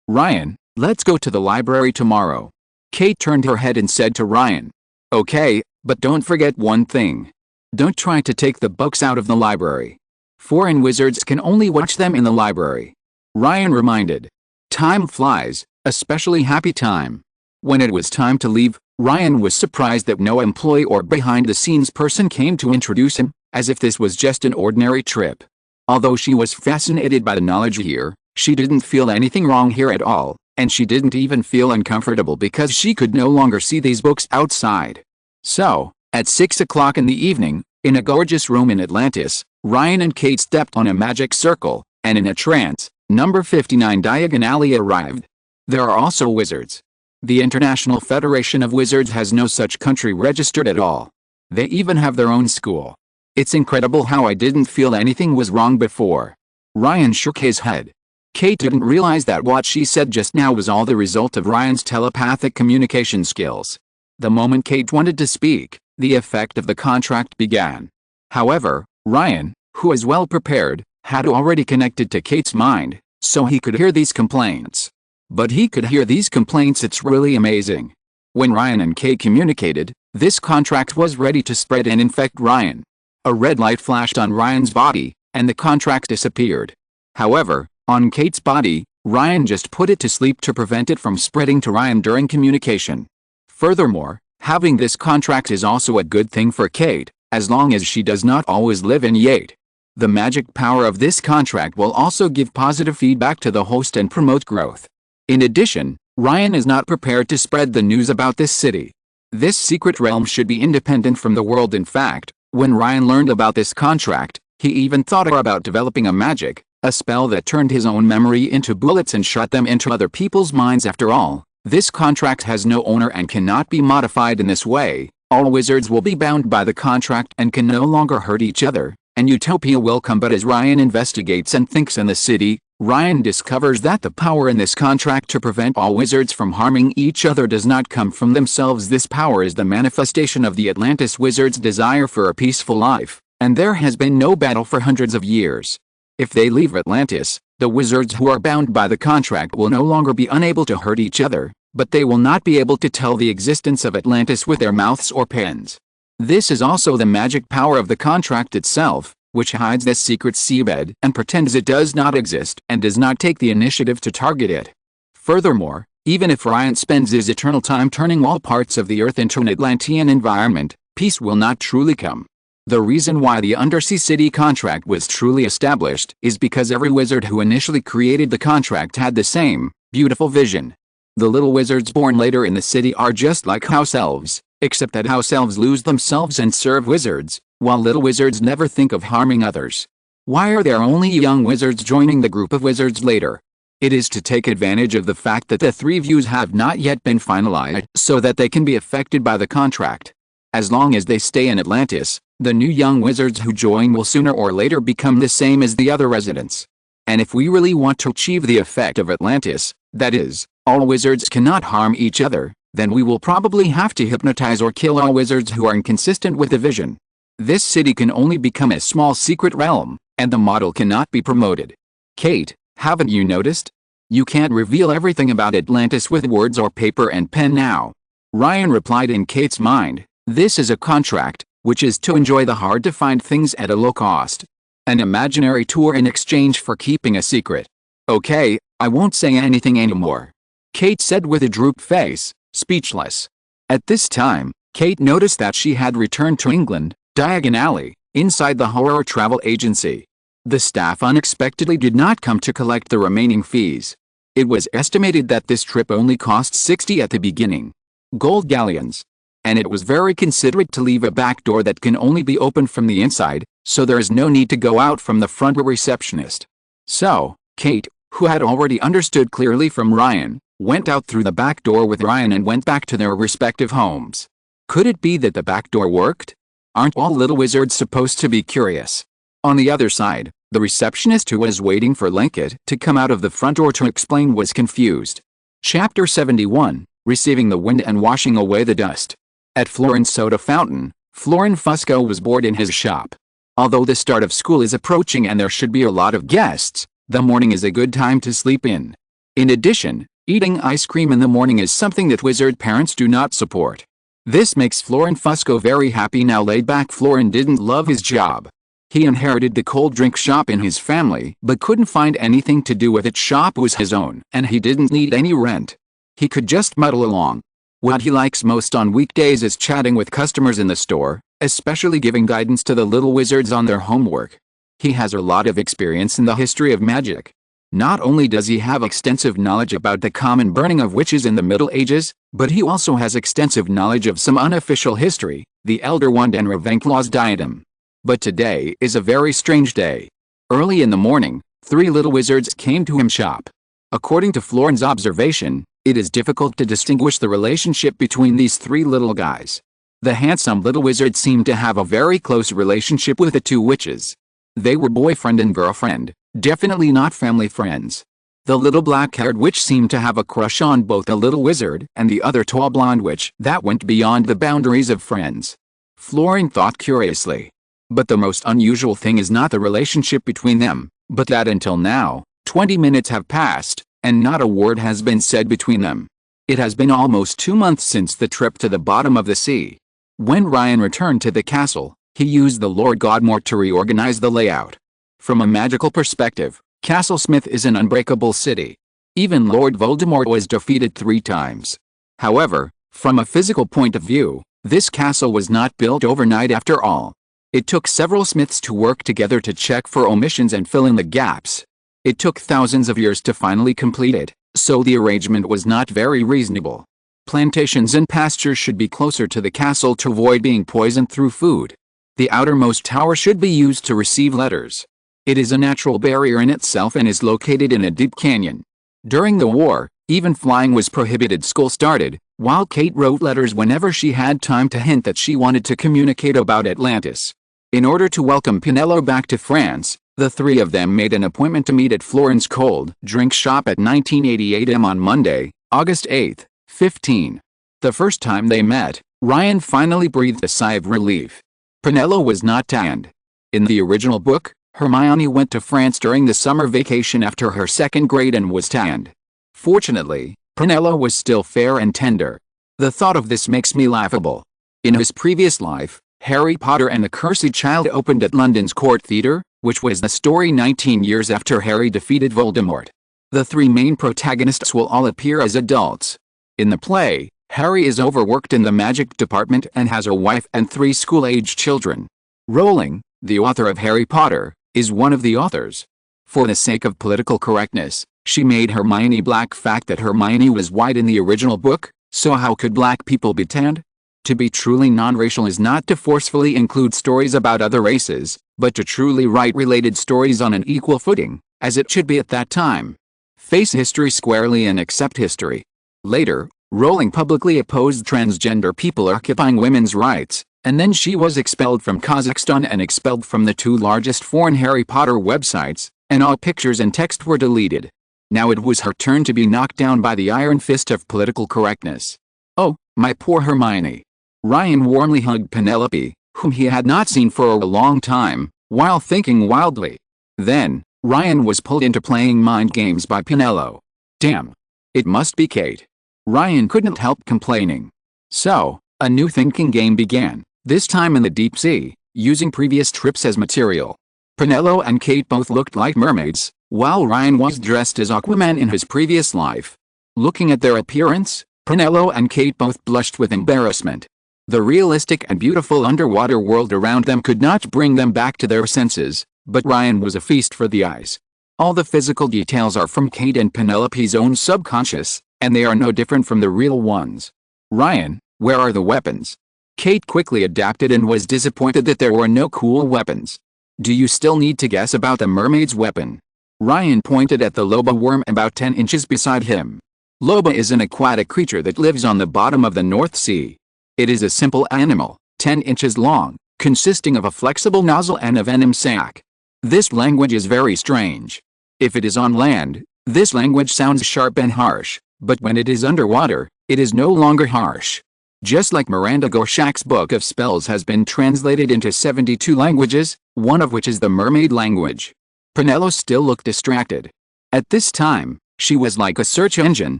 Ryan, let's go to the library tomorrow. Kate turned her head and said to Ryan. Okay, but don't forget one thing. Don't try to take the books out of the library. Foreign wizards can only watch them in the library. Ryan reminded. Time flies, especially happy time. When it was time to leave, Ryan was surprised that no employee or behind-the-scenes person came to introduce him, as if this was just an ordinary trip. Although she was fascinated by the knowledge here, she didn't feel anything wrong here at all, and she didn't even feel uncomfortable because she could no longer see these books outside. So, at 6 o'clock in the evening, in a gorgeous room in Atlantis, Ryan and Kate stepped on a magic circle, and in a trance, number 59 Diagon Alley arrived. There are also wizards. The International Federation of Wizards has no such country registered at all. They even have their own school. It's incredible how I didn't feel anything was wrong before. Ryan shook his head. Kate didn't realize that what she said just now was all the result of Ryan's telepathic communication skills. The moment Kate wanted to speak, the effect of the contract began. However, Ryan, who was well prepared, had already connected to Kate's mind, so he could hear these complaints. But he could hear these complaints. It's really amazing. When Ryan and Kate communicated, this contract was ready to spread and infect Ryan. A red light flashed on Ryan's body, and the contract disappeared. However, on Kate's body, Ryan just put it to sleep to prevent it from spreading to Ryan during communication. Furthermore, having this contract is also a good thing for Kate, as long as she does not always live in Yate. The magic power of this contract will also give positive feedback to the host and promote growth. In addition, Ryan is not prepared to spread the news about this city. This secret realm should be independent from the world. In fact, when Ryan learned about this contract, he even thought about developing a spell that turned his own memory into bullets and shot them into other people's minds. After all, this contract has no owner and cannot be modified in this way. All wizards will be bound by the contract and can no longer hurt each other, and utopia will come. But as Ryan investigates and thinks in the city, Ryan discovers that the power in this contract to prevent all wizards from harming each other does not come from themselves. This power is the manifestation of the Atlantis wizards' desire for a peaceful life, and there has been no battle for hundreds of years. If they leave Atlantis, the wizards who are bound by the contract will no longer be unable to hurt each other, but they will not be able to tell the existence of Atlantis with their mouths or pens. This is also the magic power of the contract itself, which hides this secret seabed and pretends it does not exist and does not take the initiative to target it. Furthermore, even if Ryan spends his eternal time turning all parts of the earth into an Atlantean environment, peace will not truly come. The reason why the Undersea City contract was truly established is because every wizard who initially created the contract had the same beautiful vision. The little wizards born later in the city are just like house elves, except that house elves lose themselves and serve wizards, while little wizards never think of harming others. Why are there only young wizards joining the group of wizards later? It is to take advantage of the fact that the three views have not yet been finalized so that they can be affected by the contract. As long as they stay in Atlantis, the new young wizards who join will sooner or later become the same as the other residents. And if we really want to achieve the effect of Atlantis, that is, all wizards cannot harm each other, then we will probably have to hypnotize or kill all wizards who are inconsistent with the vision. This city can only become a small secret realm, and the model cannot be promoted. Kate, haven't you noticed? You can't reveal everything about Atlantis with words or paper and pen now. Ryan replied in Kate's mind, this is a contract, which is to enjoy the hard-to-find things at a low cost. An imaginary tour in exchange for keeping a secret. Okay, I won't say anything anymore. Kate said with a drooped face, speechless. At this time, Kate noticed that she had returned to England, Diagon Alley, inside the horror travel agency. The staff unexpectedly did not come to collect the remaining fees. It was estimated that this trip only cost 60 at the beginning. Gold galleons. And it was very considerate to leave a back door that can only be opened from the inside, so there is no need to go out from the front receptionist. So, Kate, who had already understood clearly from Ryan, went out through the back door with Ryan and went back to their respective homes. Could it be that the back door worked? Aren't all little wizards supposed to be curious? On the other side, the receptionist who was waiting for Linkett to come out of the front door to explain was confused. Chapter 71, Receiving the Wind and Washing Away the Dust. At Florin's soda fountain, Florin Fusco was bored in his shop. Although the start of school is approaching and there should be a lot of guests, the morning is a good time to sleep in. In addition, eating ice cream in the morning is something that wizard parents do not support. This makes Florin Fusco very happy. Now laid back, Florin didn't love his job. He inherited the cold drink shop in his family but couldn't find anything to do with it. Shop was his own and he didn't need any rent. He could just muddle along. What he likes most on weekdays is chatting with customers in the store, especially giving guidance to the little wizards on their homework. He has a lot of experience in the history of magic. Not only does he have extensive knowledge about the common burning of witches in the Middle Ages, but he also has extensive knowledge of some unofficial history, the Elder Wand and Ravenclaw's diadem. But today is a very strange day. Early in the morning, three little wizards came to his shop. According to Florin's observation, it is difficult to distinguish the relationship between these three little guys. The handsome little wizard seemed to have a very close relationship with the two witches. They were boyfriend and girlfriend, definitely not family friends. The little black-haired witch seemed to have a crush on both the little wizard and the other tall blonde witch that went beyond the boundaries of friends. Florin thought curiously. But the most unusual thing is not the relationship between them, but that until now, 20 minutes have passed, and not a word has been said between them. It has been almost 2 months since the trip to the bottom of the sea. When Ryan returned to the castle, he used the Lord Godmort to reorganize the layout. From a magical perspective, Castle Smith is an unbreakable city. Even Lord Voldemort was defeated 3 times. However, from a physical point of view, this castle was not built overnight after all. It took several smiths to work together to check for omissions and fill in the gaps. It took thousands of years to finally complete it, so the arrangement was not very reasonable. Plantations and pastures should be closer to the castle to avoid being poisoned through food. The outermost tower should be used to receive letters. It is a natural barrier in itself and is located in a deep canyon. During the war, even flying was prohibited. School started, while Kate wrote letters whenever she had time to hint that she wanted to communicate about Atlantis. In order to welcome Pinello back to France, the 3 of them made an appointment to meet at Florence cold drink shop at 1988 am on Monday, August 8, 15. The first time they met, Ryan finally breathed a sigh of relief. Pinello was not tanned. In the original book, Hermione went to France during the summer vacation after her 2nd grade and was tanned. Fortunately, Pinello was still fair and tender. The thought of this makes me laughable. In his previous life, Harry Potter and the Cursed Child opened at London's Court Theatre, which was the story 19 years after Harry defeated Voldemort. The 3 main protagonists will all appear as adults. In the play, Harry is overworked in the magic department and has a wife and 3 school-age children. Rowling, the author of Harry Potter, is one of the authors. For the sake of political correctness, she made Hermione black. Fact that Hermione was white in the original book, so how could black people be tanned? To be truly non-racial is not to forcefully include stories about other races, but to truly write related stories on an equal footing, as it should be at that time. Face history squarely and accept history. Later, Rowling publicly opposed transgender people occupying women's rights, and then she was expelled from Kazakhstan and expelled from the 2 largest foreign Harry Potter websites, and all pictures and text were deleted. Now it was her turn to be knocked down by the iron fist of political correctness. Oh, my poor Hermione. Ryan warmly hugged Penelope, whom he had not seen for a long time, while thinking wildly. Then, Ryan was pulled into playing mind games by Pinello. Damn. It must be Kate. Ryan couldn't help complaining. So, a new thinking game began, this time in the deep sea, using previous trips as material. Pinello and Kate both looked like mermaids, while Ryan was dressed as Aquaman in his previous life. Looking at their appearance, Pinello and Kate both blushed with embarrassment. The realistic and beautiful underwater world around them could not bring them back to their senses, but Ryan was a feast for the eyes. All the physical details are from Kate and Penelope's own subconscious, and they are no different from the real ones. Ryan, where are the weapons? Kate quickly adapted and was disappointed that there were no cool weapons. Do you still need to guess about the mermaid's weapon? Ryan pointed at the loba worm about 10 inches beside him. Loba is an aquatic creature that lives on the bottom of the North Sea. It is a simple animal, 10 inches long, consisting of a flexible nozzle and a venom sac. This language is very strange. If it is on land, this language sounds sharp and harsh, but when it is underwater, it is no longer harsh. Just like Miranda Gorshak's book of spells has been translated into 72 languages, one of which is the mermaid language. Pinello still looked distracted. At this time, she was like a search engine,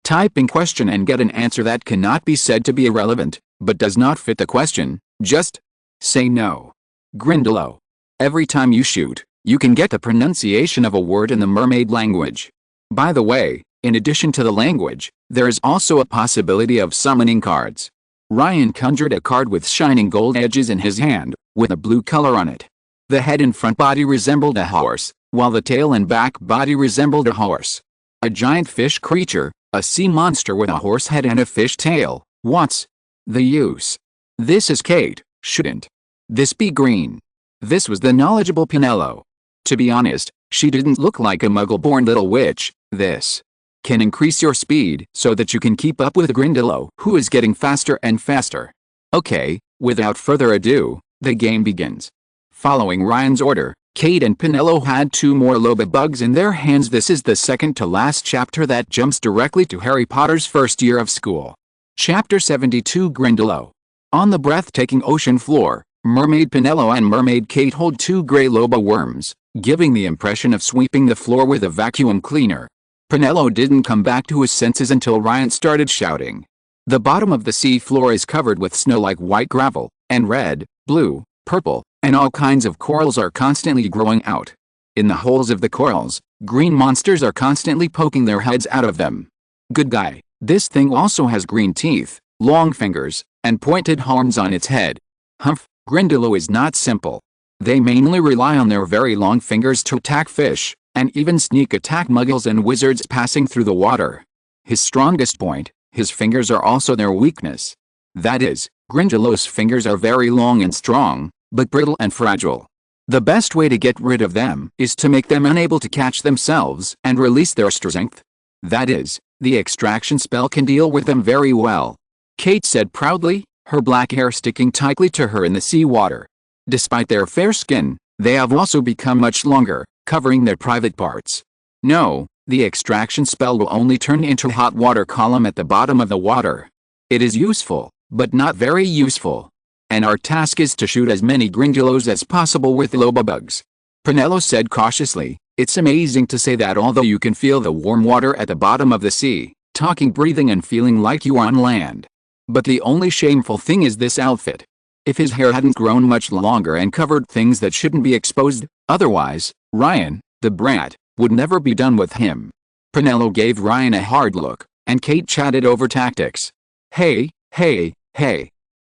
typing question and get an answer that cannot be said to be irrelevant, but does not fit the question. Just say no. Grindylow. Every time you shoot, you can get the pronunciation of a word in the mermaid language. By the way, in addition to the language, there is also a possibility of summoning cards. Ryan conjured a card with shining gold edges in his hand, with a blue color on it. The head and front body resembled a horse, while the tail and back body resembled a horse. A giant fish creature, a sea monster with a horse head and a fish tail. What's the use? This is Kate, shouldn't this be green? This was the knowledgeable Pinello. To be honest, she didn't look like a muggle-born little witch. This can increase your speed so that you can keep up with Grindylow, who is getting faster and faster. Okay, without further ado, the game begins. Following Ryan's order, Kate and Pinello had 2 more loba bugs in their hands. This is the second to last chapter that jumps directly to Harry Potter's first year of school. Chapter 72 Grindylow. On the breathtaking ocean floor, Mermaid Pinello and Mermaid Kate hold 2 gray loba worms, giving the impression of sweeping the floor with a vacuum cleaner. Pinello didn't come back to his senses until Ryan started shouting. The bottom of the sea floor is covered with snow like white gravel, and red, blue, purple, and all kinds of corals are constantly growing out. In the holes of the corals, green monsters are constantly poking their heads out of them. Good guy, this thing also has green teeth, long fingers, and pointed horns on its head. Humph, Grindylow is not simple. They mainly rely on their very long fingers to attack fish, and even sneak attack muggles and wizards passing through the water. His strongest point, his fingers are also their weakness. That is, Grindylow's fingers are very long and strong, but brittle and fragile. The best way to get rid of them is to make them unable to catch themselves and release their strength. That is, the extraction spell can deal with them very well. Kate said proudly, her black hair sticking tightly to her in the seawater. Despite their fair skin, they have also become much longer, covering their private parts. No, the extraction spell will only turn into a hot water column at the bottom of the water. It is useful, but not very useful. And our task is to shoot as many Grindylows as possible with Lobabugs. Prunello said cautiously, it's amazing to say that although you can feel the warm water at the bottom of the sea, talking, breathing and feeling like you are on land. But the only shameful thing is this outfit. If his hair hadn't grown much longer and covered things that shouldn't be exposed, otherwise, Ryan, the brat, would never be done with him. Prunello gave Ryan a hard look, and Kate chatted over tactics. Hey,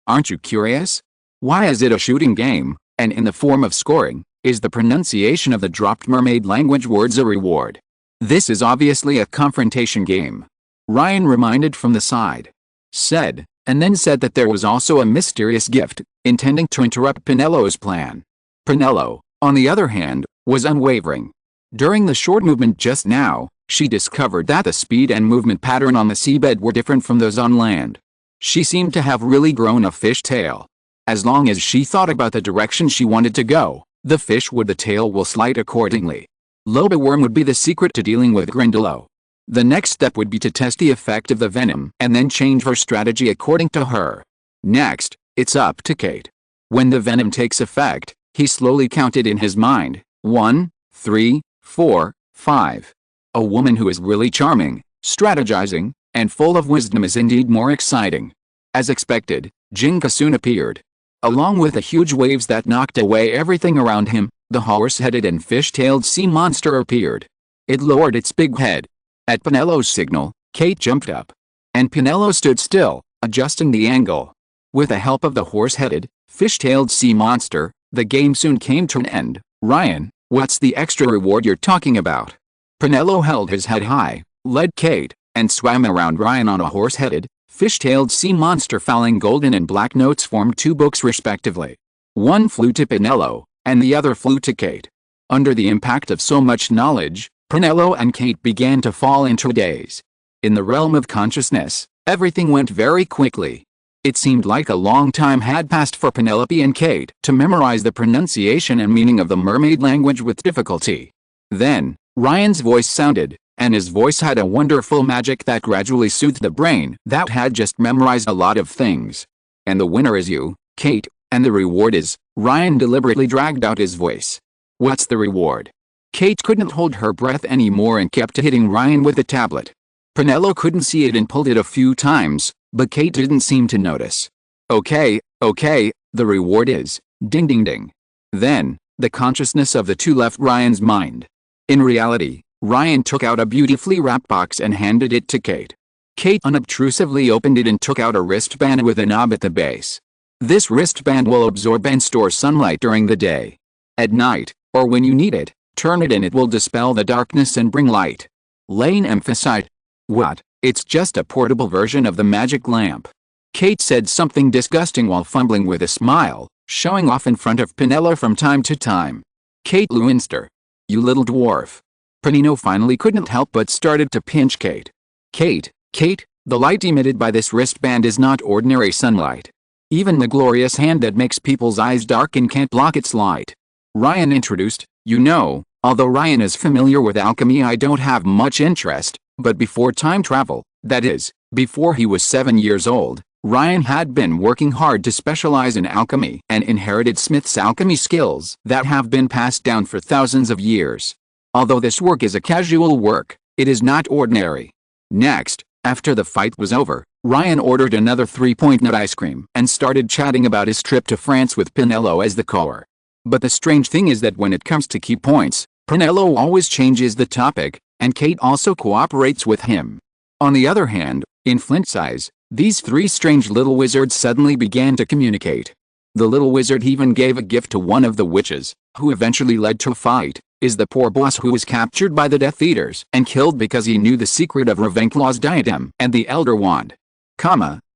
aren't you curious? Why is it a shooting game, and in the form of scoring, is the pronunciation of the dropped mermaid language words a reward? This is obviously a confrontation game. Ryan reminded from the side. Said, and then said that there was also a mysterious gift, intending to interrupt Prunello's plan. Prunello, on the other hand, was unwavering. During the short movement just now, she discovered that the speed and movement pattern on the seabed were different from those on land. She seemed to have really grown a fish tail. As long as she thought about the direction she wanted to go, the tail will slide accordingly. Lobaworm would be the secret to dealing with Grindylow. The next step would be to test the effect of the venom and then change her strategy according to her. Next, it's up to Kate. When the venom takes effect, he slowly counted in his mind, 1, 3, 4, 5. A woman who is really charming, strategizing, and full of wisdom is indeed more exciting. As expected, Jinka soon appeared. Along with the huge waves that knocked away everything around him, the horse-headed and fish-tailed sea monster appeared. It lowered its big head. At Prunello's signal, Kate jumped up. And Prunello stood still, adjusting the angle. With the help of the horse-headed, fish-tailed sea monster, the game soon came to an end. Ryan, what's the extra reward you're talking about? Prunello held his head high, led Kate, and swam around Ryan on a horse-headed, fish-tailed sea monster fouling golden and black notes formed 2 books respectively. One flew to Prunello, and the other flew to Kate. Under the impact of so much knowledge, Prunello and Kate began to fall into a daze. In the realm of consciousness, everything went very quickly. It seemed like a long time had passed for Penelope and Kate to memorize the pronunciation and meaning of the mermaid language with difficulty. Then, Ryan's voice sounded, and his voice had a wonderful magic that gradually soothed the brain that had just memorized a lot of things. And the winner is you, Kate, and the reward is, Ryan deliberately dragged out his voice. What's the reward? Kate couldn't hold her breath anymore and kept hitting Ryan with the tablet. Prunello couldn't see it and pulled it a few times, but Kate didn't seem to notice. Okay, the reward is, ding ding ding. Then, the consciousness of the two left Ryan's mind. In reality, Ryan took out a beautifully wrapped box and handed it to Kate. Kate unobtrusively opened it and took out a wristband with a knob at the base. This wristband will absorb and store sunlight during the day. At night, or when you need it, turn it and it will dispel the darkness and bring light. Lane emphasized. What? It's just a portable version of the magic lamp. Kate said something disgusting while fumbling with a smile, showing off in front of Prunello from time to time. Kate Lewinster. You little dwarf. Prunello finally couldn't help but started to pinch Kate. Kate, the light emitted by this wristband is not ordinary sunlight. Even the glorious hand that makes people's eyes darken can't block its light. Ryan introduced. You know, although Ryan is familiar with alchemy, I don't have much interest, but before time travel, that is, before he was 7 years old, Ryan had been working hard to specialize in alchemy and inherited Smith's alchemy skills that have been passed down for thousands of years. Although this work is a casual work, it is not ordinary. Next, after the fight was over, Ryan ordered another 3-point nut ice cream and started chatting about his trip to France with Prunello as the caller. But the strange thing is that when it comes to key points, Prunello always changes the topic, and Kate also cooperates with him. On the other hand, in Flint's eyes, these three strange little wizards suddenly began to communicate. The little wizard even gave a gift to one of the witches, who eventually led to a fight, is the poor boss who was captured by the Death Eaters and killed because he knew the secret of Ravenclaw's diadem and the Elder Wand.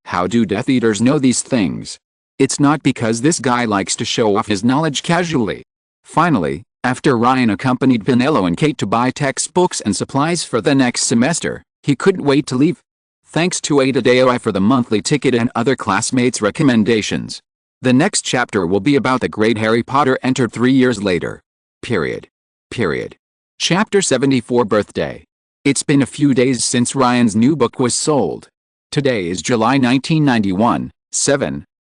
How do Death Eaters know these things? It's not because this guy likes to show off his knowledge casually. Finally, after Ryan accompanied Prunello and Kate to buy textbooks and supplies for the next semester, he couldn't wait to leave. Thanks to Ada Deoi for the monthly ticket and other classmates' recommendations. The next chapter will be about the great Harry Potter entered 3 years later. Chapter 74 Birthday. It's been a few days since Ryan's new book was sold. Today is July 1991,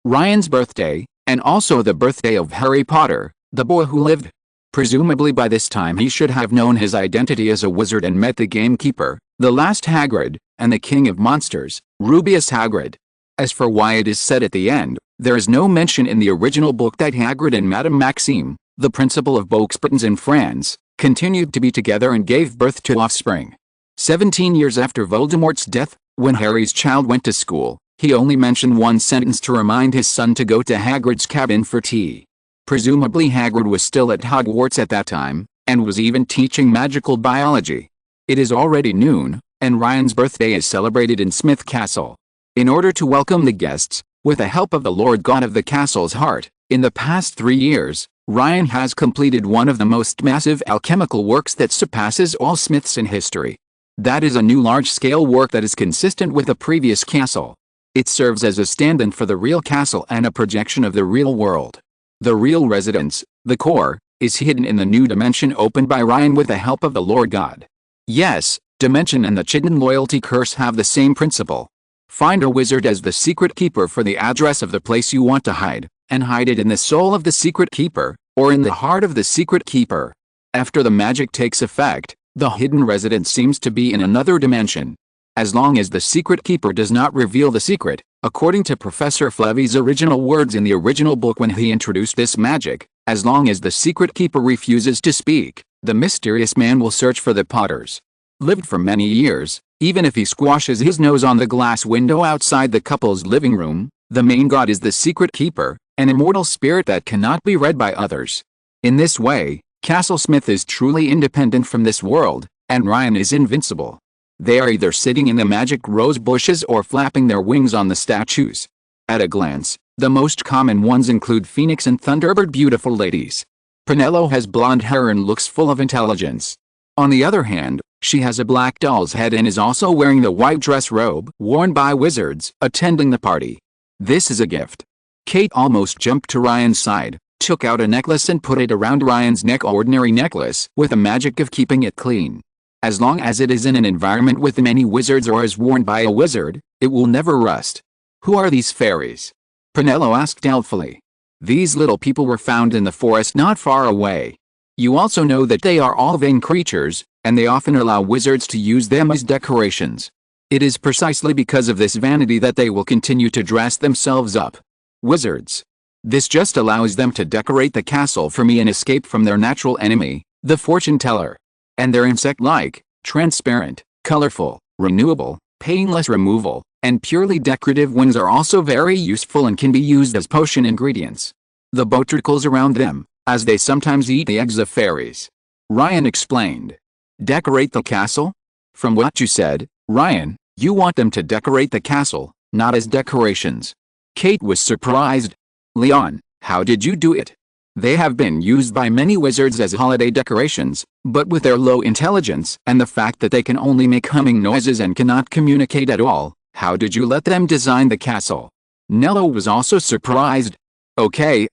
Ryan's birthday, and also the birthday of Harry Potter, the boy who lived. Presumably by this time he should have known his identity as a wizard and met the gamekeeper, the last Hagrid, and the king of monsters, Rubeus Hagrid. As for why it is said at the end, there is no mention in the original book that Hagrid and Madame Maxime, the principal of Beauxbatons in France, continued to be together and gave birth to offspring. 17 years after Voldemort's death, when Harry's child went to school, he only mentioned one sentence to remind his son to go to Hagrid's cabin for tea. Presumably Hagrid was still at Hogwarts at that time, and was even teaching magical biology. It is already noon, and Ryan's birthday is celebrated in Smith Castle. In order to welcome the guests, with the help of the Lord God of the castle's heart, in the past 3 years, Ryan has completed one of the most massive alchemical works that surpasses all smiths in history. That is a new large-scale work that is consistent with the previous castle. It serves as a stand-in for the real castle and a projection of the real world. The real residence, the core, is hidden in the new dimension opened by Ryan with the help of the Lord God. Yes, dimension and the Chidden loyalty curse have the same principle. Find a wizard as the secret keeper for the address of the place you want to hide, and hide it in the soul of the secret keeper, or in the heart of the secret keeper. After the magic takes effect, the hidden residence seems to be in another dimension. As long as the secret keeper does not reveal the secret, according to Professor Flevy's original words in the original book when he introduced this magic, as long as the secret keeper refuses to speak, the mysterious man will search for the Potters. Lived for many years, even if he squashes his nose on the glass window outside the couple's living room, the main god is the secret keeper, an immortal spirit that cannot be read by others. In this way, Castle Smith is truly independent from this world, and Ryan is invincible. They are either sitting in the magic rose bushes or flapping their wings on the statues. At a glance, the most common ones include Phoenix and Thunderbird, beautiful ladies. Prunello has blonde hair and looks full of intelligence. On the other hand, she has a black doll's head and is also wearing the white dress robe worn by wizards attending the party. This is a gift. Kate almost jumped to Ryan's side, took out a necklace and put it around Ryan's neck. Ordinary necklace with a magic of keeping it clean. As long as it is in an environment with many wizards or is worn by a wizard, it will never rust. Who are these fairies? Prunello asked doubtfully. These little people were found in the forest not far away. You also know that they are all vain creatures, and they often allow wizards to use them as decorations. It is precisely because of this vanity that they will continue to dress themselves up. Wizards. This just allows them to decorate the castle for me and escape from their natural enemy, the fortune teller. And their insect-like, transparent, colorful, renewable, painless removal, and purely decorative wings are also very useful and can be used as potion ingredients. The botricles around them, as they sometimes eat the eggs of fairies. Ryan explained. Decorate the castle? From what you said, Ryan, you want them to decorate the castle, not as decorations. Kate was surprised. Leon, how did you do it? They have been used by many wizards as holiday decorations, but with their low intelligence and the fact that they can only make humming noises and cannot communicate at all, how did you let them design the castle? Nello was also surprised. Okay,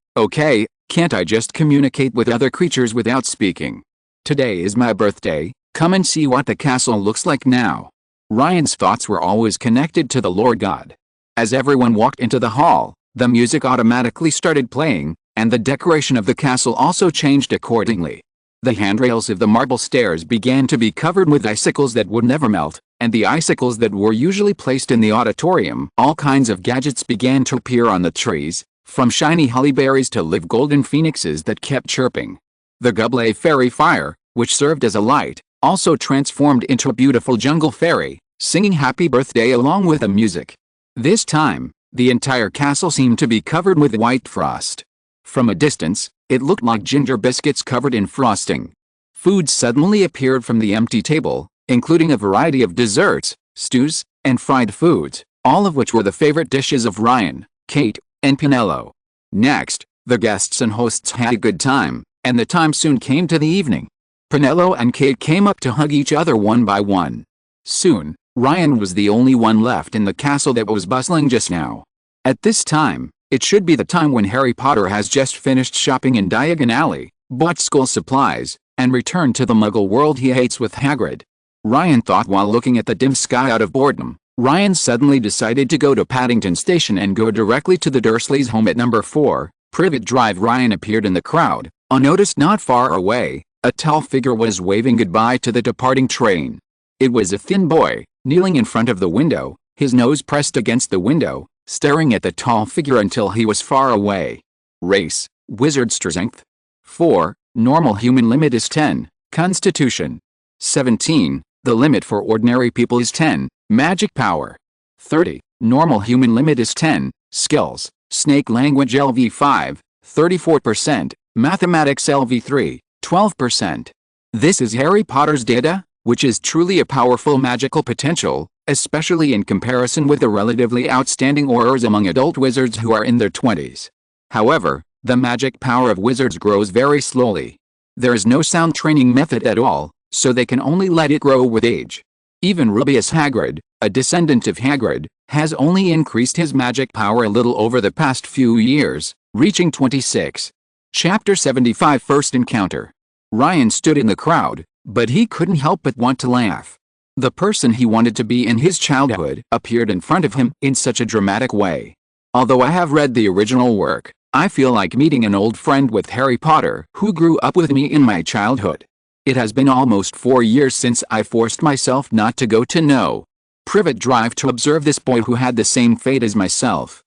can't I just communicate with other creatures without speaking? Today is my birthday, come and see what the castle looks like now. Ryan's thoughts were always connected to the Lord God. As everyone walked into the hall, the music automatically started playing, and the decoration of the castle also changed accordingly. The handrails of the marble stairs began to be covered with icicles that would never melt, and the icicles that were usually placed in the auditorium. All kinds of gadgets began to appear on the trees, from shiny holly berries to live golden phoenixes that kept chirping. The Goblet fairy fire, which served as a light, also transformed into a beautiful jungle fairy, singing happy birthday along with the music. This time, the entire castle seemed to be covered with white frost. From a distance, it looked like ginger biscuits covered in frosting. Food suddenly appeared from the empty table, including a variety of desserts, stews, and fried foods, all of which were the favorite dishes of Ryan, Kate, and Penelope. Next, the guests and hosts had a good time, and the time soon came to the evening. Penelope and Kate came up to hug each other one by one. Soon, Ryan was the only one left in the castle that was bustling just now. At this time, it should be the time when Harry Potter has just finished shopping in Diagon Alley, bought school supplies, and returned to the Muggle world he hates with Hagrid. Ryan thought while looking at the dim sky out of boredom. Ryan suddenly decided to go to Paddington Station and go directly to the Dursleys' home at number 4, Privet Drive. Ryan appeared in the crowd. Unnoticed not far away, a tall figure was waving goodbye to the departing train. It was a thin boy, kneeling in front of the window, his nose pressed against the window, staring at the tall figure until he was far away. Race, Wizard Strength. 4, Normal Human Limit is 10, Constitution. 17, the limit for ordinary people is 10, Magic Power. 30, Normal Human Limit is 10, Skills, Snake Language LV5, 34%, Mathematics LV3, 12%. This is Harry Potter's data, which is truly a powerful magical potential, especially in comparison with the relatively outstanding aurors among adult wizards who are in their 20s. However, the magic power of wizards grows very slowly. There is no sound training method at all, so they can only let it grow with age. Even Rubeus Hagrid, a descendant of Hagrid, has only increased his magic power a little over the past few years, reaching 26. Chapter 75 First Encounter. Ryan stood in the crowd, but he couldn't help but want to laugh. The person he wanted to be in his childhood appeared in front of him in such a dramatic way. Although I have read the original work, I feel like meeting an old friend with Harry Potter who grew up with me in my childhood. It has been almost 4 years since I forced myself not to go to No. Privet Drive to observe this boy who had the same fate as myself.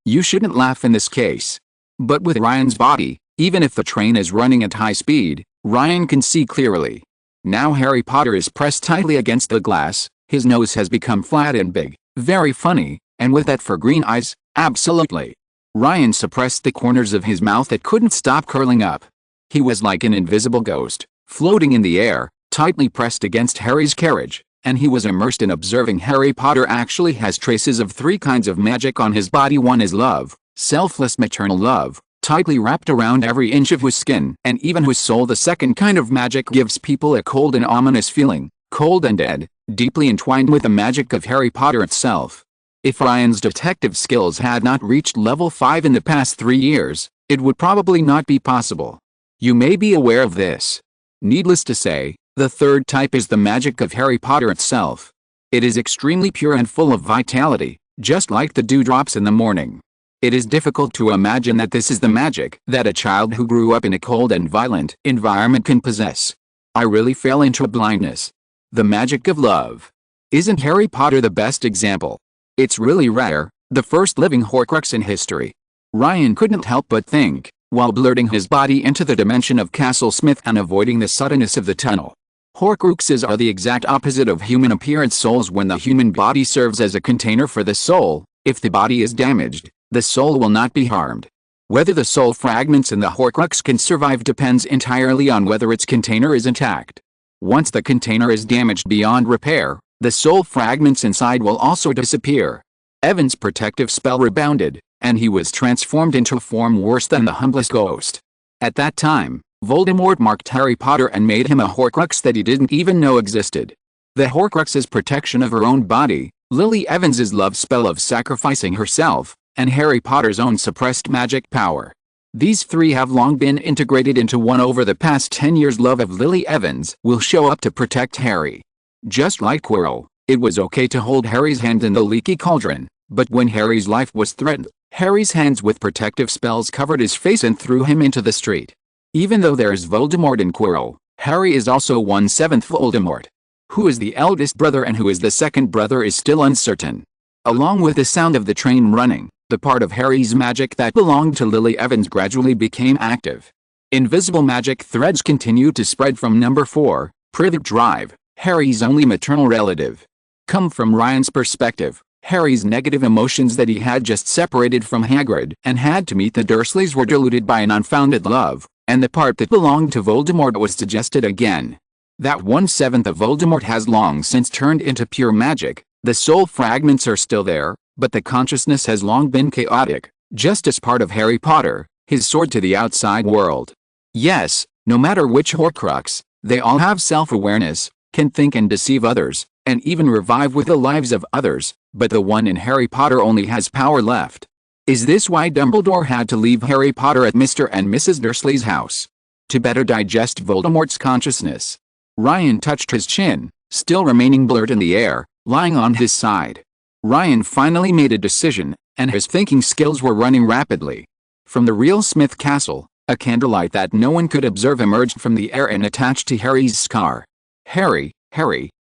You shouldn't laugh in this case. But with Ryan's body, even if the train is running at high speed, Ryan can see clearly. Now Harry Potter is pressed tightly against the glass, his nose has become flat and big, very funny, and with that for green eyes, absolutely. Ryan suppressed the corners of his mouth that couldn't stop curling up. He was like an invisible ghost, floating in the air, tightly pressed against Harry's carriage, and he was immersed in observing Harry Potter actually has traces of 3 kinds of magic on his body. One is love, selfless maternal love, tightly wrapped around every inch of his skin and even his soul. The second kind of magic gives people a cold and ominous feeling, cold and dead, deeply entwined with the magic of Harry Potter itself. If Ryan's detective skills had not reached level 5 in the past 3 years, it would probably not be possible. You may be aware of this. Needless to say, the third type is the magic of Harry Potter itself. It is extremely pure and full of vitality, just like the dewdrops in the morning. It is difficult to imagine that this is the magic that a child who grew up in a cold and violent environment can possess. I really fell into blindness. The magic of love. Isn't Harry Potter the best example? It's really rare, the first living Horcrux in history. Ryan couldn't help but think, while blurting his body into the dimension of Castle Smith and avoiding the suddenness of the tunnel. Horcruxes are the exact opposite of human appearance souls. When the human body serves as a container for the soul, if the body is damaged, the soul will not be harmed. Whether the soul fragments in the Horcrux can survive depends entirely on whether its container is intact. Once the container is damaged beyond repair, the soul fragments inside will also disappear. Evan's protective spell rebounded, and he was transformed into a form worse than the humblest ghost. At that time, Voldemort marked Harry Potter and made him a Horcrux that he didn't even know existed. The Horcrux's protection of her own body, Lily Evans's love spell of sacrificing herself, and Harry Potter's own suppressed magic power. These 3 have long been integrated into one. Over the past 10 years, love of Lily Evans will show up to protect Harry. Just like Quirrell, it was okay to hold Harry's hand in the leaky cauldron, but when Harry's life was threatened, Harry's hands with protective spells covered his face and threw him into the street. Even though there is Voldemort in Quirrell, Harry is also 1/7 Voldemort. Who is the eldest brother and who is the second brother is still uncertain. Along with the sound of the train running, the part of Harry's magic that belonged to Lily Evans gradually became active. Invisible magic threads continue to spread from number 4, Privet Drive, Harry's only maternal relative. Come from Ryan's perspective, Harry's negative emotions that he had just separated from Hagrid and had to meet the Dursleys were diluted by an unfounded love, and the part that belonged to Voldemort was digested again. That 1/7 of Voldemort has long since turned into pure magic. The soul fragments are still there, but the consciousness has long been chaotic, just as part of Harry Potter, his sword to the outside world. Yes, no matter which Horcrux, they all have self-awareness, can think and deceive others, and even revive with the lives of others, but the one in Harry Potter only has power left. Is this why Dumbledore had to leave Harry Potter at Mr. and Mrs. Dursley's house? To better digest Voldemort's consciousness. Ryan touched his chin, still remaining blurred in the air, lying on his side. Ryan finally made a decision, and his thinking skills were running rapidly. From the real Smith Castle, a candlelight that no one could observe emerged from the air and attached to Harry's scar. Harry,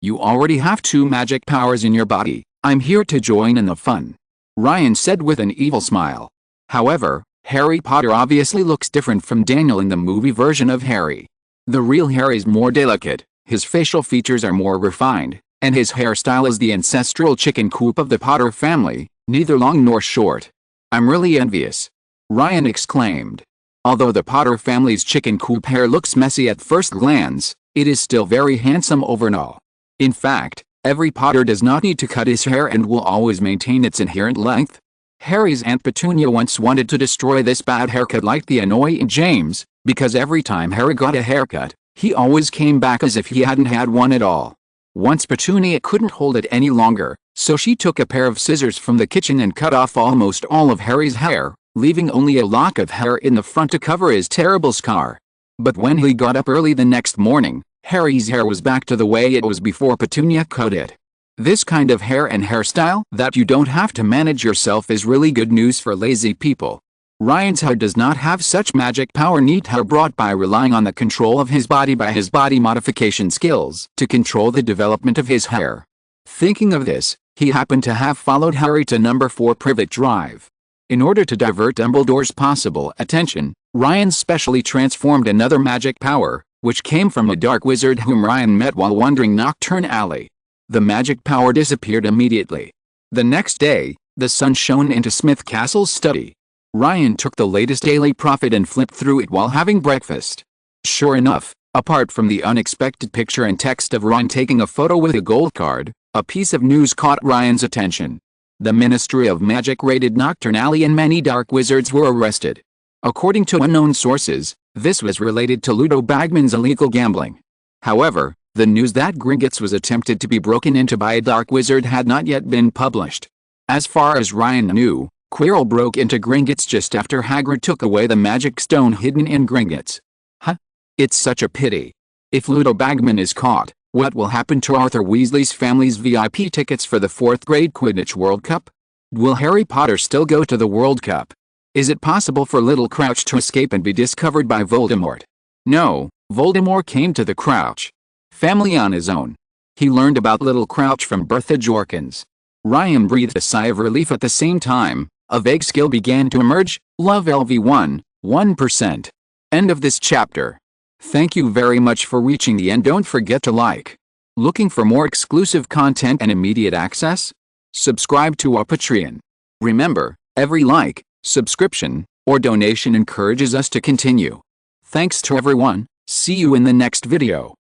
you already have 2 magic powers in your body. I'm here to join in the fun," Ryan said with an evil smile. However, Harry Potter obviously looks different from Daniel in the movie version of Harry. The real Harry's more delicate, his facial features are more refined, and his hairstyle is the ancestral chicken coop of the Potter family, neither long nor short. "I'm really envious," Ryan exclaimed. Although the Potter family's chicken coop hair looks messy at first glance, it is still very handsome overall. In fact, every Potter does not need to cut his hair and will always maintain its inherent length. Harry's Aunt Petunia once wanted to destroy this bad haircut like the annoying James, because every time Harry got a haircut, he always came back as if he hadn't had one at all. Once Petunia couldn't hold it any longer, so she took a pair of scissors from the kitchen and cut off almost all of Harry's hair, leaving only a lock of hair in the front to cover his terrible scar. But when he got up early the next morning, Harry's hair was back to the way it was before Petunia cut it. This kind of hair and hairstyle that you don't have to manage yourself is really good news for lazy people. Ryan's hair does not have such magic power neat hair brought by relying on the control of his body by his body modification skills to control the development of his hair. Thinking of this, he happened to have followed Harry to number 4 Privet Drive. In order to divert Dumbledore's possible attention, Ryan specially transformed another magic power, which came from a dark wizard whom Ryan met while wandering Knockturn Alley. The magic power disappeared immediately. The next day, the sun shone into Smith Castle's study. Ryan took the latest Daily Prophet and flipped through it while having breakfast. Sure enough, apart from the unexpected picture and text of Ron taking a photo with a gold card, a piece of news caught Ryan's attention. The Ministry of Magic raided Knockturn Alley and many dark wizards were arrested. According to unknown sources, this was related to Ludo Bagman's illegal gambling. However, the news that Gringotts was attempted to be broken into by a dark wizard had not yet been published. As far as Ryan knew, Quirrell broke into Gringotts just after Hagrid took away the magic stone hidden in Gringotts. It's such a pity. If Ludo Bagman is caught, what will happen to Arthur Weasley's family's VIP tickets for the 4th grade Quidditch World Cup? Will Harry Potter still go to the World Cup? Is it possible for Little Crouch to escape and be discovered by Voldemort? No, Voldemort came to the Crouch family on his own. He learned about Little Crouch from Bertha Jorkins. Ryan breathed a sigh of relief at the same time. A vague skill began to emerge. Love LV1, 1%. End of this chapter. Thank you very much for reaching the end. Don't forget to like. Looking for more exclusive content and immediate access? Subscribe to our Patreon. Remember, every like, subscription, or donation encourages us to continue. Thanks to everyone. See you in the next video.